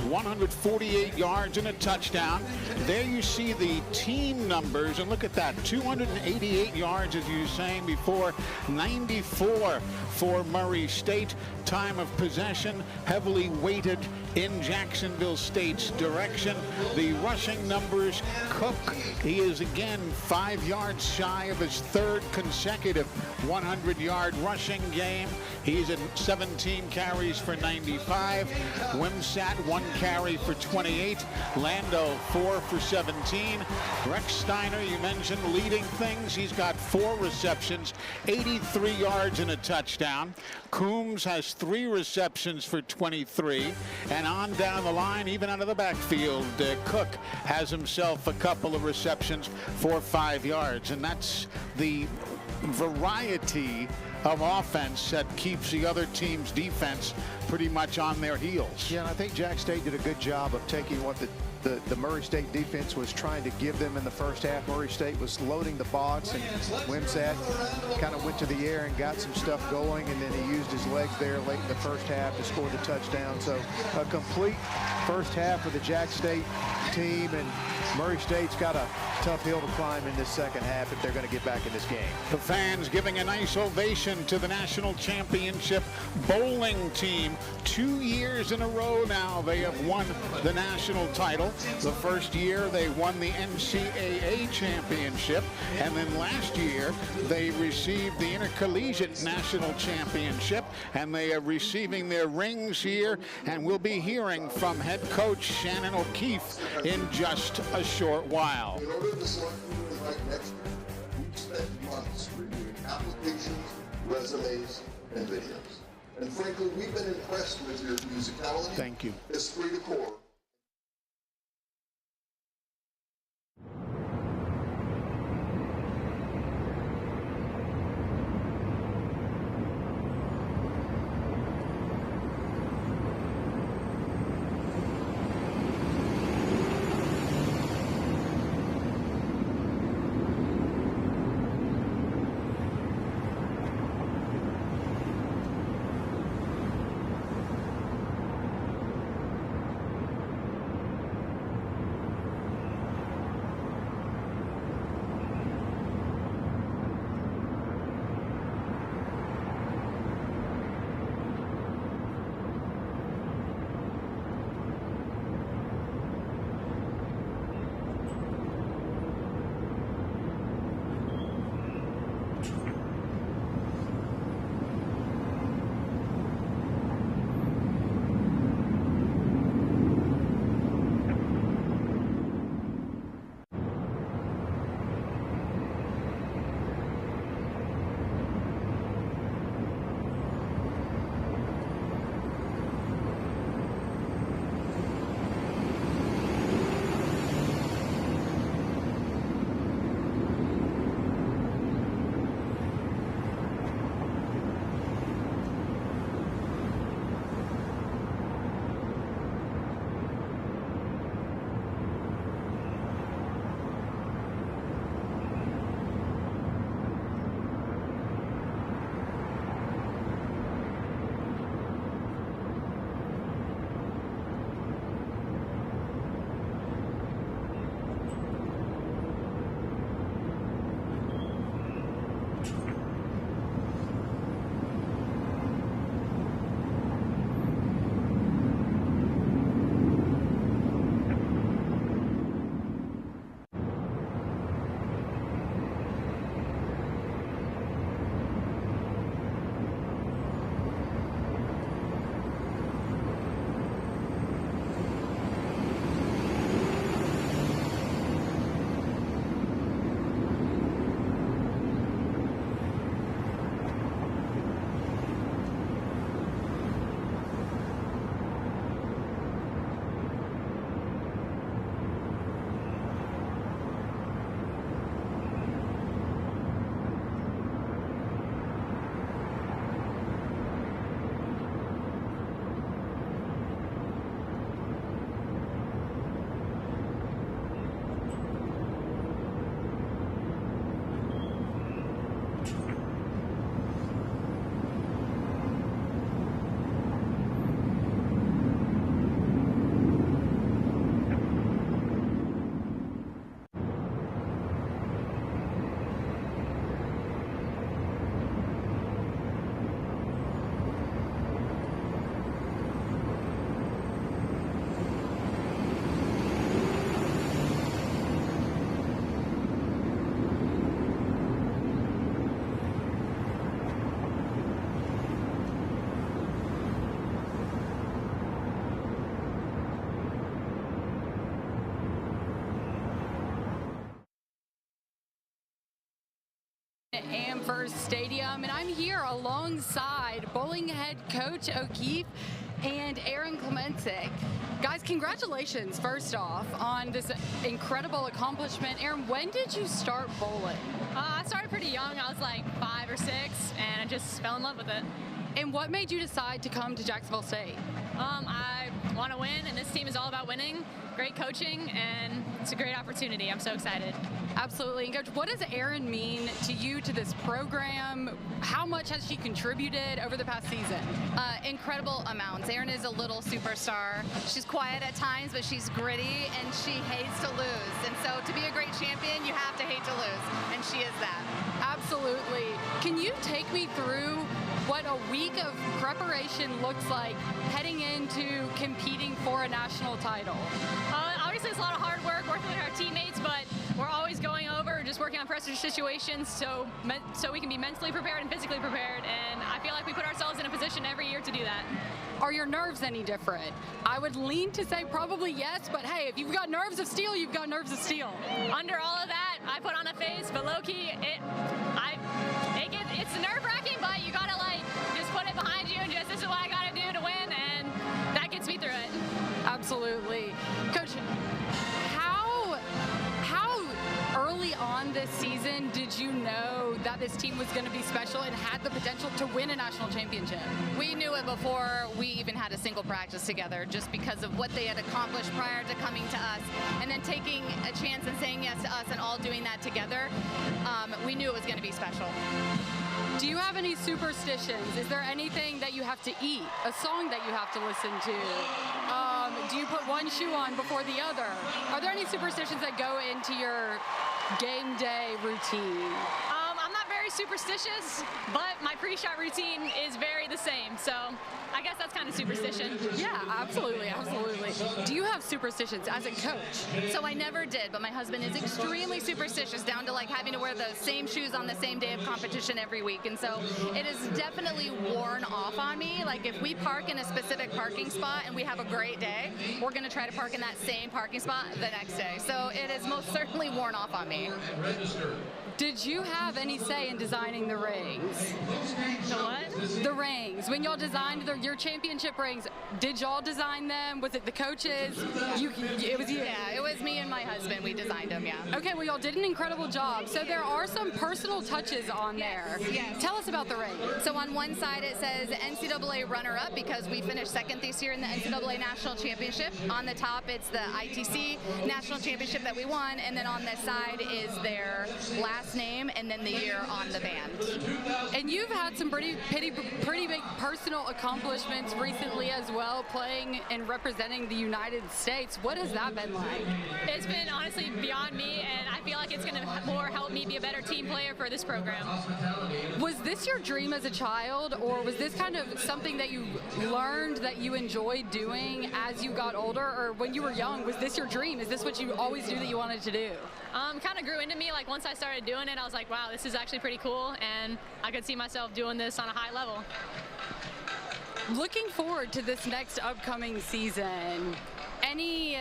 148 yards and a touchdown. There you see the team numbers, and look at that, 288 yards, as you were saying before, 94 for Murray State. Time of possession heavily weighted in Jacksonville State's direction. The rushing numbers, Cook, he is again 5 yards shy of his 3rd consecutive 100-yard rushing game. He's at 17 carries for 95. Wimsatt 1 carry for 28. Lando 4 for 17. Rex Steiner, you mentioned, leading things. He's got 4 receptions, 83 yards and a touchdown. Coombs has 3 receptions for 23. And on down the line, even out of the backfield, Cook has himself a couple of receptions for 5 yards. And that's the variety of offense that keeps the other team's defense pretty much on their heels. Yeah, and I think Jack State did a good job of taking what the Murray State defense was trying to give them in the first half. Murray State was loading the box, and Wimsatt kind of went to the air and got some stuff going, and then he used his legs there late in the first half to score the touchdown. So a complete first half for the Jack State team, and Murray State's got a tough hill to climb in this second half if they're going to get back in this game. The fans giving a nice ovation to the national championship bowling team. 2 years in a row now they have won the national title. The first year they won the NCAA championship, and then last year they received the intercollegiate national championship, and they are receiving their rings here, and we'll be hearing from head coach Shannon O'Keefe in just a short while. In order to select who to invite next year, we've spent months reviewing applications, resumes, and videos. And frankly, we've been impressed with your musicality. Thank you. Esprit de corps. Amherst Stadium, and I'm here alongside bowling head coach O'Keefe and Aaron Klemenczyk. Guys, congratulations first off on this incredible accomplishment. Aaron, when did you start bowling? I started pretty young. I was like 5 or 6, and I just fell in love with it. And what made you decide to come to Jacksonville State? I want to win, and this team is all about winning. Great coaching, and it's a great opportunity. I'm so excited. Absolutely. And Coach, what does Erin mean to you, to this program? How much has she contributed over the past season? Incredible amounts. Erin is a little superstar. She's quiet at times, but she's gritty, and she hates to lose. And so to be a great champion, you have to hate to lose, and she is that. Absolutely. Can you take me through what a week of preparation looks like heading into competing for a national title? Obviously, it's a lot of hard work working with our teammates, but we're always going over, just working on pressure situations so we can be mentally prepared and physically prepared. And I feel like we put ourselves in a position every year to do that. Are your nerves any different? I would lean to say probably yes, but hey, if you've got nerves of steel, you've got nerves of steel. Under all of that, I put on a face, but low-key, it's nerve-wracking, but you gotta just put it behind you and just, this is what I gotta do to win, and that gets me through it. Absolutely. Coach, how early on this season did you know that this team was going to be special and had the potential to win a national championship? We knew it before we even had a single practice together, just because of what they had accomplished prior to coming to us, and then taking a chance and saying yes to us and all doing that together. We knew it was going to be special. Do you have any superstitions? Is there anything that you have to eat? A song that you have to listen to? Do you put one shoe on before the other? Are there any superstitions that go into your game day routine? I'm not very superstitious, but my pre-shot routine is very the same, so I guess that's kind of superstition. Yeah, absolutely, absolutely. Do you have superstitions as a coach? So I never did, but my husband is extremely superstitious, down to having to wear the same shoes on the same day of competition every week, and so it is definitely worn off on me. If we park in a specific parking spot and we have a great day, we're going to try to park in that same parking spot the next day. So it is most certainly worn off on me. Did you have any say in designing the rings? The what? The rings. When y'all designed your championship rings, did y'all design them? Was it the coaches? It was you? Yeah, it was me and my husband. We designed them, yeah. Okay, well, y'all did an incredible job. So there are some personal touches on there. Yes. Tell us about the ring. So on one side it says NCAA runner-up, because we finished second this year in the NCAA National Championship. On the top it's the ITC National Championship that we won, and then on this side is their last name and then the year on the band. And you've had some pretty big personal accomplishments recently as well, playing and representing the United States. What has that been like? It's been honestly beyond me, and I feel like it's going to more help me be a better team player for this program. Was this your dream as a child, or was this kind of something that you learned that you enjoyed doing as you got older, or when you were young, was this your dream? Is this what you always knew that you wanted to do? Kind of grew into me. Once I started doing it, I was like, wow, this is actually pretty cool, and I could see myself doing this on a high level. Looking forward to this next upcoming season. Any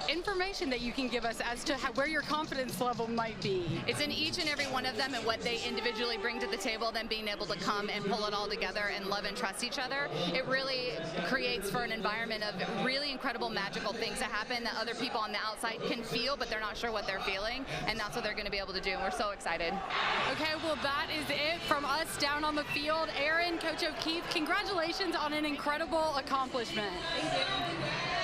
information that you can give us as to where your confidence level might be? It's in each and every one of them and what they individually bring to the table, then being able to come and pull it all together and love and trust each other. It really creates for an environment of really incredible magical things to happen that other people on the outside can feel, but they're not sure what they're feeling, and that's what they're going to be able to do, and we're so excited. Okay, well, that is it from us down on the field. Aaron, Coach O'Keefe, congratulations on an incredible accomplishment. Thank you.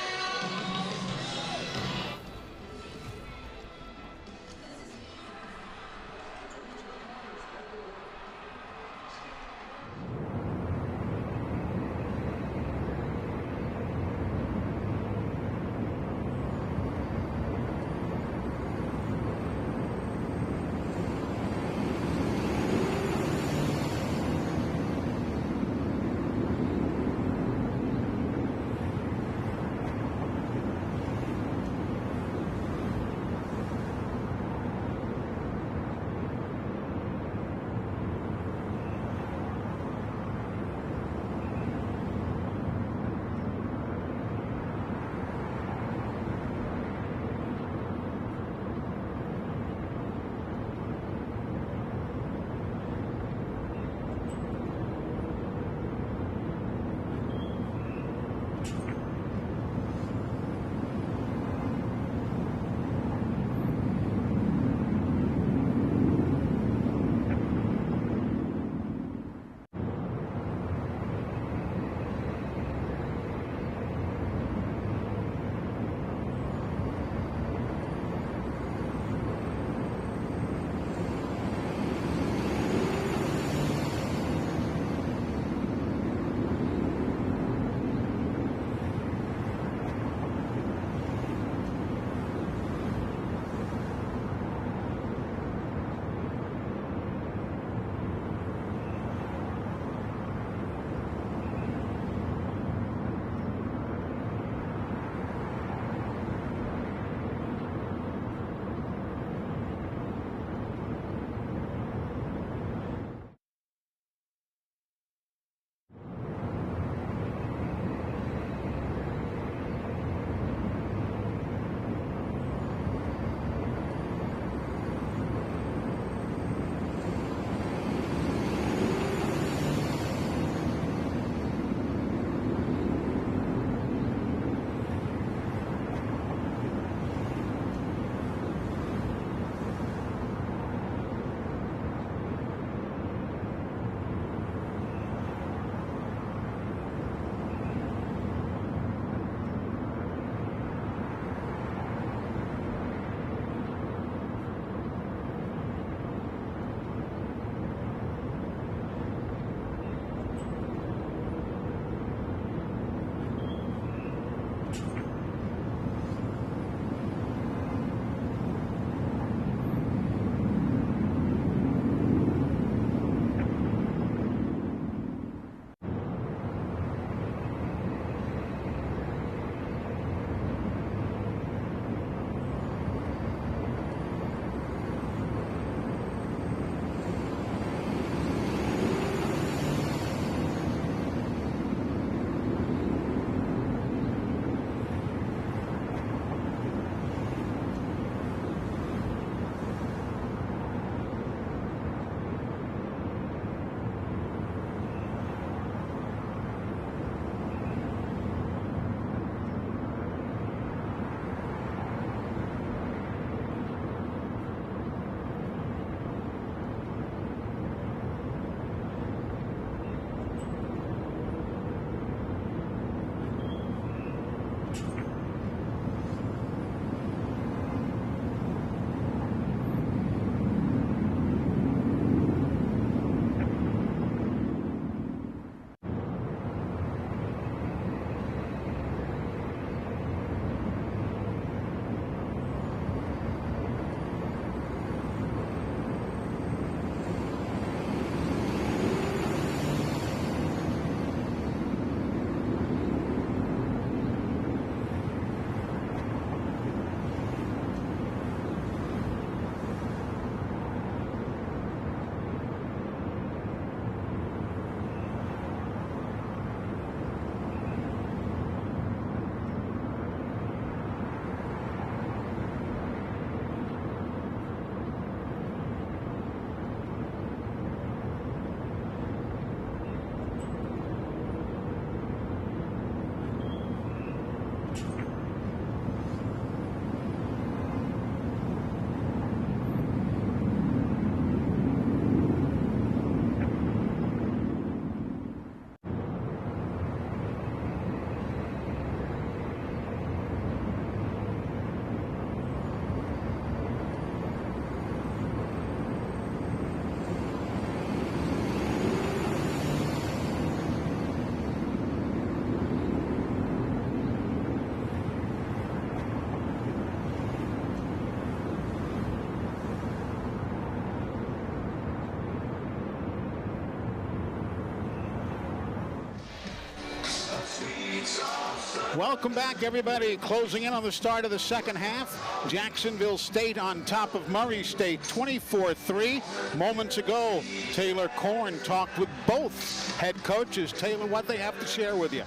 Welcome back, everybody. Closing in on the start of the second half. Jacksonville State on top of Murray State, 24-3. Moments ago, Taylor Korn talked with both head coaches. Taylor, what they have to share with you?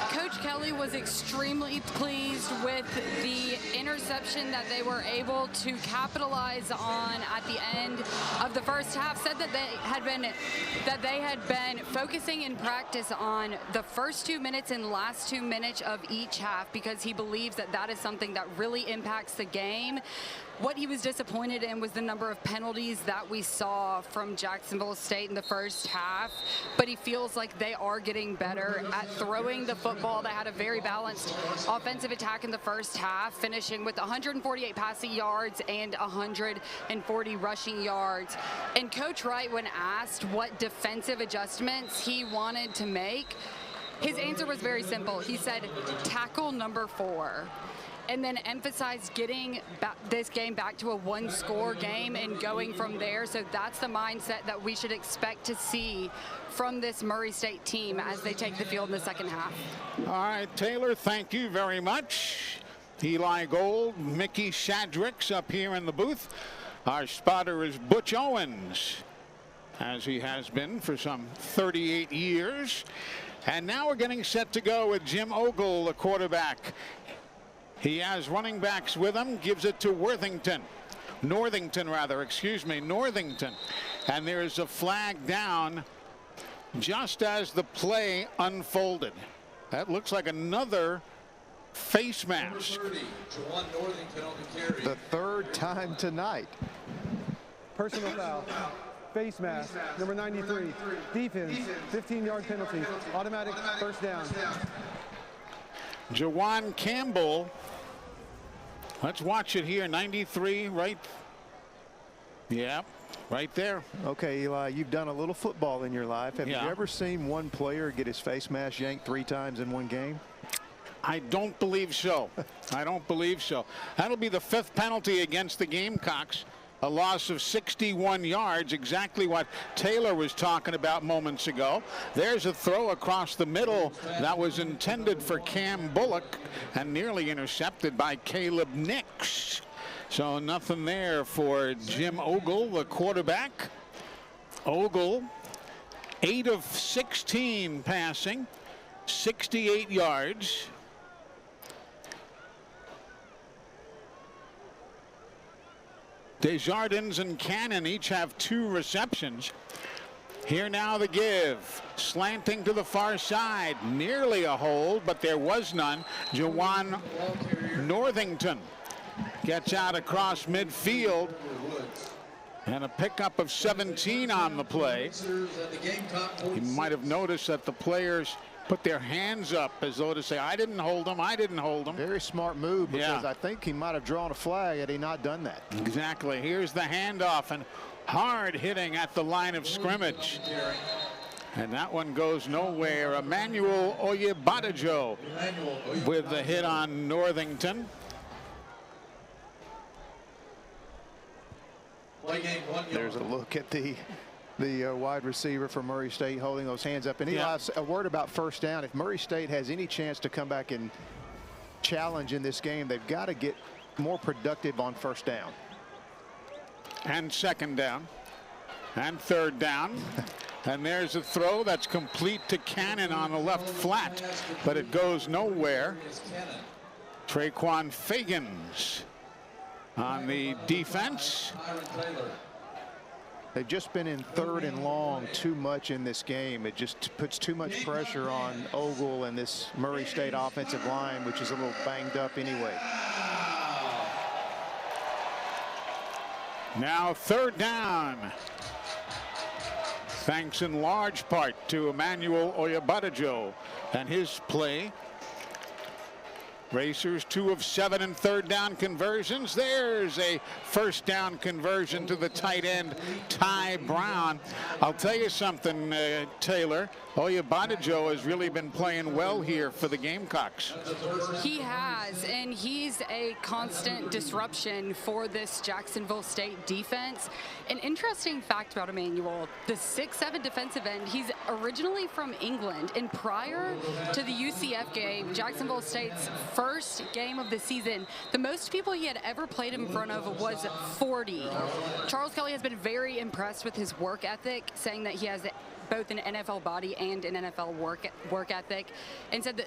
Coach Kelly was extremely pleased with the interception that they were able to capitalize on at the end of the first half. Said that they had been focusing in practice on the first 2 minutes and last 2 minutes of each half because he believes that that is something that really impacts the game. What he was disappointed in was the number of penalties that we saw from Jacksonville State in the first half, but he feels like they are getting better at throwing the football. They had a very balanced offensive attack in the first half, finishing with 148 passing yards and 140 rushing yards. And Coach Wright, when asked what defensive adjustments he wanted to make, his answer was very simple. He said, tackle number 4. And then emphasize getting this game back to a one-score game and going from there. So that's the mindset that we should expect to see from this Murray State team as they take the field in the second half. All right, Taylor, thank you very much. Eli Gold, Mickey Shadricks up here in the booth. Our spotter is Butch Owens, as he has been for some 38 years. And now we're getting set to go with Jim Ogle, the quarterback. He has running backs with him, gives it to Northington. And there's a flag down just as the play unfolded. That looks like another face mask. The third time tonight. Personal foul. Face mask, number 93. Defense, 15-yard penalty. Automatic first down. Jawan Campbell. Let's watch it here. 93, right? Yeah, right there. Okay, Eli, you've done a little football in your life. Have you ever seen one player get his face mask yanked 3 times in one game? I don't believe so. I don't believe so. That'll be the 5th penalty against the Gamecocks. A loss of 61 yards, exactly what Taylor was talking about moments ago. There's a throw across the middle that was intended for Cam Bullock and nearly intercepted by Caleb Nix. So nothing there for Jim Ogle, the quarterback. Ogle, 8 of 16 passing, 68 yards. Desjardins and Cannon each have 2 receptions. Here now the give. Slanting to the far side. Nearly a hold, but there was none. Jawan Northington gets out across midfield. And a pickup of 17 on the play. You might have noticed that the players put their hands up as though to say, I didn't hold him, I didn't hold him. Very smart move, because I think he might have drawn a flag had he not done that. Exactly. Here's the handoff, and hard hitting at the line of scrimmage. And that one goes nowhere. Emmanuel Oyebadajo with the hit on Northington. There's a look at the wide receiver for Murray State holding those hands up. And Eli, a word about first down. If Murray State has any chance to come back and challenge in this game, they've got to get more productive on first down. And second down. And third down. And there's a throw that's complete to Cannon on the left flat, but it goes nowhere. Traquan Fagans on the defense. They've just been in 3rd and long too much in this game. It just puts too much pressure on Ogle and this Murray State offensive line, which is a little banged up anyway. Now 3rd down. Thanks in large part to Emmanuel Oyebadajo and his play. Racers 2 of 7 in third down conversions. There's a first down conversion to the tight end, Ty Brown. I'll tell you something, Taylor. Oyabadijo has really been playing well here for the Gamecocks. He has, and he's a constant disruption for this Jacksonville State defense. An interesting fact about Emmanuel, the 6'7" defensive end, he's originally from England, and prior to the UCF game, Jacksonville State's first game of the season, the most people he had ever played in front of was 40. Charles Kelly has been very impressed with his work ethic, saying that he has both an NFL body and an NFL work ethic, and said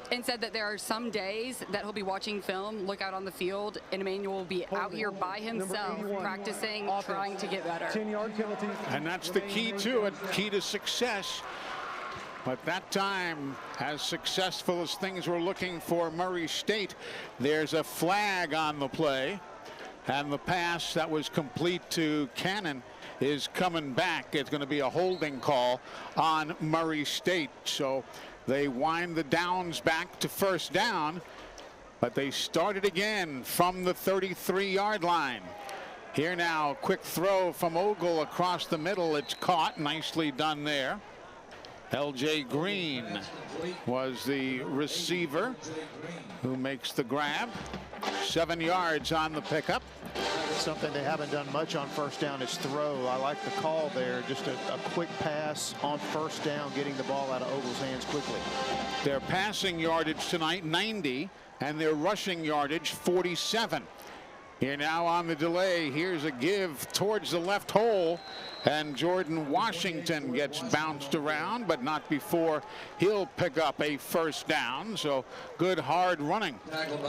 that there are some days that he'll be watching film, look out on the field, and Emmanuel will be out here by himself practicing, trying to get better. 10-yard penalty. And that's the key to it, key to success. But that time, as successful as things were looking for Murray State, there's a flag on the play, and the pass that was complete to Cannon is coming back. It's going to be a holding call on Murray State. So they wind the downs back to first down, but they started again from the 33-yard line. Here now, quick throw from Ogle across the middle. It's caught, nicely done there. L.J. Green was the receiver who makes the grab. 7 yards on the pickup. Something they haven't done much on first down is throw. I like the call there. Just a quick pass on first down, getting the ball out of Ogle's hands quickly. Their passing yardage tonight, 90, and their rushing yardage, 47. Here now on the delay, here's a give towards the left hole, and Jordan Washington gets bounced around, but not before he'll pick up a first down. So good hard running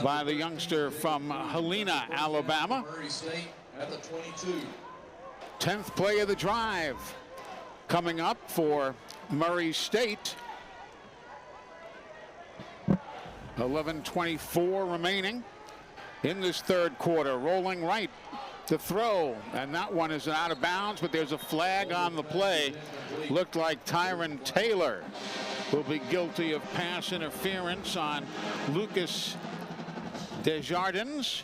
by the youngster from Helena, Alabama. 10th play of the drive coming up for Murray State. 11:24 remaining in this third quarter. Rolling right, the throw, and that one is out of bounds, but there's a flag on the play. Looked like Tyron Taylor will be guilty of pass interference on Lucas Desjardins.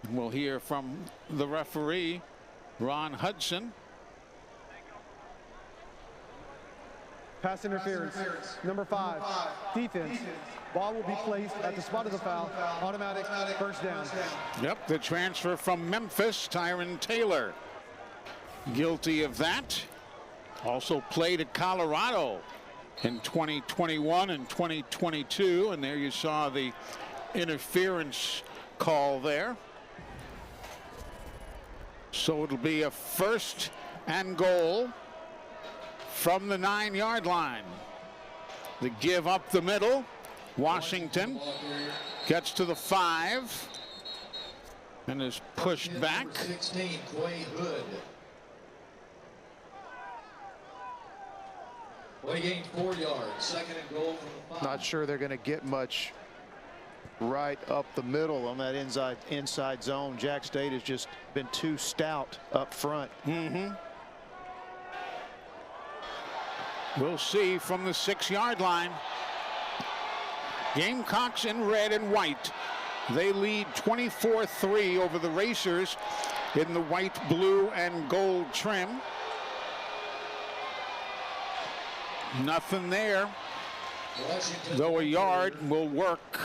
We'll hear from the referee, Ron Hudson. Pass interference. Number 5, defense. Ball will be placed at the spot of the foul. Automatic first down. Yep, the transfer from Memphis, Tyron Taylor, guilty of that. Also played at Colorado in 2021 and 2022, and there you saw the interference call there. So it'll be a first and goal from the 9-yard line. The give up the middle. Washington gets to the 5 and is pushed back. 16, Quay Hood. Quay gained 4 yards. Second and goal from the 5. Not sure they're going to get much right up the middle on that inside zone. Jack State has just been too stout up front. We'll see from the 6-yard line. Gamecocks in red and white. They lead 24-3 over the Racers in the white, blue, and gold trim. Nothing there, though a yard will work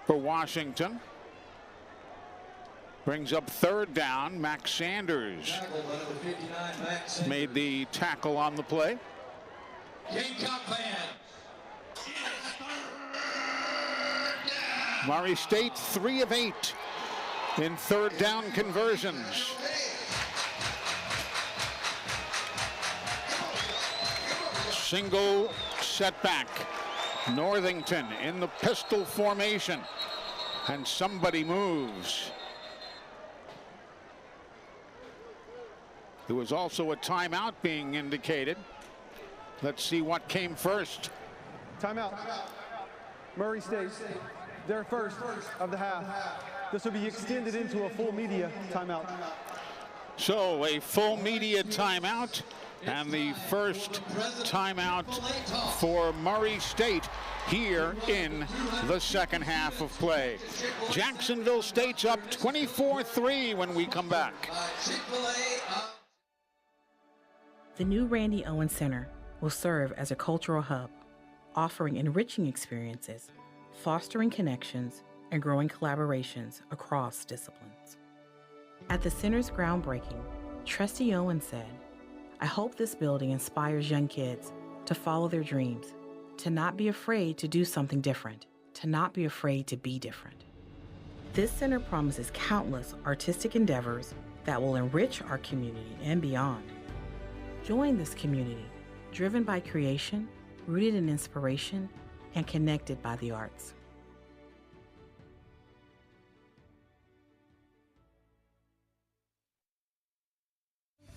for Washington. Brings up third down. Max Sanders made the tackle on the play. Gamecock fan. Murray State 3 of 8 in third down conversions. Single setback. Northington in the pistol formation, and somebody moves. There was also a timeout being indicated. Let's see what came first. Timeout. Murray State, their first of the half. This will be extended into a full media timeout. So a full media timeout And the first timeout for Murray State here in the second half of play. Jacksonville State's up 24-3 when we come back. The new Randy Owen Center will serve as a cultural hub, offering enriching experiences, fostering connections, and growing collaborations across disciplines. At the center's groundbreaking, Trustee Owen said, "I hope this building inspires young kids to follow their dreams, to not be afraid to do something different, to not be afraid to be different." This center promises countless artistic endeavors that will enrich our community and beyond. Join this community, driven by creation, rooted in inspiration, and connected by the arts.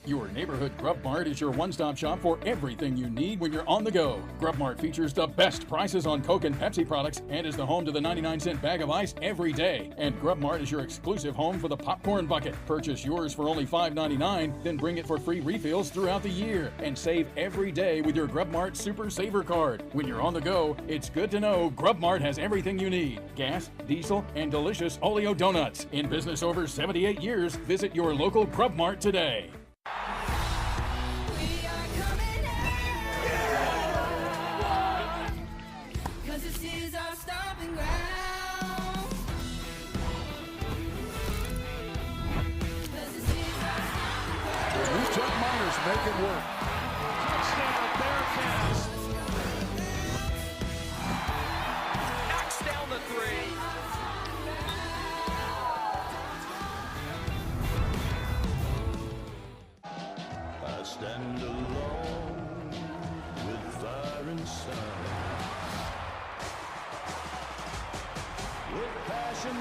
Your neighborhood Grub Mart is your one-stop shop for everything you need when you're on the go. Grub Mart features the best prices on Coke and Pepsi products and is the home to the 99-cent bag of ice every day. And Grub Mart is your exclusive home for the popcorn bucket. Purchase yours for only $5.99, then bring it for free refills throughout the year. And save every day with your Grub Mart Super Saver card. When you're on the go, it's good to know Grub Mart has everything you need. Gas, diesel, and delicious Oleo donuts. In business over 78 years, visit your local Grub Mart today. Make it work. Touchdown, Bearcats. Knocks down the three. I stand alone with fire inside, with passion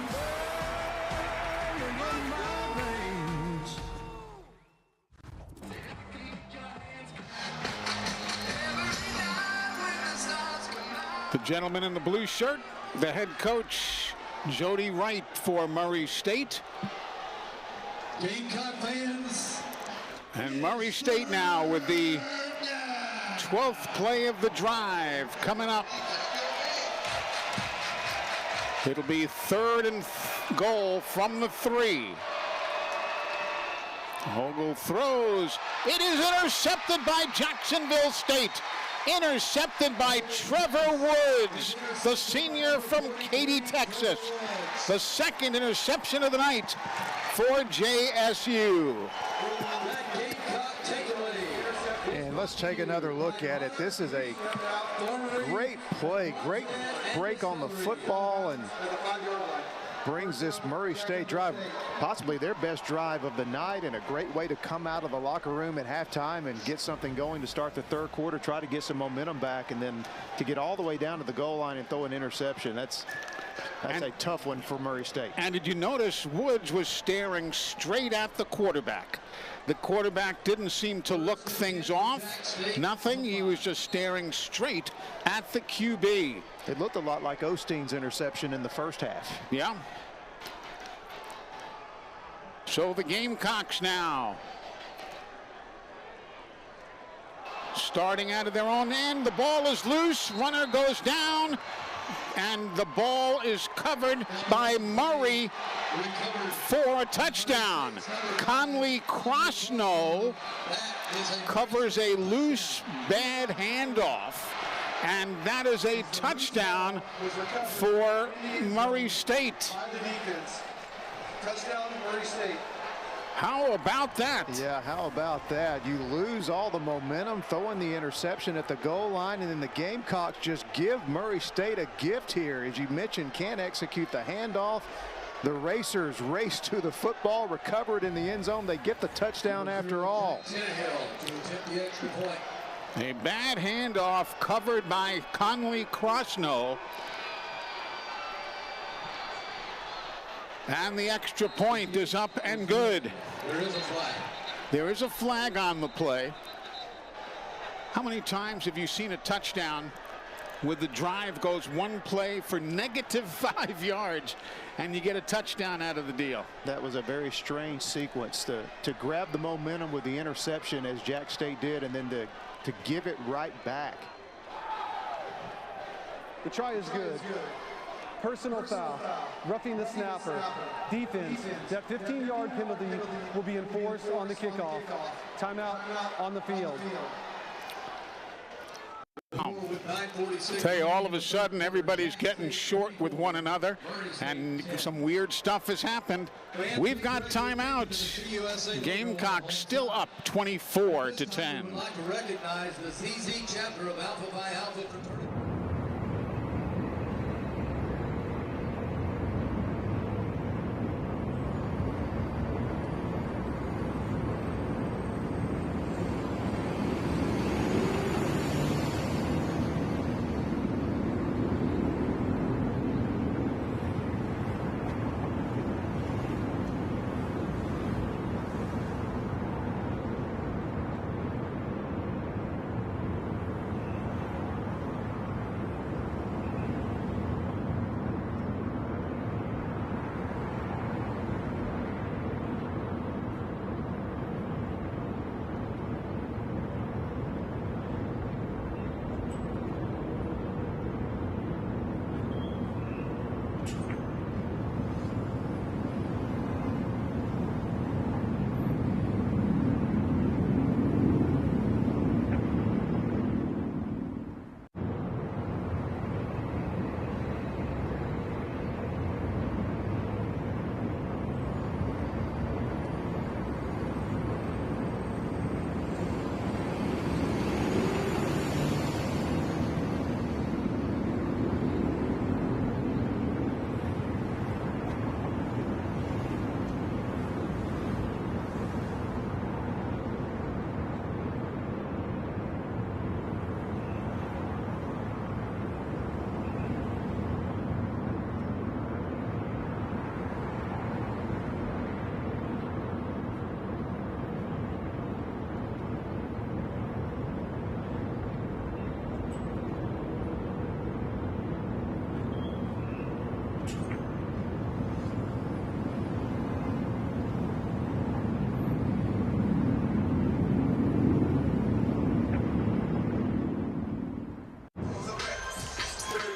burning in my veins. The gentleman in the blue shirt, the head coach, Jody Wright for Murray State. Gamecock fans. And Murray State now with the 12th play of the drive coming up. It'll be third and goal from the 3. Hogle throws. It is intercepted by Jacksonville State. Intercepted by Trevor Woods, the senior from Katy, Texas. The second interception of the night for JSU. And let's take another look at it. This is a great play, great break on the football, and brings this Murray State drive, possibly their best drive of the night, and a great way to come out of the locker room at halftime and get something going to start the third quarter, try to get some momentum back, and then to get all the way down to the goal line and throw an interception. That's a tough one for Murray State. And did you notice Woods was staring straight at the quarterback? The quarterback didn't seem to look things off. Nothing. He was just staring straight at the QB. It looked a lot like Osteen's interception in the first half. Yeah. So the Gamecocks now starting out of their own end. The ball is loose. Runner goes down. And the ball is covered by Murray for a touchdown. Conley Crosno covers a loose, bad handoff. And that is a touchdown for Murray State. Touchdown, Murray State. How about that? Yeah, how about that? You lose all the momentum, throwing the interception at the goal line, and then the Gamecocks just give Murray State a gift here. As you mentioned, can't execute the handoff. The Racers race to the football, recover it in the end zone. They get the touchdown after all. A bad handoff covered by Conley Crosno. And the extra point is up and good. There is a flag. There is a flag on the play. How many times have you seen a touchdown with the drive goes one play for -5 yards, and you get a touchdown out of the deal. That was a very strange sequence to grab the momentum with the interception as Jack State did, and then to give it right back. The try is good. Personal foul, roughing the snapper. Defense, that 15-yard penalty will be enforced on the kickoff. Timeout on the field. Tell you, all of a sudden everybody's getting short with one another, and some weird stuff has happened. We've got timeouts. Gamecocks still up 24-10. I'd like to recognize the ZZ chapter of Alpha Phi Alpha fraternity.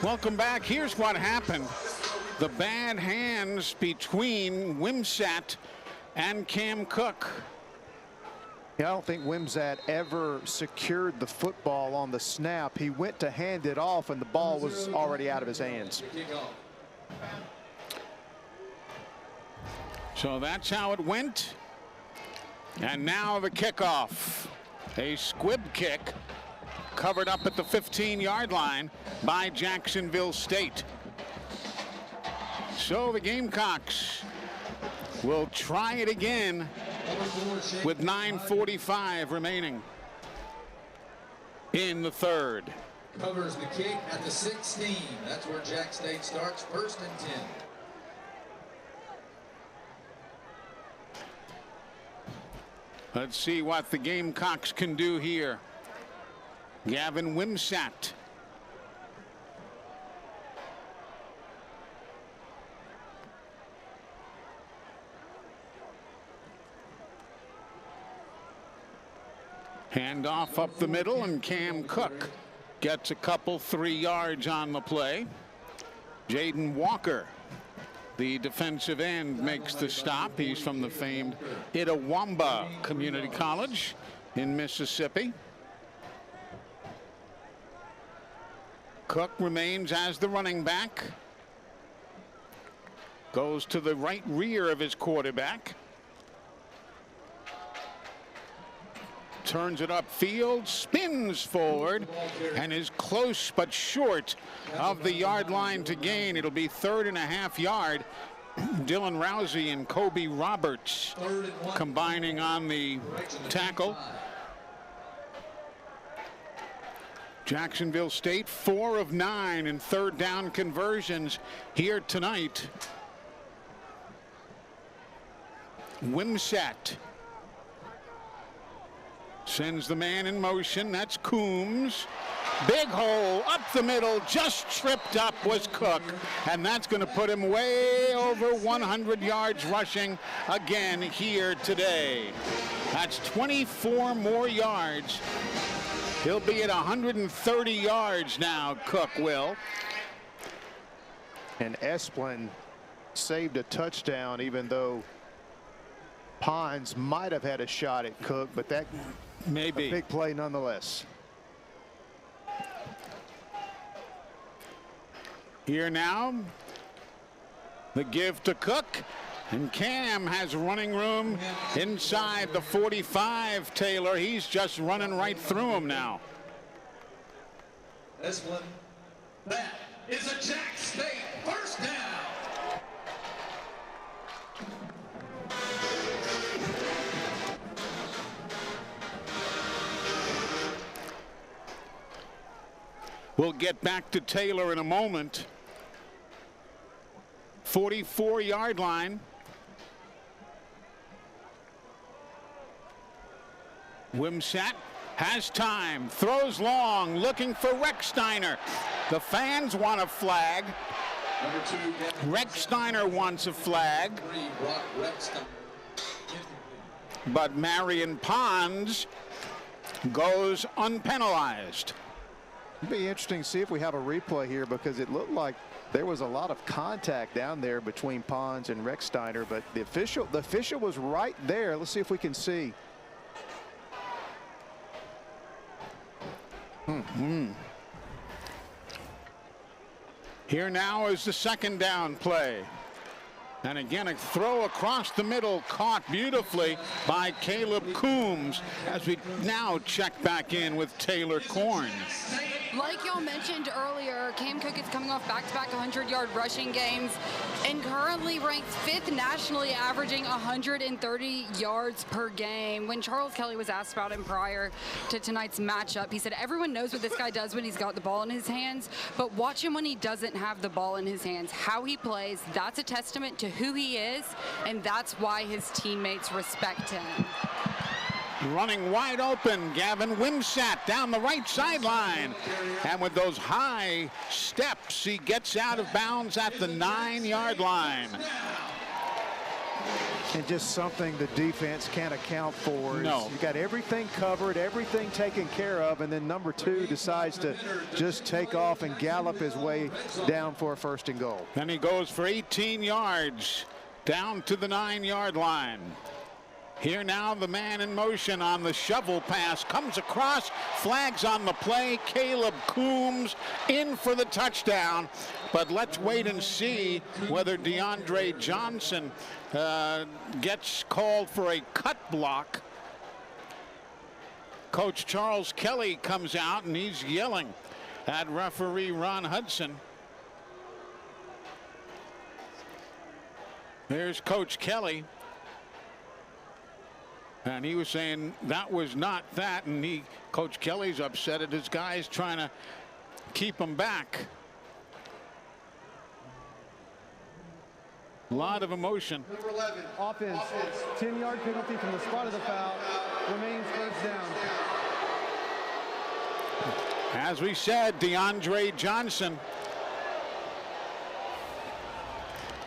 Welcome back. Here's what happened. The bad hands between Wimsatt and Cam Cook. Yeah, I don't think Wimsatt ever secured the football on the snap. He went to hand it off, and the ball was already out of his hands. So that's how it went. And now the kickoff. A squib kick covered up at the 15-yard line by Jacksonville State. So the Gamecocks will try it again with 9:45 remaining in the third. Covers the kick at the 16. That's where Jack State starts, 1st and 10. Let's see what the Gamecocks can do here. Gavin Wimsatt. Handoff up the middle, and Cam Cook gets a couple 3 yards on the play. Jaden Walker, the defensive end, makes the stop. He's from the famed Itawamba Community College in Mississippi. Cook remains as the running back. Goes to the right rear of his quarterback. Turns it upfield, spins forward, and is close but short of the yard line to gain. It'll be 3.5 yards. Dylan Rousey and Kobe Roberts combining on the tackle. Jacksonville State 4 of 9 in third down conversions here tonight. Wimsatt Sends the man in motion. That's Coombs. Big hole up the middle. Just tripped up was Cook. And that's going to put him way over 100 yards rushing again here today. That's 24 more yards. He'll be at 130 yards now, Cook will. And Esplin saved a touchdown, even though Pons might have had a shot at Cook, but that maybe a big play nonetheless. Here now, the give to Cook, and Cam has running room inside the 45. Taylor, he's just running right through him now. This one, that is a Jack State first down. We'll get back to Taylor in a moment. 44-yard line. Wimsatt has time, throws long, looking for Rechsteiner. The fans want a flag. Rechsteiner wants a flag. But Marion Pons goes unpenalized. It'd be interesting to see if we have a replay here, because it looked like there was a lot of contact down there between Pons and Rechsteiner, but the official was right there. Let's see if we can see. Here now is the second down play. And again, a throw across the middle, caught beautifully by Caleb Coombs, as we now check back in with Taylor Korn. Like y'all mentioned earlier, Cam Cook is coming off back-to-back 100-yard rushing games and currently ranked 5th nationally, averaging 130 yards per game. When Charles Kelly was asked about him prior to tonight's matchup, he said everyone knows what this guy does when he's got the ball in his hands, but watch him when he doesn't have the ball in his hands. How he plays, that's a testament to who he is, and that's why his teammates respect him. Running wide open, Gavin Wimsatt down the right sideline. And with those high steps, he gets out of bounds at the 9-yard line. And just something the defense can't account for. No. You got everything covered, everything taken care of, and then number 2 decides to just take off and gallop his way down for a 1st and goal. Then he goes for 18 yards down to the 9-yard line. Here now, the man in motion on the shovel pass comes across, flags on the play. Caleb Coombs in for the touchdown. But let's wait and see whether DeAndre Johnson gets called for a cut block. Coach Charles Kelly comes out and he's yelling at referee Ron Hudson. There's Coach Kelly. And he was saying that was not that, and Coach Kelly's upset at his guys trying to keep him back. A lot of emotion. Number 11, offense. 10-yard penalty from the spot of the foul. Remains first down. As we said, DeAndre Johnson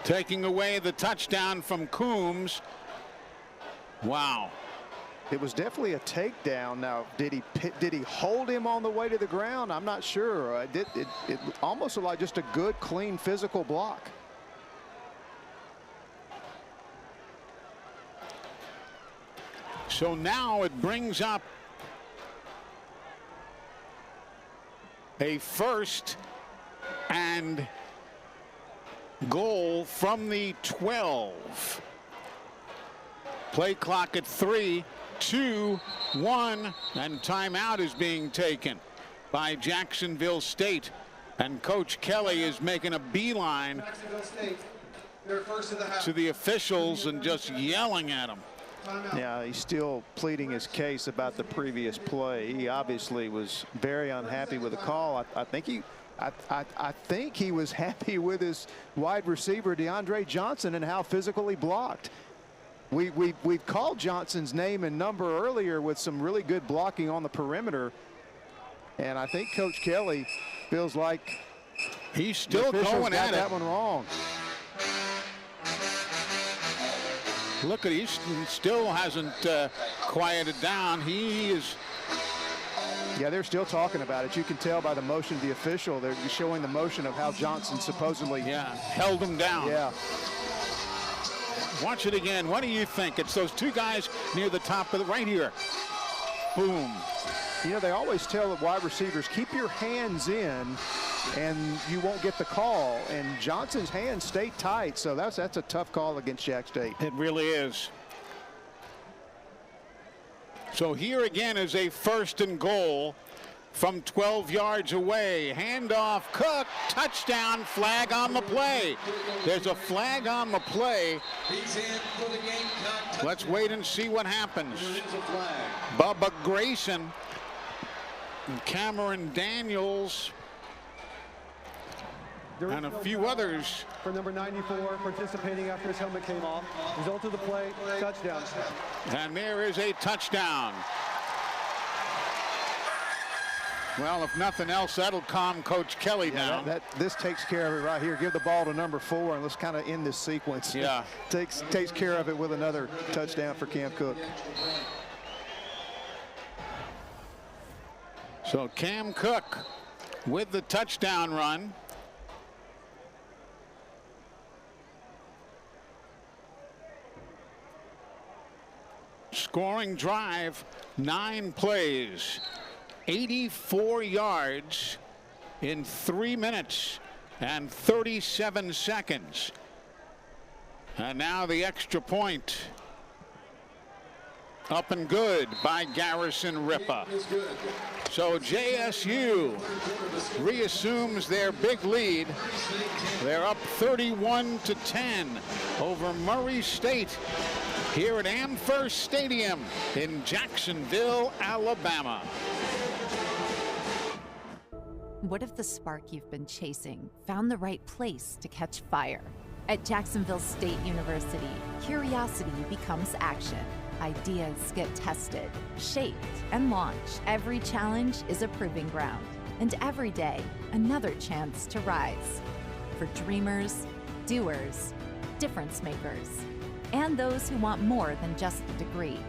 taking away the touchdown from Coombs. Wow. It was definitely a takedown. Now, did he hold him on the way to the ground? I'm not sure. It almost looked like just a good, clean, physical block. So now it brings up a 1st and goal from the 12. Play clock at 3, 2, 1, and timeout is being taken by Jacksonville State. And Coach Kelly is making a beeline to the officials and just yelling at them. Yeah, he's still pleading his case about the previous play. He obviously was very unhappy with the call. I think he was happy with his wide receiver DeAndre Johnson and how physical he blocked. We've called Johnson's name and number earlier with some really good blocking on the perimeter. And I think Coach Kelly feels like he's still going at it. That one wrong. Look at he still hasn't quieted down. He is. Yeah, they're still talking about it. You can tell by the motion of the official. They're showing the motion of how Johnson supposedly held him down. Yeah. Watch it again. What do you think? It's those two guys near the top of the right here. Boom. You know, they always tell the wide receivers, keep your hands in and you won't get the call. And Johnson's hands stayed tight, so that's a tough call against Jack State. It really is. So here again is a 1st and goal from 12 yards away. Handoff, Cook, touchdown, flag on the play. There's a flag on the play. Let's wait and see what happens. Bubba Grayson and Cameron Daniels and a few others. For number 94, participating after his helmet came off. Result of the play, touchdown. And there is a touchdown. Well, if nothing else, that'll calm Coach Kelly down. This takes care of it right here. Give the ball to number 4 and let's kind of end this sequence. Yeah. takes care of it with another touchdown for Cam Cook. So Cam Cook with the touchdown run. Scoring drive, 9 plays, 84 yards in 3 minutes and 37 seconds. And now the extra point. Up and good by Garrison Ripa. So JSU reassumes their big lead. They're up 31-10 over Murray State here at Amherst Stadium in Jacksonville, Alabama. What if the spark you've been chasing found the right place to catch fire? At Jacksonville State University, curiosity becomes action. Ideas get tested, shaped, and launched. Every challenge is a proving ground, and every day, another chance to rise. For dreamers, doers, difference makers, and those who want more than just a degree,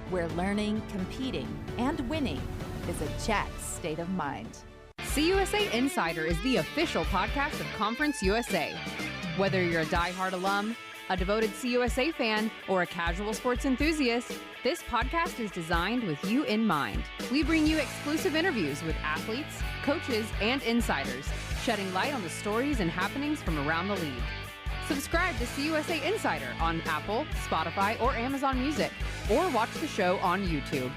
where learning, competing, and winning is a Jack's state of mind. CUSA Insider is the official podcast of Conference USA. Whether you're a diehard alum, a devoted CUSA fan, or a casual sports enthusiast, this podcast is designed with you in mind. We bring you exclusive interviews with athletes, coaches, and insiders, shedding light on the stories and happenings from around the league. Subscribe to CUSA Insider on Apple, Spotify, or Amazon Music, or watch the show on YouTube.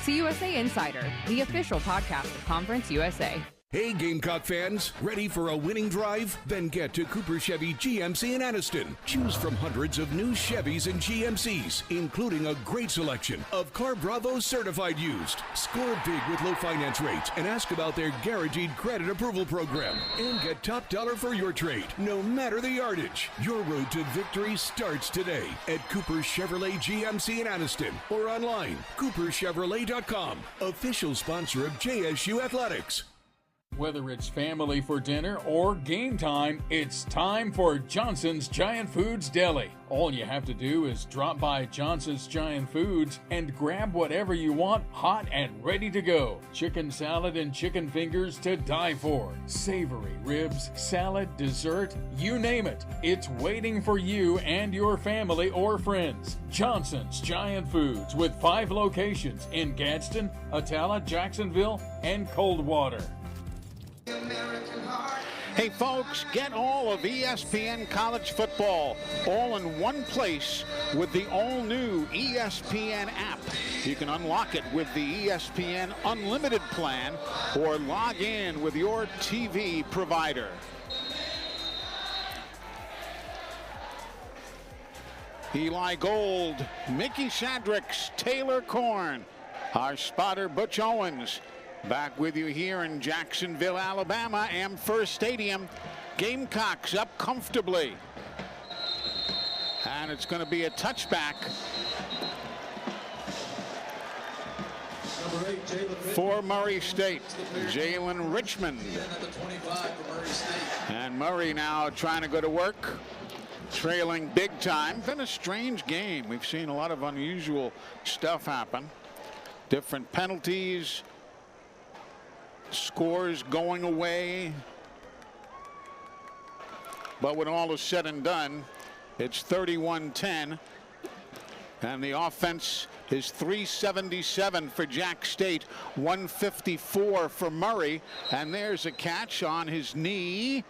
CUSA Insider, the official podcast of Conference USA. Hey Gamecock fans, ready for a winning drive? Then get to Cooper Chevy GMC in Anniston. Choose from hundreds of new Chevys and GMCs, including a great selection of Car Bravo certified used. Score big with low finance rates and ask about their guaranteed credit approval program. And get top dollar for your trade, no matter the yardage. Your road to victory starts today at Cooper Chevrolet GMC in Anniston or online, cooperchevrolet.com. Official sponsor of JSU Athletics. Whether it's family for dinner or game time, it's time for Johnson's Giant Foods Deli. All you have to do is drop by Johnson's Giant Foods and grab whatever you want hot and ready to go. Chicken salad and chicken fingers to die for. Savory ribs, salad, dessert, you name it. It's waiting for you and your family or friends. Johnson's Giant Foods with 5 locations in Gadsden, Atala, Jacksonville, and Coldwater. Hey folks, get all of ESPN college football all in one place with the all-new ESPN app. You can unlock it with the ESPN Unlimited plan or log in with your TV provider. Eli Gold, Mickey Shadricks, Taylor Korn, our spotter Butch Owens. Back with you here in Jacksonville, Alabama, Amherst Stadium. Gamecocks up comfortably. And it's going to be a touchback for Murray State. Jalen Richmond. And Murray now trying to go to work, trailing big time. Been a strange game. We've seen a lot of unusual stuff happen. Different penalties, scores going away. But when all is said and done, it's 31-10. And the offense is 377 for Jack State, 154 for Murray. And there's a catch on his knee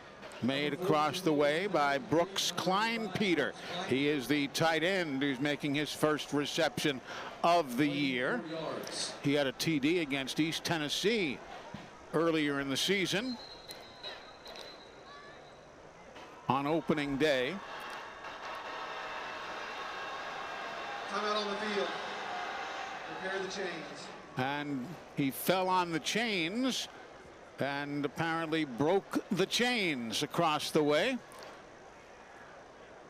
made across the way by Brooks Klein-Peter. He is the tight end who's making his first reception of the year. He had a TD against East Tennessee earlier in the season on opening day. Time out on the field. Prepare the chains. And he fell on the chains and apparently broke the chains across the way.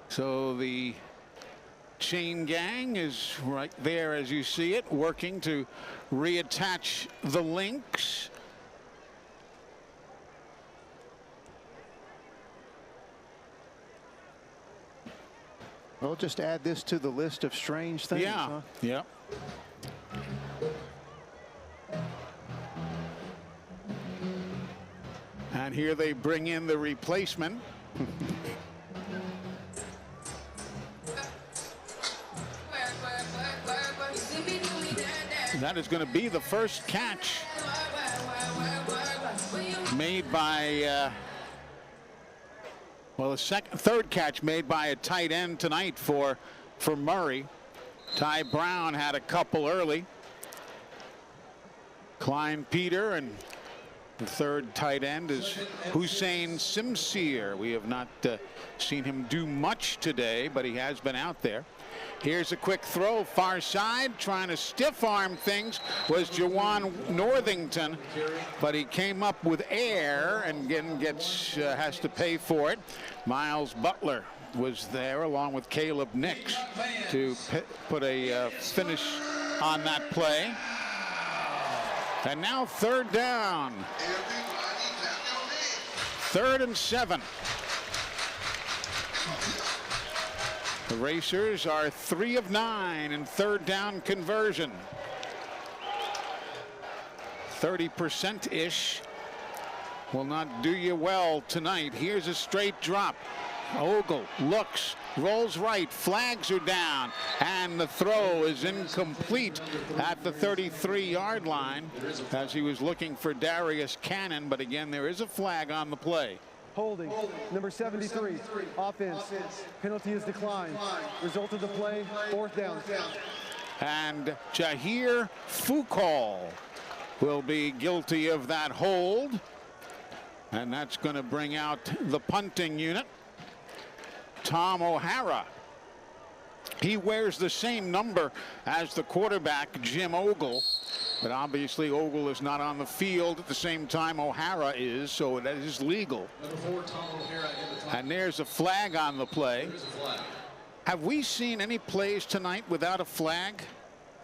So the chain gang is right there as you see it, working to reattach the links. Well, just add this to the list of strange things. Yeah. Huh? Yeah. And here they bring in the replacement. That is going to be the first catch made by well, the third catch made by a tight end tonight for Murray. Ty Brown had a couple early. Klein-Peter, and the third tight end is Hussein Simseer. We have not seen him do much today, but he has been out there. Here's a quick throw, far side, trying to stiff arm things was Jawan Northington, but he came up with air and again has to pay for it. Miles Butler was there along with Caleb Nix to put a finish on that play. And now third down. 3rd and 7. The Racers are 3 of 9 in third down conversion. 30%-ish will not do you well tonight. Here's a straight drop. Ogle looks, rolls right, flags are down, and the throw is incomplete at the 33-yard line as he was looking for Darius Cannon, but again there is a flag on the play. Holding, number 73, offense. Penalty is declined. Result of the play, 4th down. And Jahir Foucault will be guilty of that hold. And that's going to bring out the punting unit. Tom O'Hara. He wears the same number as the quarterback, Jim Ogle. But obviously Ogle is not on the field at the same time O'Hara is, so that is legal. Number 4, Tom O'Hara in the and there's a flag on the play. Have we seen any plays tonight without a flag?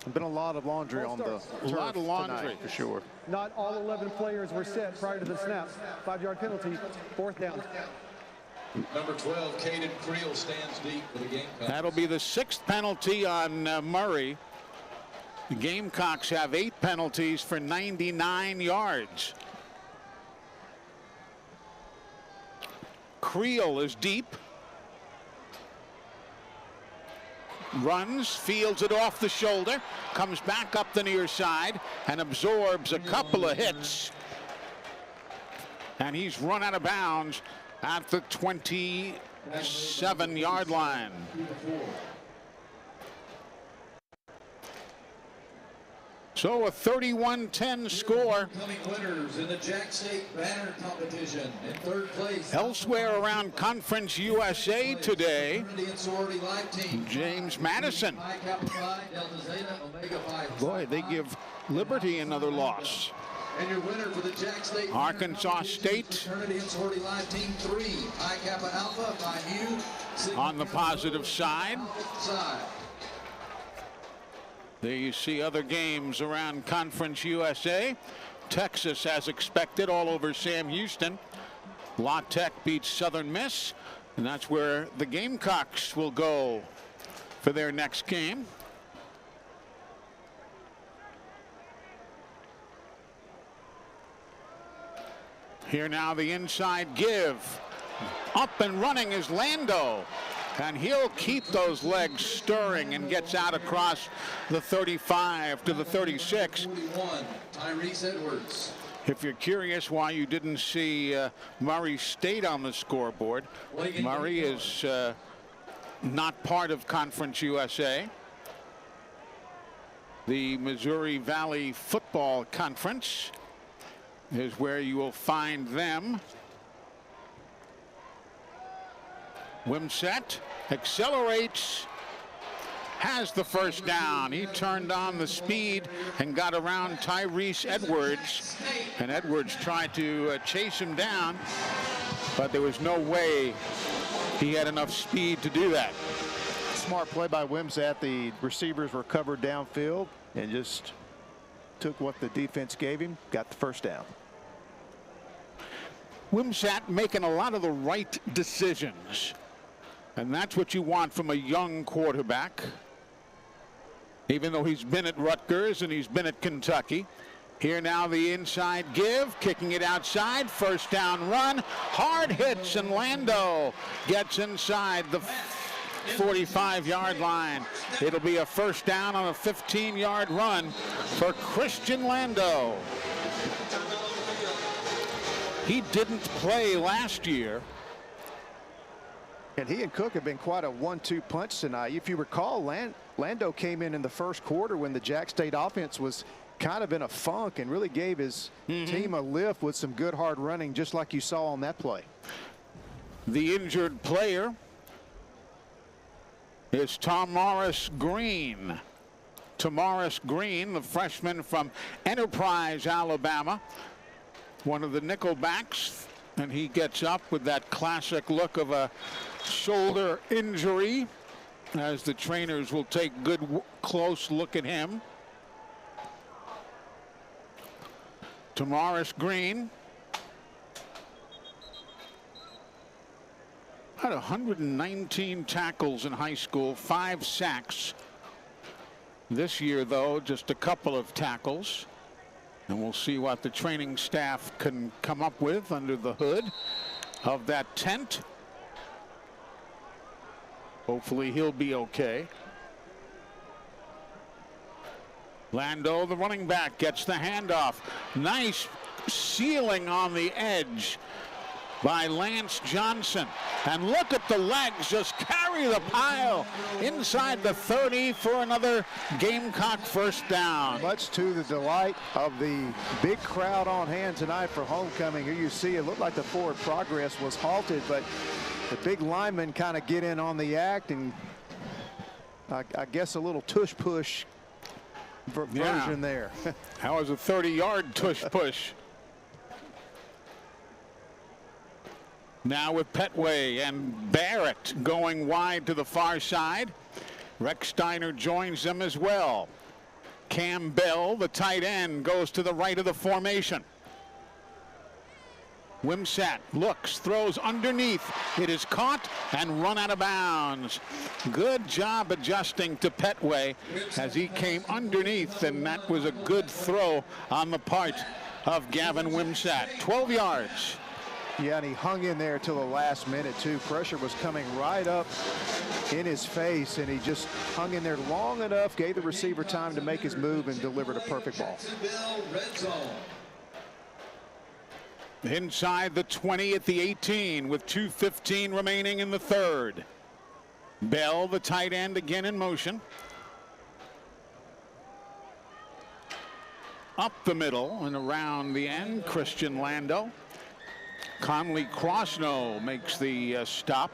There's been a lot of laundry on the turf a lot of laundry tonight, for sure. Not all 11 players were set prior to the snap. 5-yard penalty, 4th down. Number 12, Caden Creel stands deep for the Gamecocks. That'll be the 6th penalty on Murray. The Gamecocks have 8 penalties for 99 yards. Creel is deep. Runs, fields it off the shoulder, comes back up the near side and absorbs a couple of hits. And he's run out of bounds at the 27-yard line. So a 31-10 score. Winners in the Jack State banner competition. In 3rd place. Elsewhere around Conference USA today, James Madison. Boy, they give Liberty another loss. And your winner for the Jack State Arkansas State Fraternity and Sorority Line Team 3, Phi Kappa Alpha, Phi Mu. on the positive side. There you see other games around Conference USA. Texas, as expected, all over Sam Houston. La Tech beats Southern Miss, and that's where the Gamecocks will go for their next game. Here now the inside give. Up and running is Lando. And he'll keep those legs stirring and gets out across the 35 to the 36. Tyrese Edwards. If you're curious why you didn't see Murray State on the scoreboard, Murray is not part of Conference USA. The Missouri Valley Football Conference is where you will find them. Wimsatt accelerates, has the first down. He turned on the speed and got around Tyrese Edwards, and Edwards tried to chase him down, but there was no way he had enough speed to do that. Smart play by Wimsatt. The receivers were covered downfield and just took what the defense gave him, got the first down. Wimsatt making a lot of the right decisions. And that's what you want from a young quarterback. Even though he's been at Rutgers and he's been at Kentucky. Here now the inside give, kicking it outside, first down run, hard hits, and Lando gets inside the 45-yard line. It'll be a first down on a 15-yard run for Christian Lando. He didn't play last year. And he and Cook have been quite a 1-2 punch tonight. If you recall, Lando came in the first quarter when the Jack State offense was kind of in a funk and really gave his team a lift with some good hard running, just like you saw on that play. The injured player is Tamaris Green. Tamaris Green, the freshman from Enterprise, Alabama, one of the nickelbacks, and he gets up with that classic look of a shoulder injury as the trainers will take good close look at him. Tamaris Green had 119 tackles in high school, 5 sacks. This year, though, just a couple of tackles. And we'll see what the training staff can come up with under the hood of that tent. Hopefully he'll be okay. Lando, the running back, gets the handoff. Nice sealing on the edge by Lance Johnson. And look at the legs just carry the pile inside the 30 for another Gamecock first down. Much to the delight of the big crowd on hand tonight for homecoming. Here you see it looked like the forward progress was halted, but the big linemen kind of get in on the act, and I guess a little tush push version there. That was a 30-yard tush push. Now with Petway and Barrett going wide to the far side. Rex Steiner joins them as well. Cam Bell, the tight end, goes to the right of the formation. Wimsatt looks, throws underneath. It is caught and run out of bounds. Good job adjusting to Petway as he came underneath, and that was a good throw on the part of Gavin Wimsatt. 12 yards. Yeah, and he hung in there till the last minute, too. Pressure was coming right up in his face, and he just hung in there long enough, gave the receiver time to make his move, and delivered a perfect ball. Inside the 20 at the 18 with 2:15 remaining in the third. Bell, the tight end, again in motion. Up the middle and around the end, Christian Lando. Conley Crosno makes the stop.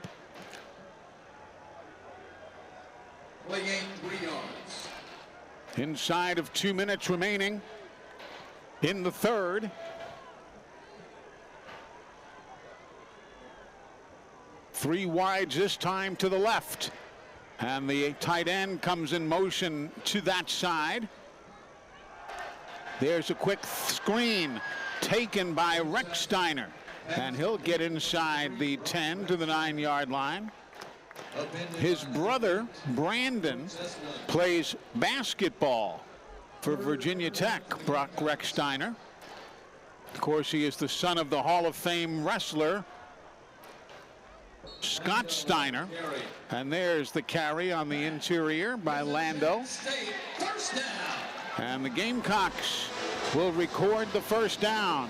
Play game 3 yards. Inside of 2 minutes remaining. in the third. Three wides this time to the left. And the tight end comes in motion to that side. There's a quick screen taken by Recksteiner. And he'll get inside the 10 to the 9-yard line. His brother, Brandon, plays basketball for Virginia Tech, Brock Recksteiner. Of course, he is the son of the Hall of Fame wrestler, Scott Steiner. And there's the carry on the interior by Lando. And the Gamecocks will record the first down.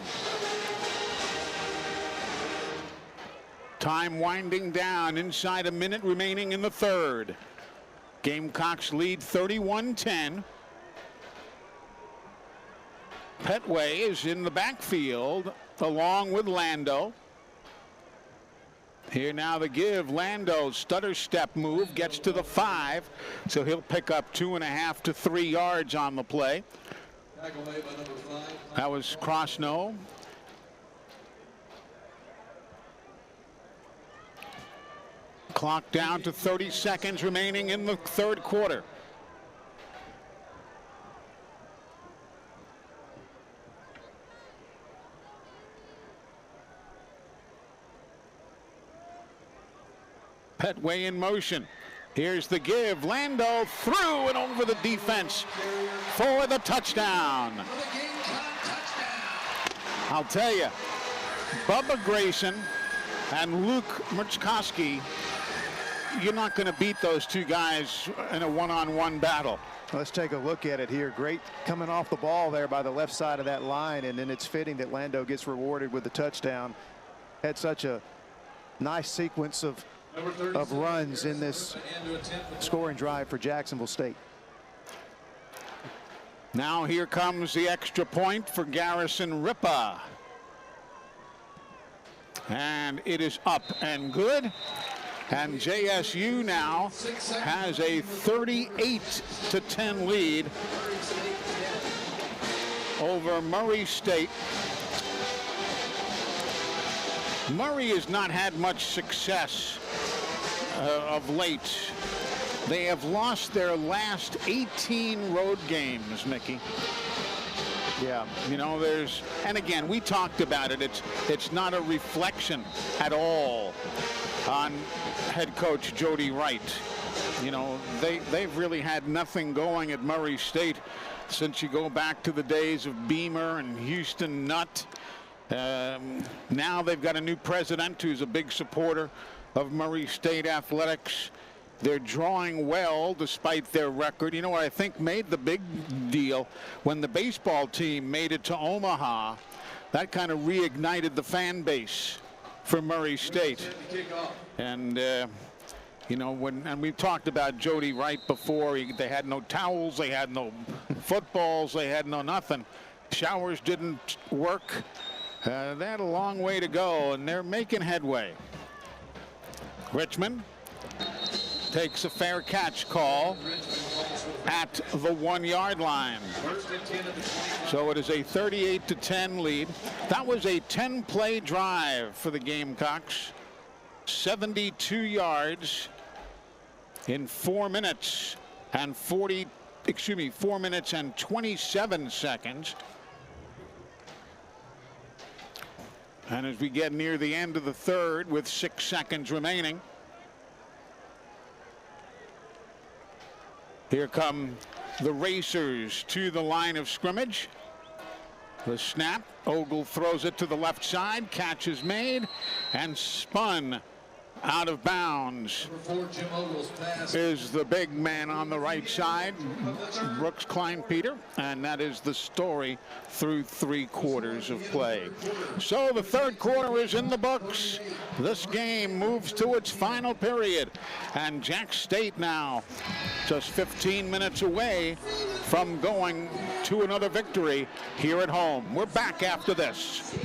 Time winding down, inside a minute remaining in the third. Gamecocks lead 31-10. Petway is in the backfield along with Lando. Here now the give. Lando stutter step move, gets to the 5, so he'll pick up 2.5 to 3 yards on the play. That was Krosno. Clock down to 30 seconds remaining in the third quarter. Petway in motion. Here's the give. Lando through and over the defense for the touchdown. I'll tell you, Bubba Grayson and Luke Murchkowski, you're not going to beat those two guys in a one-on-one battle. Let's take a look at it here. Great coming off the ball there by the left side of that line, and then it's fitting that Lando gets rewarded with the touchdown. Had such a nice sequence of runs in this scoring drive for Jacksonville State. Now here comes the extra point for Garrison Ripa. And it is up and good. And JSU now has a 38-10 lead over Murray State. Murray has not had much success of late. They have lost their last 18 road games, Mickey. Yeah, you know, and again, we talked about it. It's not a reflection at all on head coach Jody Wright. You know, they've really had nothing going at Murray State since you go back to the days of Beamer and Houston Nutt. Now they've got a new president who's a big supporter of Murray State athletics. They're drawing well despite their record. You know what I think made the big deal? When the baseball team made it to Omaha, that kind of reignited the fan base for Murray State. And you know, and we've talked about Jody Wright before. They had no towels, they had no footballs, they had no nothing. Showers didn't work. They had a long way to go, and they're making headway. Richmond takes a fair catch call at the 1-yard line. So it is a 38-10 lead. That was a 10-play drive for the Gamecocks. 72 yards in 4 minutes and 4 minutes and 27 seconds. And as we get near the end of the third with 6 seconds remaining, here come the Racers to the line of scrimmage. The snap, Ogle throws it to the left side, catch is made and spun out of bounds. Is the big man on the right side, Brooks Klein-Peter, and that is the story through 3 quarters of play. So the third quarter is in the books. This game moves to its final period, and Jack State now just 15 minutes away from going to another victory here at home. We're back after this.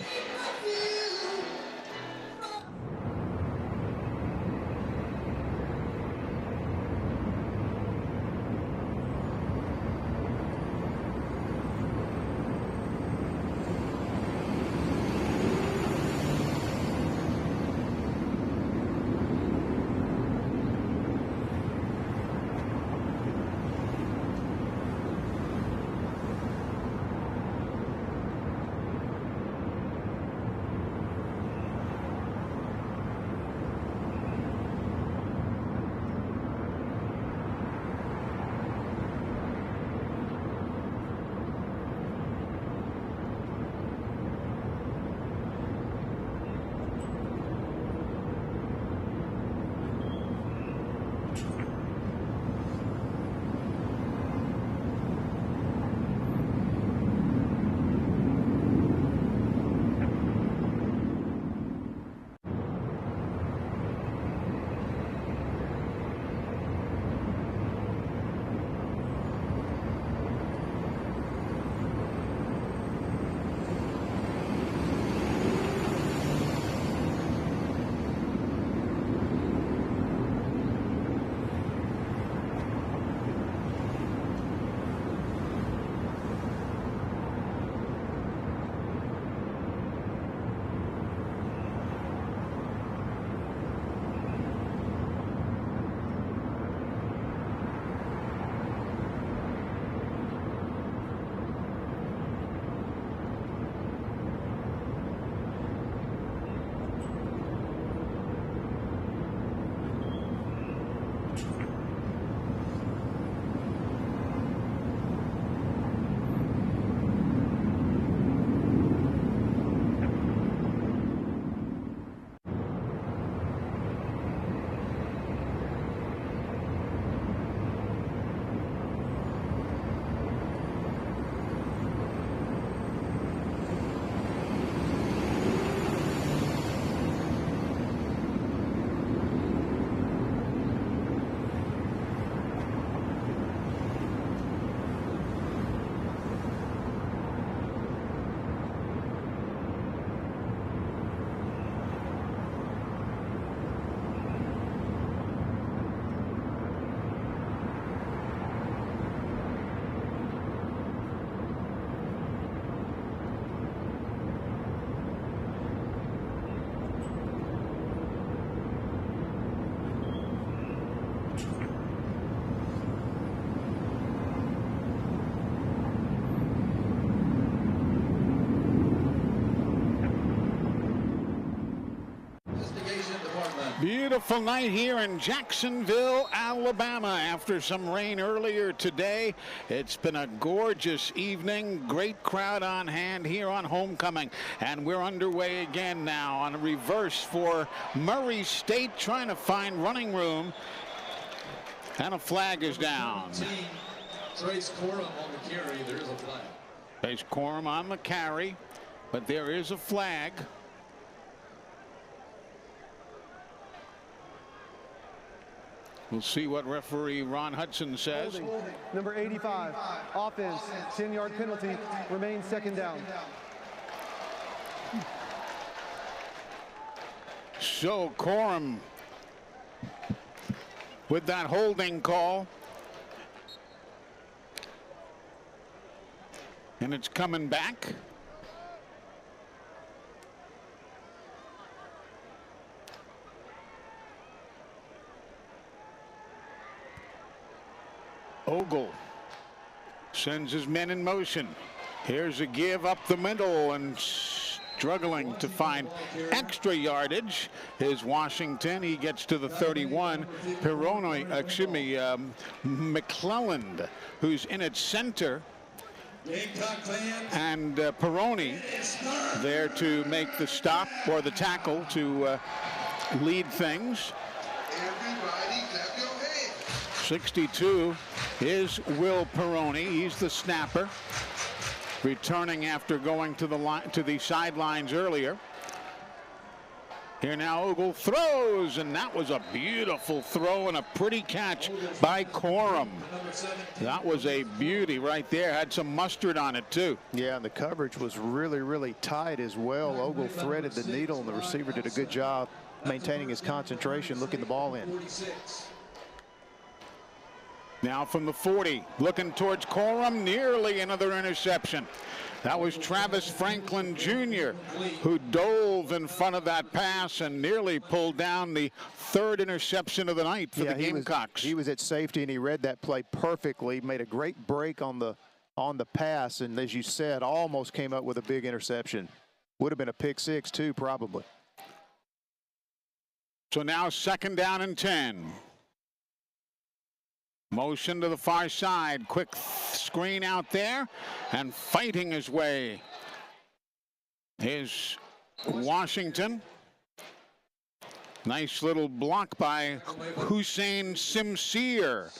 Beautiful night here in Jacksonville, Alabama. After some rain earlier today, it's been a gorgeous evening. Great crowd on hand here on homecoming. And we're underway again now on a reverse for Murray State, trying to find running room. And a flag is down. Trace Corum on the carry. There is a flag. Trace Corum on the carry, but there is a flag. We'll see what referee Ron Hudson says. Holding. Number 85, offense, 10-yard penalty, remains second down. So Corum with that holding call. And it's coming back. Ogle sends his men in motion. Here's a give up the middle and struggling to find extra yardage is Washington. He gets to the 31. McClelland, who's in its center. And Peroni there to make the stop or the tackle to lead things. 62 is Will Peroni. He's the snapper, returning after going to the sidelines earlier. Here now Ogle throws, and that was a beautiful throw and a pretty catch by Corum. That was a beauty right there. Had some mustard on it too. Yeah, and the coverage was really, really tight as well. Ogle threaded the needle, and the receiver did a good job maintaining his concentration, looking the ball in. Now from the 40, looking towards Corum, nearly another interception. That was Travis Franklin Jr. who dove in front of that pass and nearly pulled down the third interception of the night for the Gamecocks. He was at safety, and he read that play perfectly, made a great break on the pass, and as you said, almost came up with a big interception. Would have been a pick six too, probably. So now second down and 10. Motion to the far side, quick screen out there, and fighting his way is Washington. Nice little block by Hussein Simseer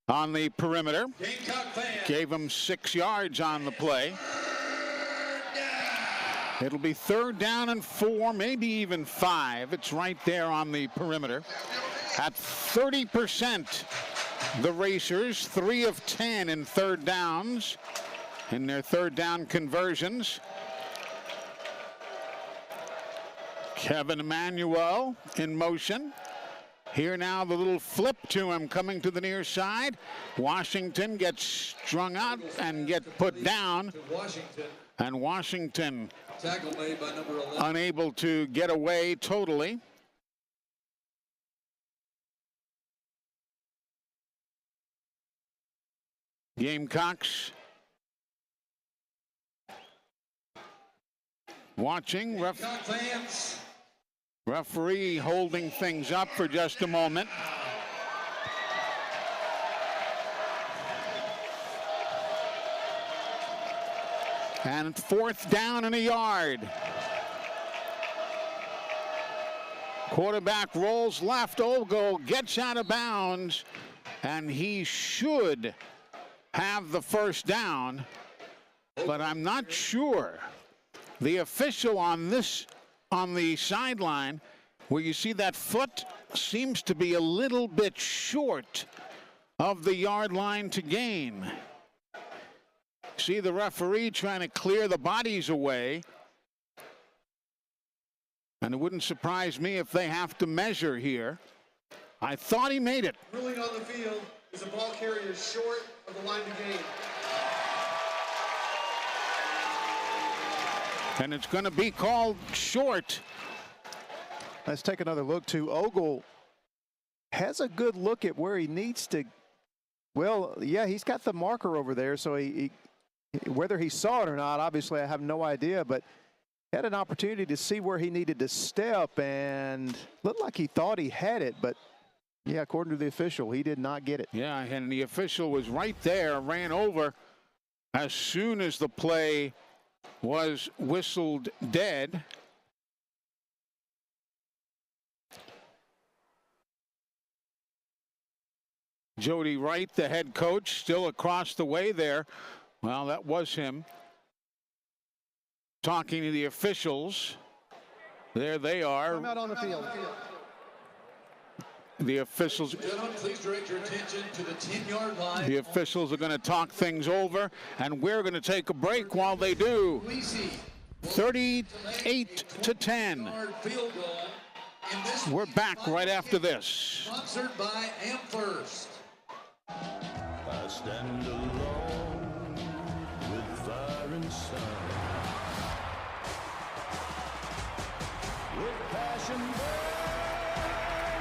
on the perimeter. Gave him 6 yards on the play. It'll be third down and 4, maybe even 5. It's right there on the perimeter. At 30%. The Racers, 3 of 10 in third downs in their third down conversions. Kevin Emmanuel in motion. Here now the little flip to him coming to the near side. Washington gets strung out and get put down. And Washington tackle made by number 11. Unable to get away totally. Gamecocks watching. Referee holding things up for just a moment. And fourth down and a yard. Quarterback rolls left. Ogle gets out of bounds, and he should have the first down, but I'm not sure. The official on the sideline, where you see that foot, seems to be a little bit short of the yard line to gain. See the referee trying to clear the bodies away, and it wouldn't surprise me if they have to measure here. I thought he made it. Ruling on the field is a ball carrier short of the line to gain. And it's going to be called short. Let's take another look to Ogle. Has a good look at where he needs to. Well, yeah, he's got the marker over there, so he whether he saw it or not, obviously I have no idea, but Had an opportunity to see where he needed to step and looked like he thought he had it, but yeah, according to the official, he did not get it. Yeah, and the official was right there, ran over as soon as the play was whistled dead. Jody Wright, the head coach, still across the way there. Well, that was him talking to the officials. There they are. Come out on the field. The officials. Gentlemen, please direct your attention to the 10-yard line. The officials are going to talk things over, and we're going to take a break while they do. 38-10. We're back right after this. Sponsored by AmFirst. I stand alone with fire inside, with passion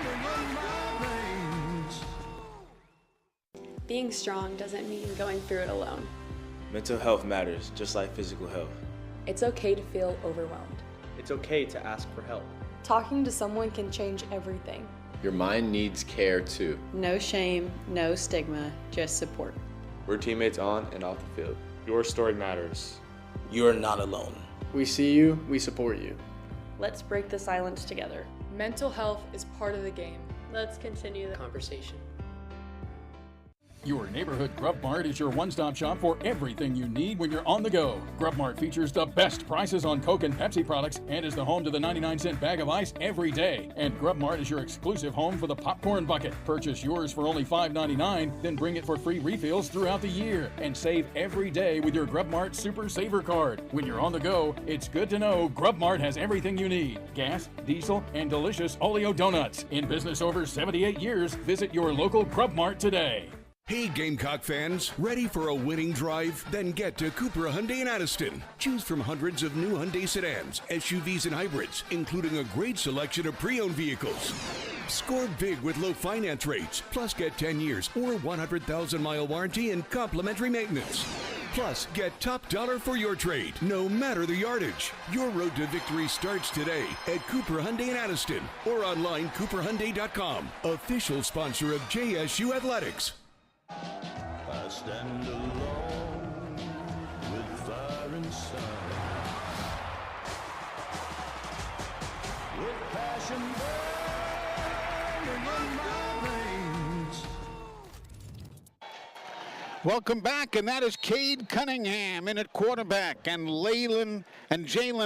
burning in my veins. Being strong doesn't mean going through it alone. Mental health matters, just like physical health. It's okay to feel overwhelmed. It's okay to ask for help. Talking to someone can change everything. Your mind needs care too. No shame, no stigma, just support. We're teammates on and off the field. Your story matters. You are not alone. We see you, we support you. Let's break the silence together. Mental health is part of the game. Let's continue the conversation. Your neighborhood Grub Mart is your one-stop shop for everything you need when you're on the go. Grub Mart features the best prices on Coke and Pepsi products and is the home to the 99-cent bag of ice every day. And Grub Mart is your exclusive home for the popcorn bucket. Purchase yours for only $5.99, then bring it for free refills throughout the year. And save every day with your Grub Mart Super Saver card. When you're on the go, it's good to know Grub Mart has everything you need. Gas, diesel, and delicious Oleo donuts. In business over 78 years, visit your local Grub Mart today. Hey Gamecock fans, ready for a winning drive? Then get to Cooper Hyundai in Addiston. Choose from hundreds of new Hyundai sedans, SUVs, and hybrids, including a great selection of pre-owned vehicles. Score big with low finance rates, plus get 10 years or 100,000-mile warranty and complimentary maintenance. Plus, get top dollar for your trade, no matter the yardage. Your road to victory starts today at Cooper Hyundai in Addiston or online cooperhyundai.com. Official sponsor of JSU Athletics. I stand alone with fire inside, with passion burning in my veins. Welcome back, and that is Cade Cunningham in at quarterback, and Jalen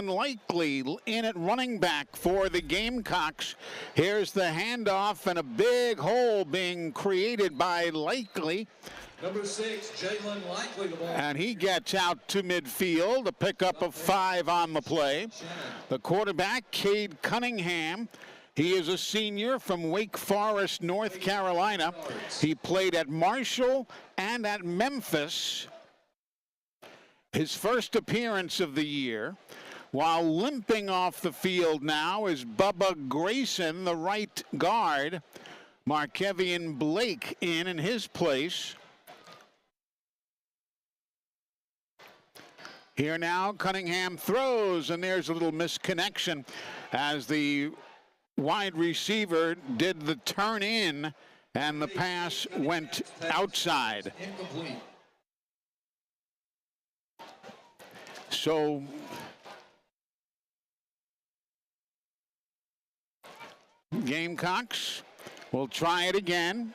Likely in at running back for the Gamecocks. Here's the handoff, and a big hole being created by Likely. Number 6, Jalen Likely, the ball. And he gets out to midfield, a pickup of 5 on the play. The quarterback, Cade Cunningham. He is a senior from Wake Forest, North Carolina. He played at Marshall and at Memphis. His first appearance of the year. While limping off the field now is Bubba Grayson, the right guard. Markevian Blake in his place. Here now, Cunningham throws, and there's a little misconnection as the wide receiver did the turn in, and the pass went outside. So Gamecocks will try it again.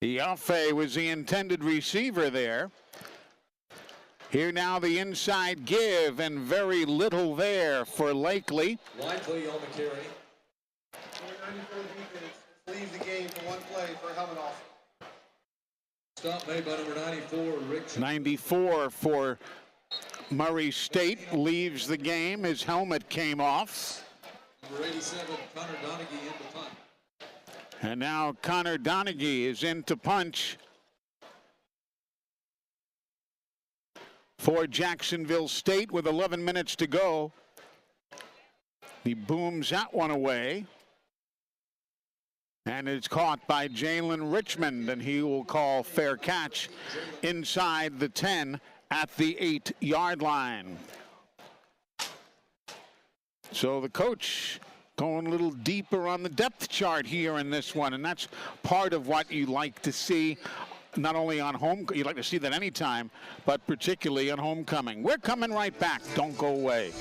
Yaffe was the intended receiver there. Here now the inside give, and very little there for Likely. Likely on the carry. Leaves the game for one play for a helmet off. Stop made by number 94, Rick. 94 for Murray State leaves the game. His helmet came off. Number 87, Connor Donaghy in the punt. And now Connor Donaghy is in to punch for Jacksonville State with 11 minutes to go. He booms that one away. And it's caught by Jalen Richmond, and he will call fair catch inside the 10 at the 8-yard line. So the coach going a little deeper on the depth chart here in this one, and that's part of what you like to see, not only on home, you'd like to see that anytime, but particularly on homecoming. We're coming right back. Don't go away.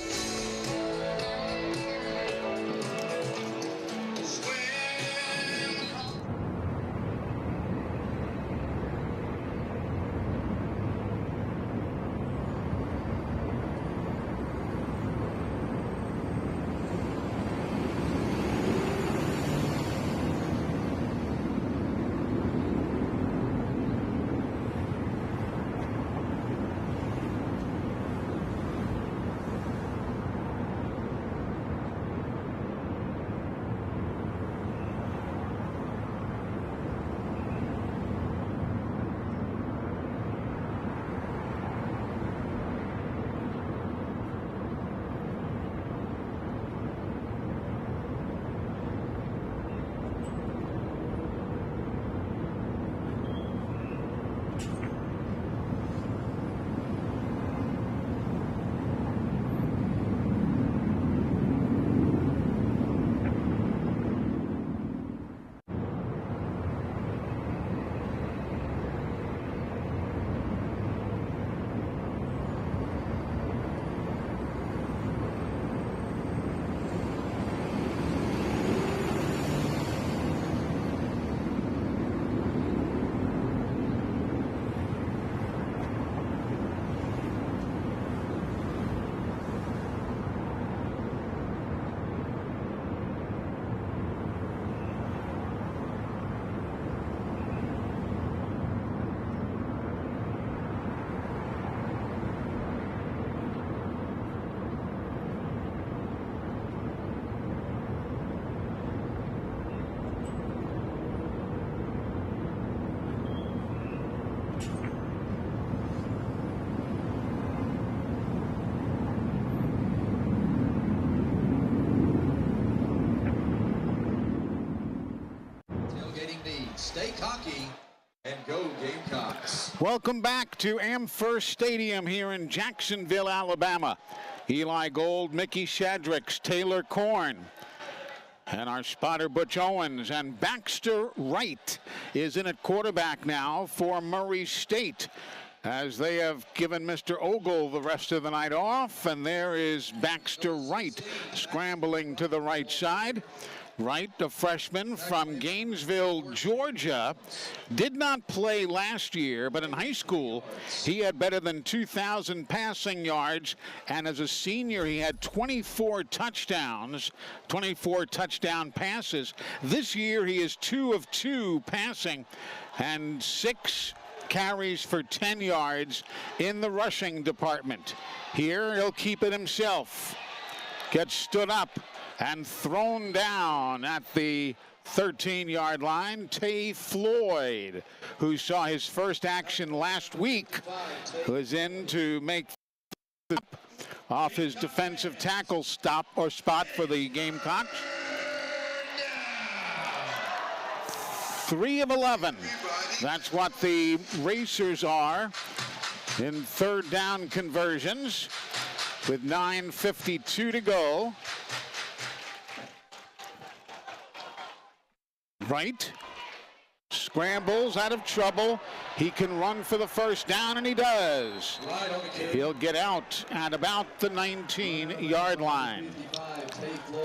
Stay cocky and go Gamecocks. Welcome back to Amherst Stadium here in Jacksonville, Alabama. Eli Gold, Mickey Shadricks, Taylor Korn, and our spotter Butch Owens. And Baxter Wright is in at quarterback now for Murray State, as they have given Mr. Ogle the rest of the night off. And there is Baxter Wright scrambling to the right side. Wright, a freshman from Gainesville, Georgia, did not play last year, but in high school he had better than 2,000 passing yards, and as a senior he had 24 touchdowns, 24 touchdown passes. This year he is 2 of 2 passing and 6 carries for 10 yards in the rushing department. Here he'll keep it himself. Gets stood up and thrown down at the 13-yard line. Tay Floyd, who saw his first action last week, was in to make off his defensive tackle spot for the Gamecocks. 3 of 11. That's what the Racers are in third down conversions with 9:52 to go. Wright scrambles out of trouble. He can run for the first down, and he does. He'll get out at about the 19-yard line.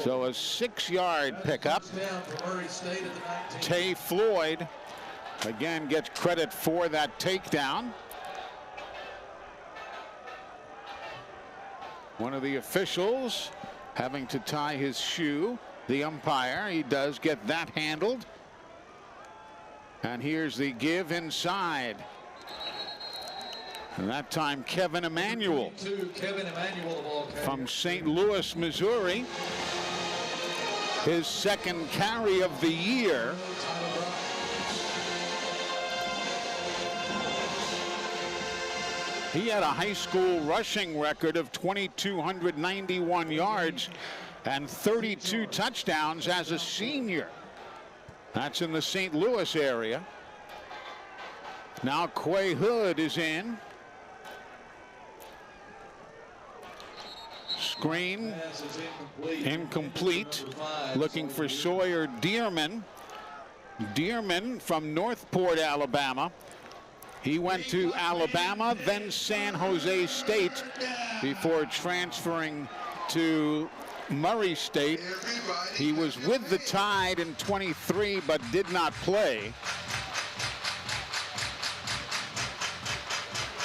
So a 6-yard pickup. Tay Floyd again gets credit for that takedown. One of the officials having to tie his shoe. The umpire, he does get that handled. And here's the give inside. And that time Kevin Emanuel from St. Louis, Missouri. His second carry of the year. He had a high school rushing record of 2,291 yards and 32 touchdowns as a senior. That's in the St. Louis area. Now Quay Hood is in. screen. Incomplete. Looking for Sawyer Dearman. Dearman from Northport, Alabama. He went to Alabama, then San Jose State before transferring to Murray State. He was with the Tide in 23 but did not play.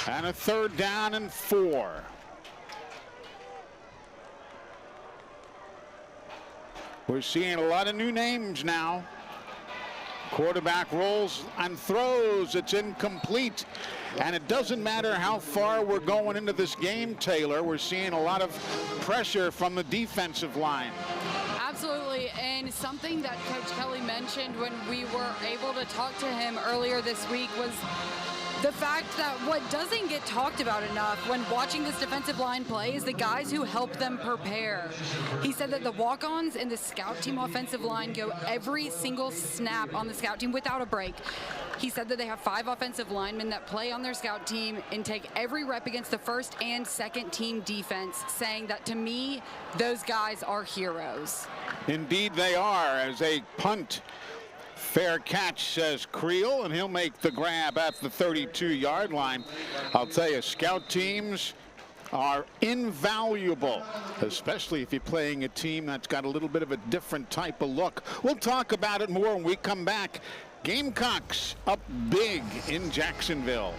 And a 3rd down and 4. We're seeing a lot of new names now. Quarterback rolls and throws. It's incomplete. And it doesn't matter how far we're going into this game, Taylor. We're seeing a lot of pressure from the defensive line. Absolutely, and something that Coach Kelly mentioned when we were able to talk to him earlier this week was the fact that what doesn't get talked about enough when watching this defensive line play is the guys who help them prepare. He said that the walk-ons and the scout team offensive line go every single snap on the scout team without a break. He said that they have 5 offensive linemen that play on their scout team and take every rep against the first and second team defense, saying that to me, those guys are heroes. Indeed they are, as they punt. Fair catch, says Creel, and he'll make the grab at the 32-yard line. I'll tell you, scout teams are invaluable, especially if you're playing a team that's got a little bit of a different type of look. We'll talk about it more when we come back. Gamecocks up big in Jacksonville.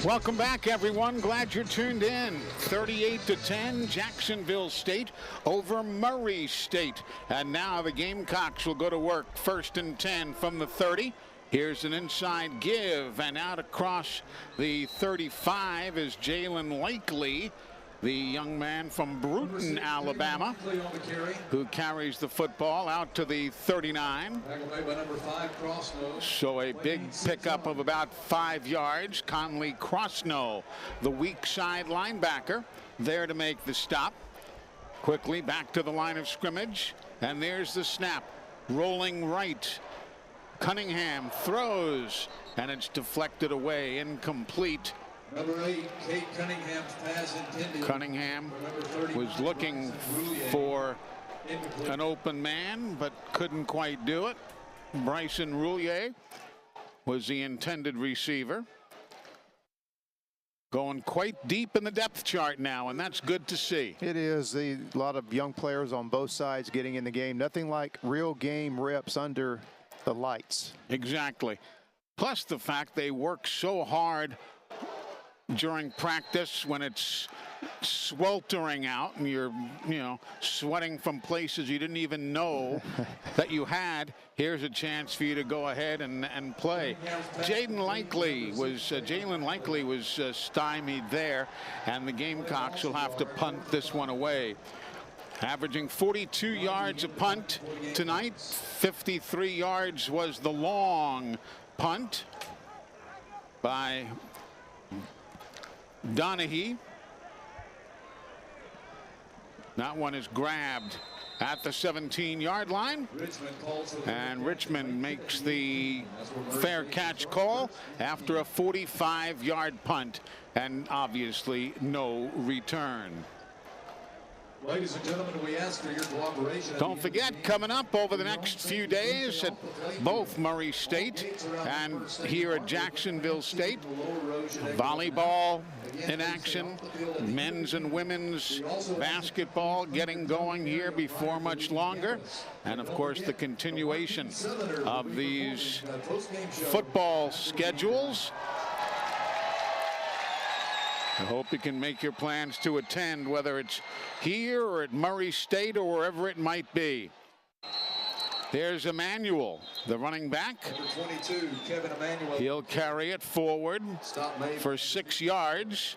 Welcome back, everyone. Glad you're tuned in. 38-10, Jacksonville State over Murray State. And now the Gamecocks will go to work. 1st and 10 from the 30. Here's an inside give, and out across the 35 is Jalen Lakely, the young man from Bruton, Alabama, who carries the football out to the 39. So a big pickup of about 5 yards. Conley Crossnow, the weak side linebacker, there to make the stop. Quickly back to the line of scrimmage, and there's the snap. Rolling right. Cunningham throws, and it's deflected away, incomplete. Number 8, Kate Cunningham's pass intended. Cunningham was looking for an open man, but couldn't quite do it. Bryson Roulier was the intended receiver. Going quite deep in the depth chart now, and that's good to see. It is. A lot of young players on both sides getting in the game. Nothing like real game reps under the lights. Exactly. Plus the fact they work so hard during practice when it's sweltering out and you're, sweating from places you didn't even know that you had. Here's a chance for you to go ahead and play. Jalen Likely was stymied there, and the Gamecocks will have to punt this one away. Averaging 42 yards a punt tonight. 53 yards was the long punt by Donahue. That one is grabbed at the 17-yard line, and Richmond makes the fair catch call after a 45-yard punt and obviously no return. Ladies and gentlemen, we ask for your cooperation. Don't forget, coming up over the next few days at both Murray State and here at Jacksonville State, volleyball in action, men's and women's basketball getting going here before much longer, and of course the continuation of these football schedules. I hope you can make your plans to attend, whether it's here or at Murray State or wherever it might be. There's Emmanuel, the running back. Number 22, Kevin Emmanuel. He'll carry it forward for 6 yards.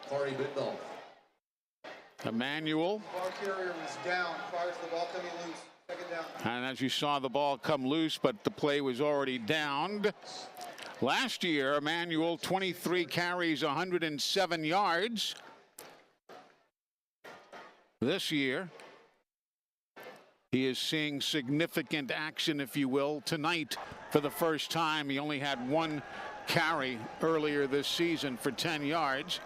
Emmanuel. Ball carrier was down prior to the ball coming loose. Second down. And as you saw, the ball come loose, but the play was already downed. Last year, Emmanuel, 23 carries, 107 yards. This year, he is seeing significant action, if you will, tonight for the first time. He only had 1 carry earlier this season for 10 yards.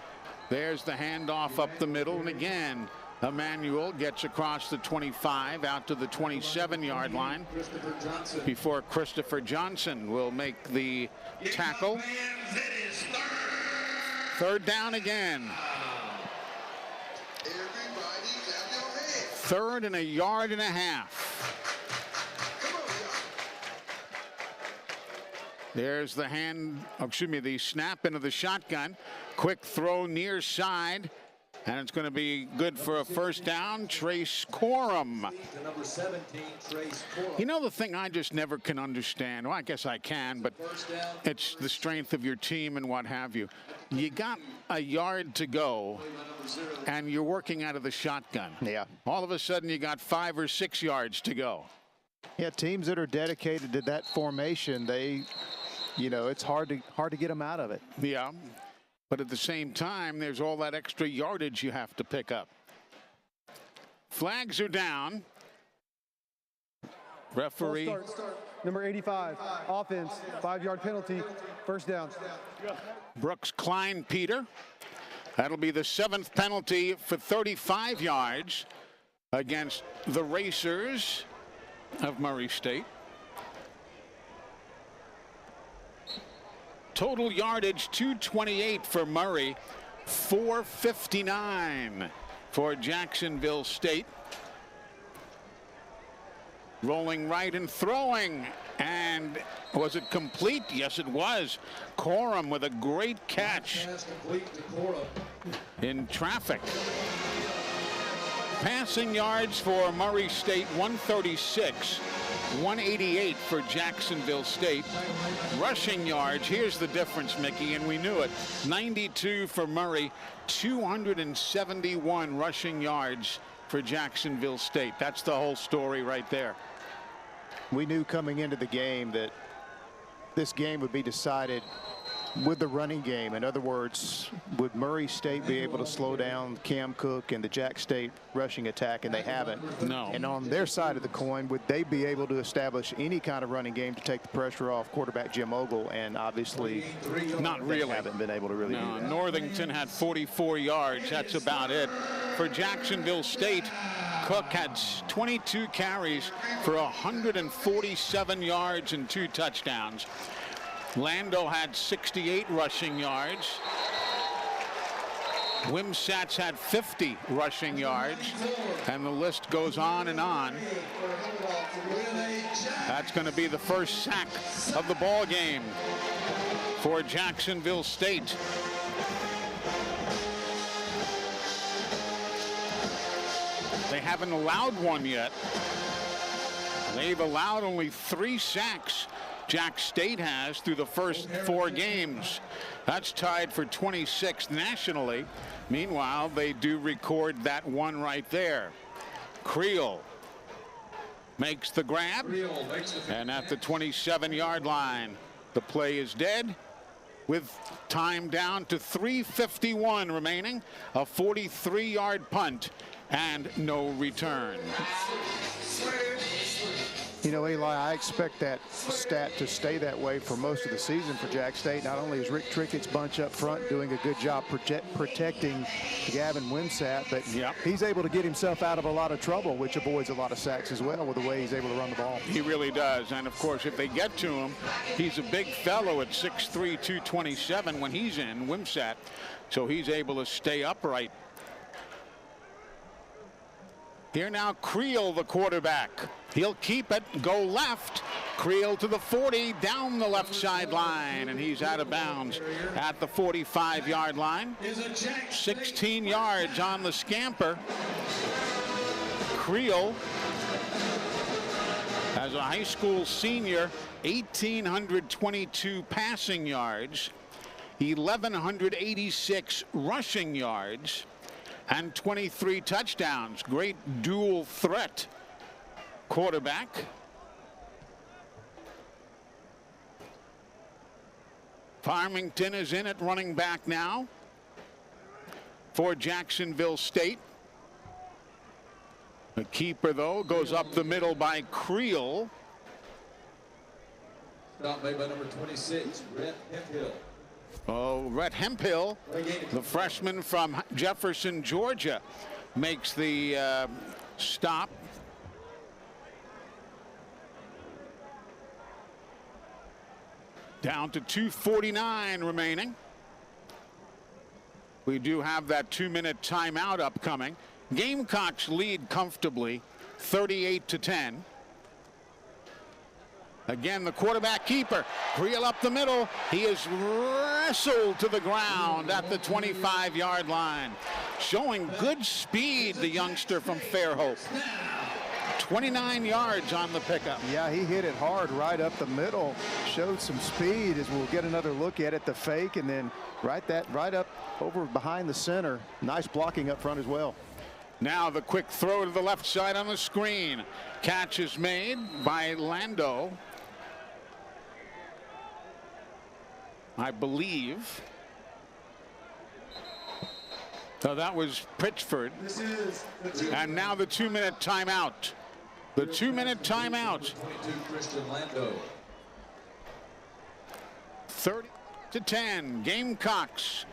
There's the handoff up the middle, and again, Emmanuel gets across the 25 out to the 27-yard line before Christopher Johnson will make the tackle. Third down again. Third and 1.5 yards. There's the the snap into the shotgun. Quick throw near side. And it's going to be good for a first down. Trace Corum. You know the thing I just never can understand? Well, I guess I can, but it's the strength of your team and what have you. You got a yard to go, and you're working out of the shotgun. Yeah. All of a sudden, you got 5 or 6 yards to go. Yeah, teams that are dedicated to that formation, it's hard to get them out of it. Yeah. But at the same time, there's all that extra yardage you have to pick up. Flags are down. Referee. Start. Number 85, offense, 5-yard penalty, first down. Brooks Klein Peter. That'll be the 7th penalty for 35 yards against the Racers of Murray State. Total yardage 228 for Murray, 459 for Jacksonville State. Rolling right and throwing, and was it complete? Yes, it was. Corum with a great catch in traffic. Passing yards for Murray State, 136. 188 for Jacksonville State. Rushing yards, here's the difference, Mickey, and we knew it. 92 for Murray, 271 rushing yards for Jacksonville State. That's the whole story right there. We knew coming into the game that this game would be decided with the running game. In other words, would Murray State be able to slow down Cam Cook and the Jack State rushing attack? And they haven't. No. And on their side of the coin, would they be able to establish any kind of running game to take the pressure off quarterback Jim Ogle? And obviously, not really. They haven't been able to really do that. Northington had 44 yards. That's about it. For Jacksonville State, Cook had 22 carries for 147 yards and 2 touchdowns. Lando had 68 rushing yards. Wimsatz had 50 rushing yards, and the list goes on and on. That's going to be the first sack of the ball game for Jacksonville State. haven't allowed one yet. They've allowed only 3 sacks. Jack State has through the first 4 games. That's tied for 26th nationally. Meanwhile, they do record that one right there. Creel makes the grab, and at the 27-yard line, the play is dead with time down to 3:51 remaining, a 43-yard punt and no return. You know, Eli, I expect that stat to stay that way for most of the season for Jack State. Not only is Rick Trickett's bunch up front doing a good job protecting Gavin Wimsatt, but he's able to get himself out of a lot of trouble, which avoids a lot of sacks as well with the way he's able to run the ball. He really does. And, of course, if they get to him, he's a big fellow at 6'3", 227 when he's in, Wimsatt. So he's able to stay upright. Here now, Creel, the quarterback. He'll keep it, go left. Creel to the 40, down the left sideline, and he's out of bounds at the 45-yard line. 16 yards on the scamper. Creel, as a high school senior, 1,822 passing yards, 1,186 rushing yards, and 23 touchdowns. Great dual threat quarterback. Farmington is in at running back now for Jacksonville State. The keeper, though, goes up the middle by Creel. Stop made by number 26, Rhett Hemphill. Oh, Rhett Hemphill, the freshman from Jefferson, Georgia, makes the stop. Down to 2:49 remaining. We do have that 2-minute timeout upcoming. Gamecocks lead comfortably, 38-10. Again, the quarterback keeper, Creel up the middle. He is wrestled to the ground at the 25-yard line. Showing good speed, the youngster from Fairhope. 29 yards on the pickup. Yeah, he hit it hard right up the middle. Showed some speed, as we'll get another look at it, the fake, and then right up over behind the center. Nice blocking up front as well. Now the quick throw to the left side on the screen. Catch is made by Lando, I believe. So that was Pritchford. And now the 2-minute timeout. The 2-minute timeout. 30-10. Gamecocks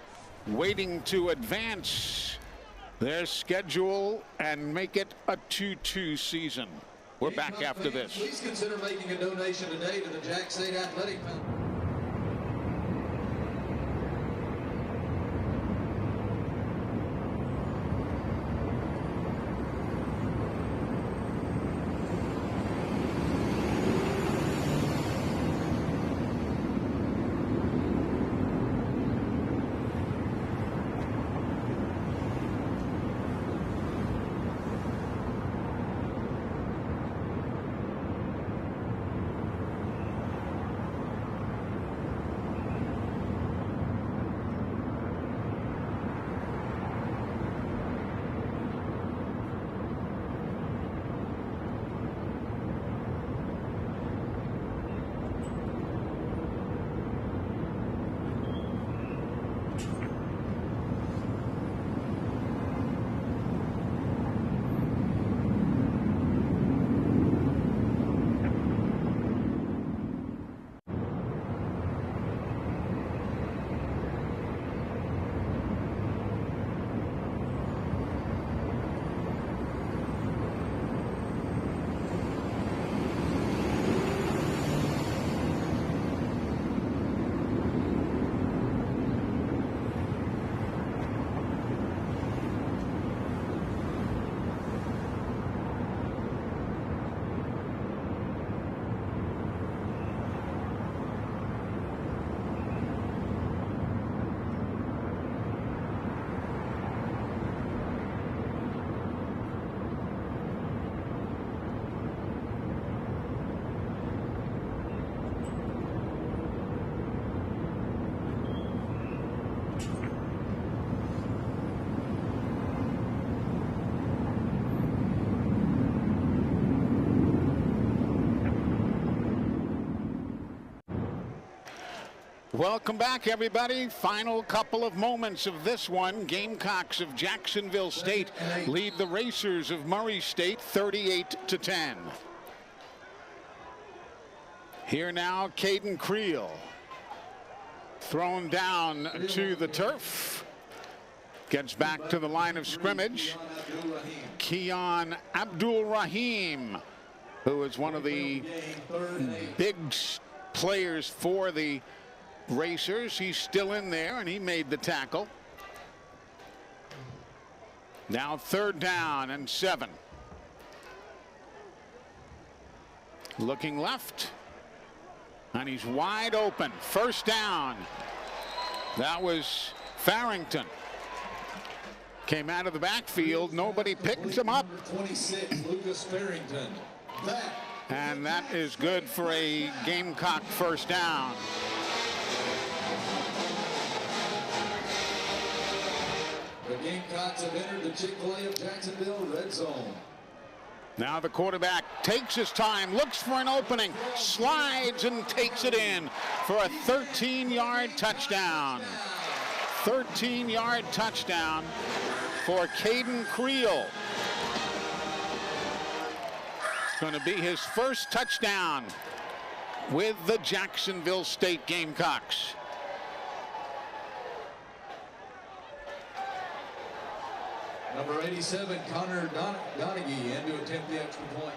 waiting to advance their schedule and make it a 2-2 season. We're back after this. Please consider making a donation today to the Jack State Athletic Foundation. Welcome back, everybody. Final couple of moments of this one. Gamecocks of Jacksonville State lead the Racers of Murray State 38-10. Here now, Caden Creel. Thrown down to the turf. Gets back to the line of scrimmage. Keon Abdul-Rahim, who is one of the big players for the Racers. He's still in there, and he made the tackle. Now 3rd down and 7. Looking left, and he's wide open. 1st down. That was Farrington. Came out of the backfield. Nobody picked him up. 26, Lucas Farrington. And that is good for a Gamecock 1st down. The Gamecocks have entered the Chick-fil-A of Jacksonville red zone. Now the quarterback takes his time, looks for an opening, slides and takes it in for a 13-yard touchdown. 13-yard touchdown for Caden Creel. It's going to be his first touchdown with the Jacksonville State Gamecocks. Number 87, Connor Donaghy, in to attempt the extra point.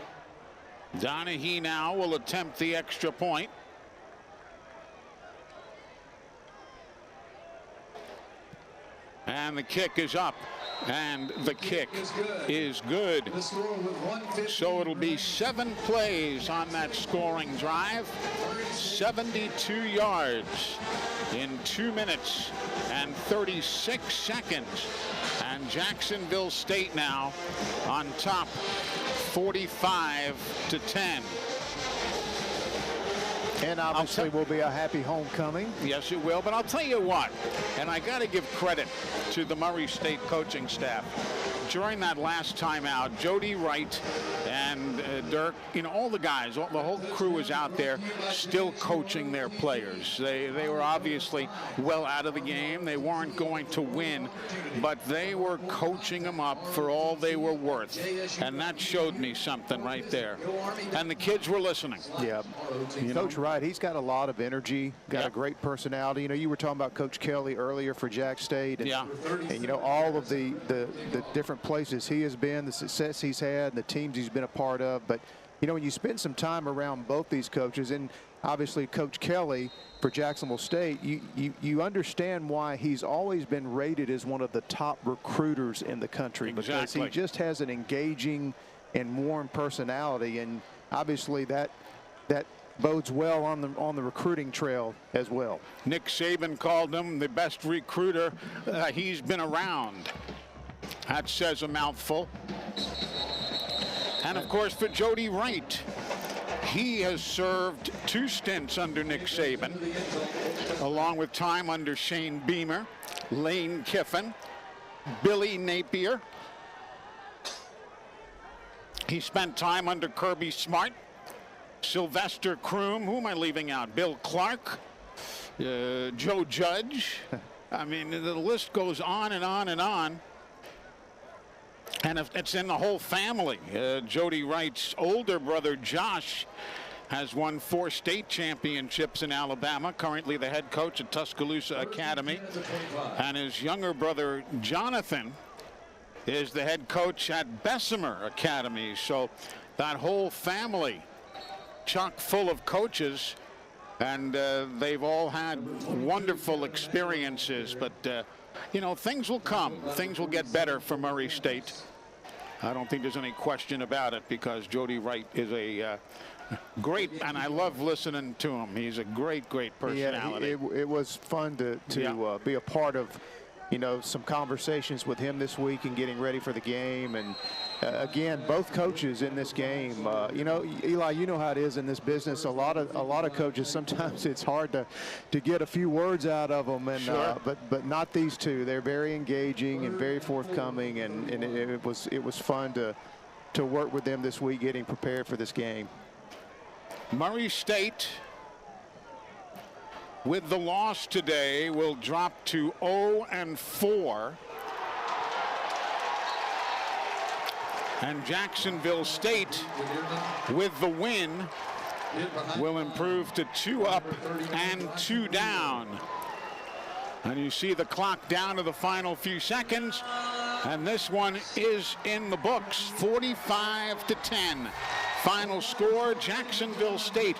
Donaghy now will attempt the extra point. And the kick is up. And the kick is good. So it'll be 7 plays on that scoring drive. 72 yards in 2 minutes and 36 seconds. And Jacksonville State now on top, 45-10. And obviously will be a happy homecoming. Yes, it will. But I'll tell you what, and I got to give credit to the Murray State coaching staff. During that last time out, Jody Wright and Dirk, all the guys, the whole crew was out there still coaching their players. They were obviously well out of the game. They weren't going to win, but they were coaching them up for all they were worth. And that showed me something right there. And the kids were listening. Yeah. Coach Wright, he's got a lot of energy, got a great personality. You were talking about Coach Kelly earlier for Jack State. And, and all of the different places he has been, the success he's had, and the teams he's been a part of. But when you spend some time around both these coaches, and obviously Coach Kelly for Jacksonville State, you understand why he's always been rated as one of the top recruiters in the country. Exactly. Because he just has an engaging and warm personality, and obviously that bodes well on the recruiting trail as well. Nick Saban called him the best recruiter he's been around. That says a mouthful. And of course for Jody Wright, he has served 2 stints under Nick Saban, along with time under Shane Beamer, Lane Kiffin, Billy Napier. He spent time under Kirby Smart, Sylvester Croom, who am I leaving out? Bill Clark, Joe Judge. I mean, the list goes on and on and on. And it's in the whole family. Jody Wright's older brother, Josh, has won 4 state championships in Alabama, currently the head coach at Tuscaloosa Academy. And his younger brother, Jonathan, is the head coach at Bessemer Academy. So that whole family, chock full of coaches, and they've all had wonderful experiences. But things will come. Things will get better for Murray State. I don't think there's any question about it, because Jody Wright is a great, and I love listening to him. He's a great personality. Yeah, it was fun to be a part of, some conversations with him this week and getting ready for the game. And again, both coaches in this game, Eli, you know how it is in this business. A lot of coaches, sometimes it's hard to get a few words out of them, and sure. but not these two. They're very engaging and very forthcoming, and it was fun to work with them this week, getting prepared for this game. Murray State with the loss today, will drop to 0-4. And Jacksonville State, with the win, will improve to 2 up and 2 down. And you see the clock down to the final few seconds. And this one is in the books, 45-10. Final score, Jacksonville State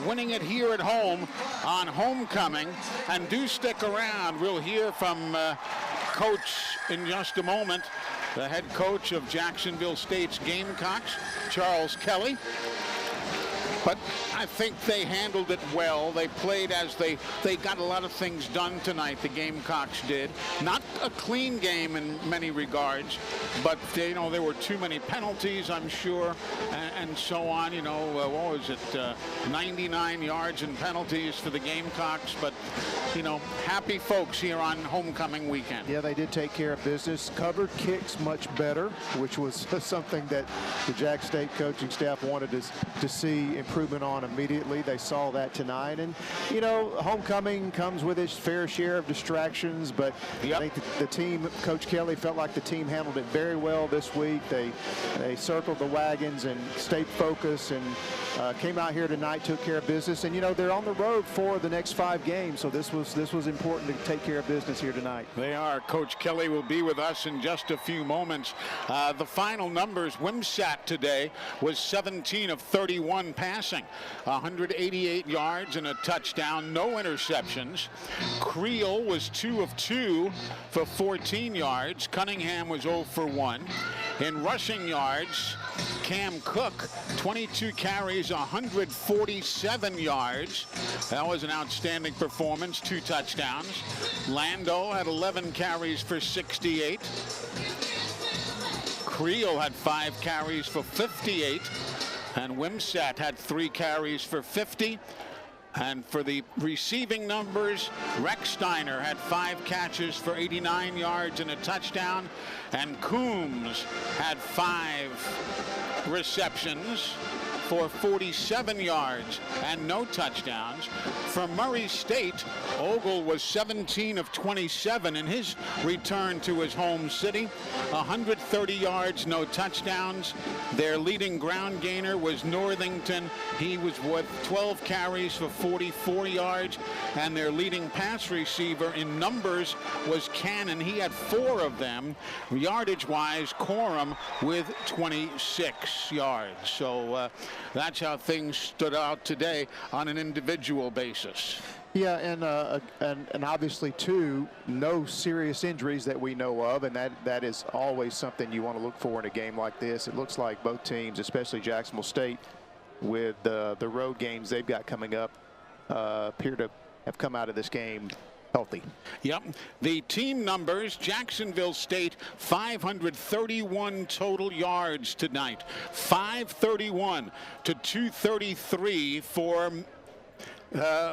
winning it here at home on homecoming. And do stick around. We'll hear from Coach in just a moment, the head coach of Jacksonville State's Gamecocks, Charles Kelly. But I think they handled it well. They played as they got a lot of things done tonight, the Gamecocks did. Not a clean game in many regards, but there were too many penalties, I'm sure, and so on. What was it, 99 yards in penalties for the Gamecocks, but happy folks here on homecoming weekend. Yeah, they did take care of business. Covered kicks much better, which was something that the Jack State coaching staff wanted to see improvement on immediately. They saw that tonight, and homecoming comes with its fair share of distractions, but I think the team, Coach Kelly, felt like the team handled it very well this week. They circled the wagons and stayed focused, and came out here tonight, took care of business, and they're on the road for the next 5 games, so this was important to take care of business here tonight. They are. Coach Kelly will be with us in just a few moments. The final numbers, Wimsatt today was 17 of 31 passing, 188 yards and a touchdown, no interceptions. Creel was 2 of 2 for 14 yards. Cunningham was 0 for 1. In rushing yards, Cam Cook, 22 carries, 147 yards. That was an outstanding performance, 2 touchdowns. Lando had 11 carries for 68. Creel had 5 carries for 58. And Wimsatt had 3 carries for 50. And for the receiving numbers, Rex Steiner had 5 catches for 89 yards and a touchdown. And Coombs had 5 receptions for 47 yards and no touchdowns. For Murray State, Ogle was 17 of 27 in his return to his home city. 130 yards, no touchdowns. Their leading ground gainer was Northington. He was with 12 carries for 44 yards. And their leading pass receiver in numbers was Cannon. He had 4 of them. Yardage-wise, Coram with 26 yards. So that's how things stood out today on an individual basis. Yeah, and obviously, too, no serious injuries that we know of, and that is always something you want to look for in a game like this. It looks like both teams, especially Jacksonville State, with the road games they've got coming up, appear to have come out of this game healthy. Yep. The team numbers, Jacksonville State, 531 total yards tonight. 531 to 233 for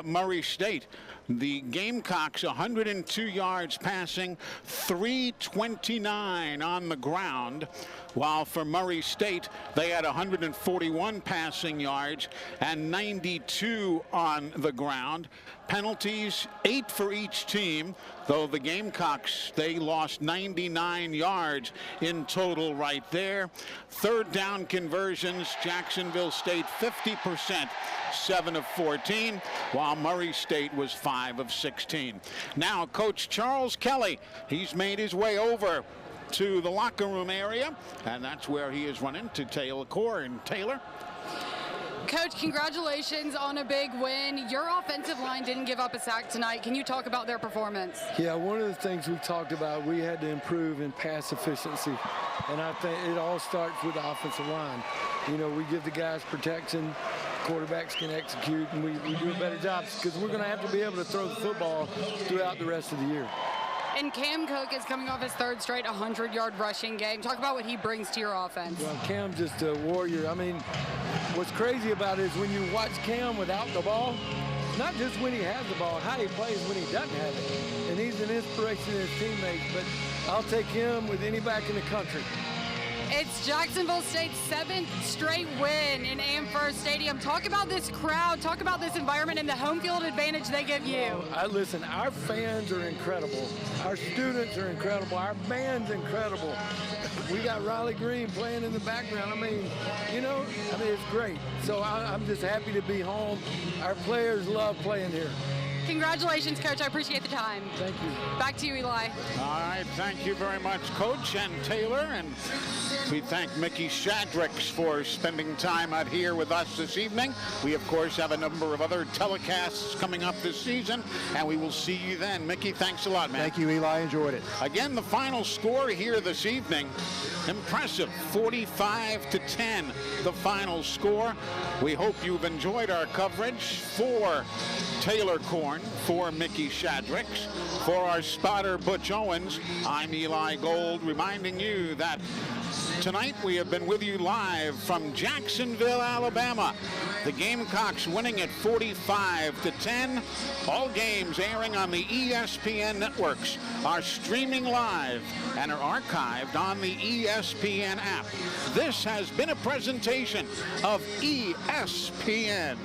Murray State. The Gamecocks, 102 yards passing, 329 on the ground, while for Murray State, they had 141 passing yards and 92 on the ground. Penalties, 8 for each team, though the Gamecocks, they lost 99 yards in total right there. Third down conversions, Jacksonville State 50%, 7 of 14, while Murray State was 5 of 16. Now, Coach Charles Kelly, he's made his way over to the locker room area, and that's where he is running to Taylor Core. And Taylor? Coach, congratulations on a big win. Your offensive line didn't give up a sack tonight. Can you talk about their performance? Yeah, one of the things we talked about, we had to improve in pass efficiency. And I think it all starts with the offensive line. We give the guys protection, quarterbacks can execute, and we do a better job because we're going to have to be able to throw the football throughout the rest of the year. And Cam Cook is coming off his 3rd straight 100-yard rushing game. Talk about what he brings to your offense. Well, Cam's just a warrior. I mean, what's crazy about it is when you watch Cam without the ball, not just when he has the ball, how he plays when he doesn't have it. And he's an inspiration to his teammates, but I'll take him with any back in the country. It's Jacksonville State's 7th straight win in Amherst Stadium. Talk about this crowd, talk about this environment and the home field advantage they give you. Listen, our fans are incredible. Our students are incredible. Our band's incredible. We got Riley Green playing in the background. I mean, it's great. So I'm just happy to be home. Our players love playing here. Congratulations, Coach. I appreciate the time. Thank you. Back to you, Eli. All right, thank you very much, Coach and Taylor. And we thank Mickey Shadricks for spending time out here with us this evening. We, of course, have a number of other telecasts coming up this season, and we will see you then. Mickey, thanks a lot, man. Thank you, Eli. Enjoyed it. Again, the final score here this evening, impressive, 45-10, the final score. We hope you've enjoyed our coverage. For Taylor Korn, for Mickey Shadricks, for our spotter Butch Owens, I'm Eli Gold, reminding you that tonight we have been with you live from Jacksonville, Alabama. The Gamecocks winning at 45-10. All games airing on the ESPN networks are streaming live and are archived on the ESPN app. This has been a presentation of ESPN.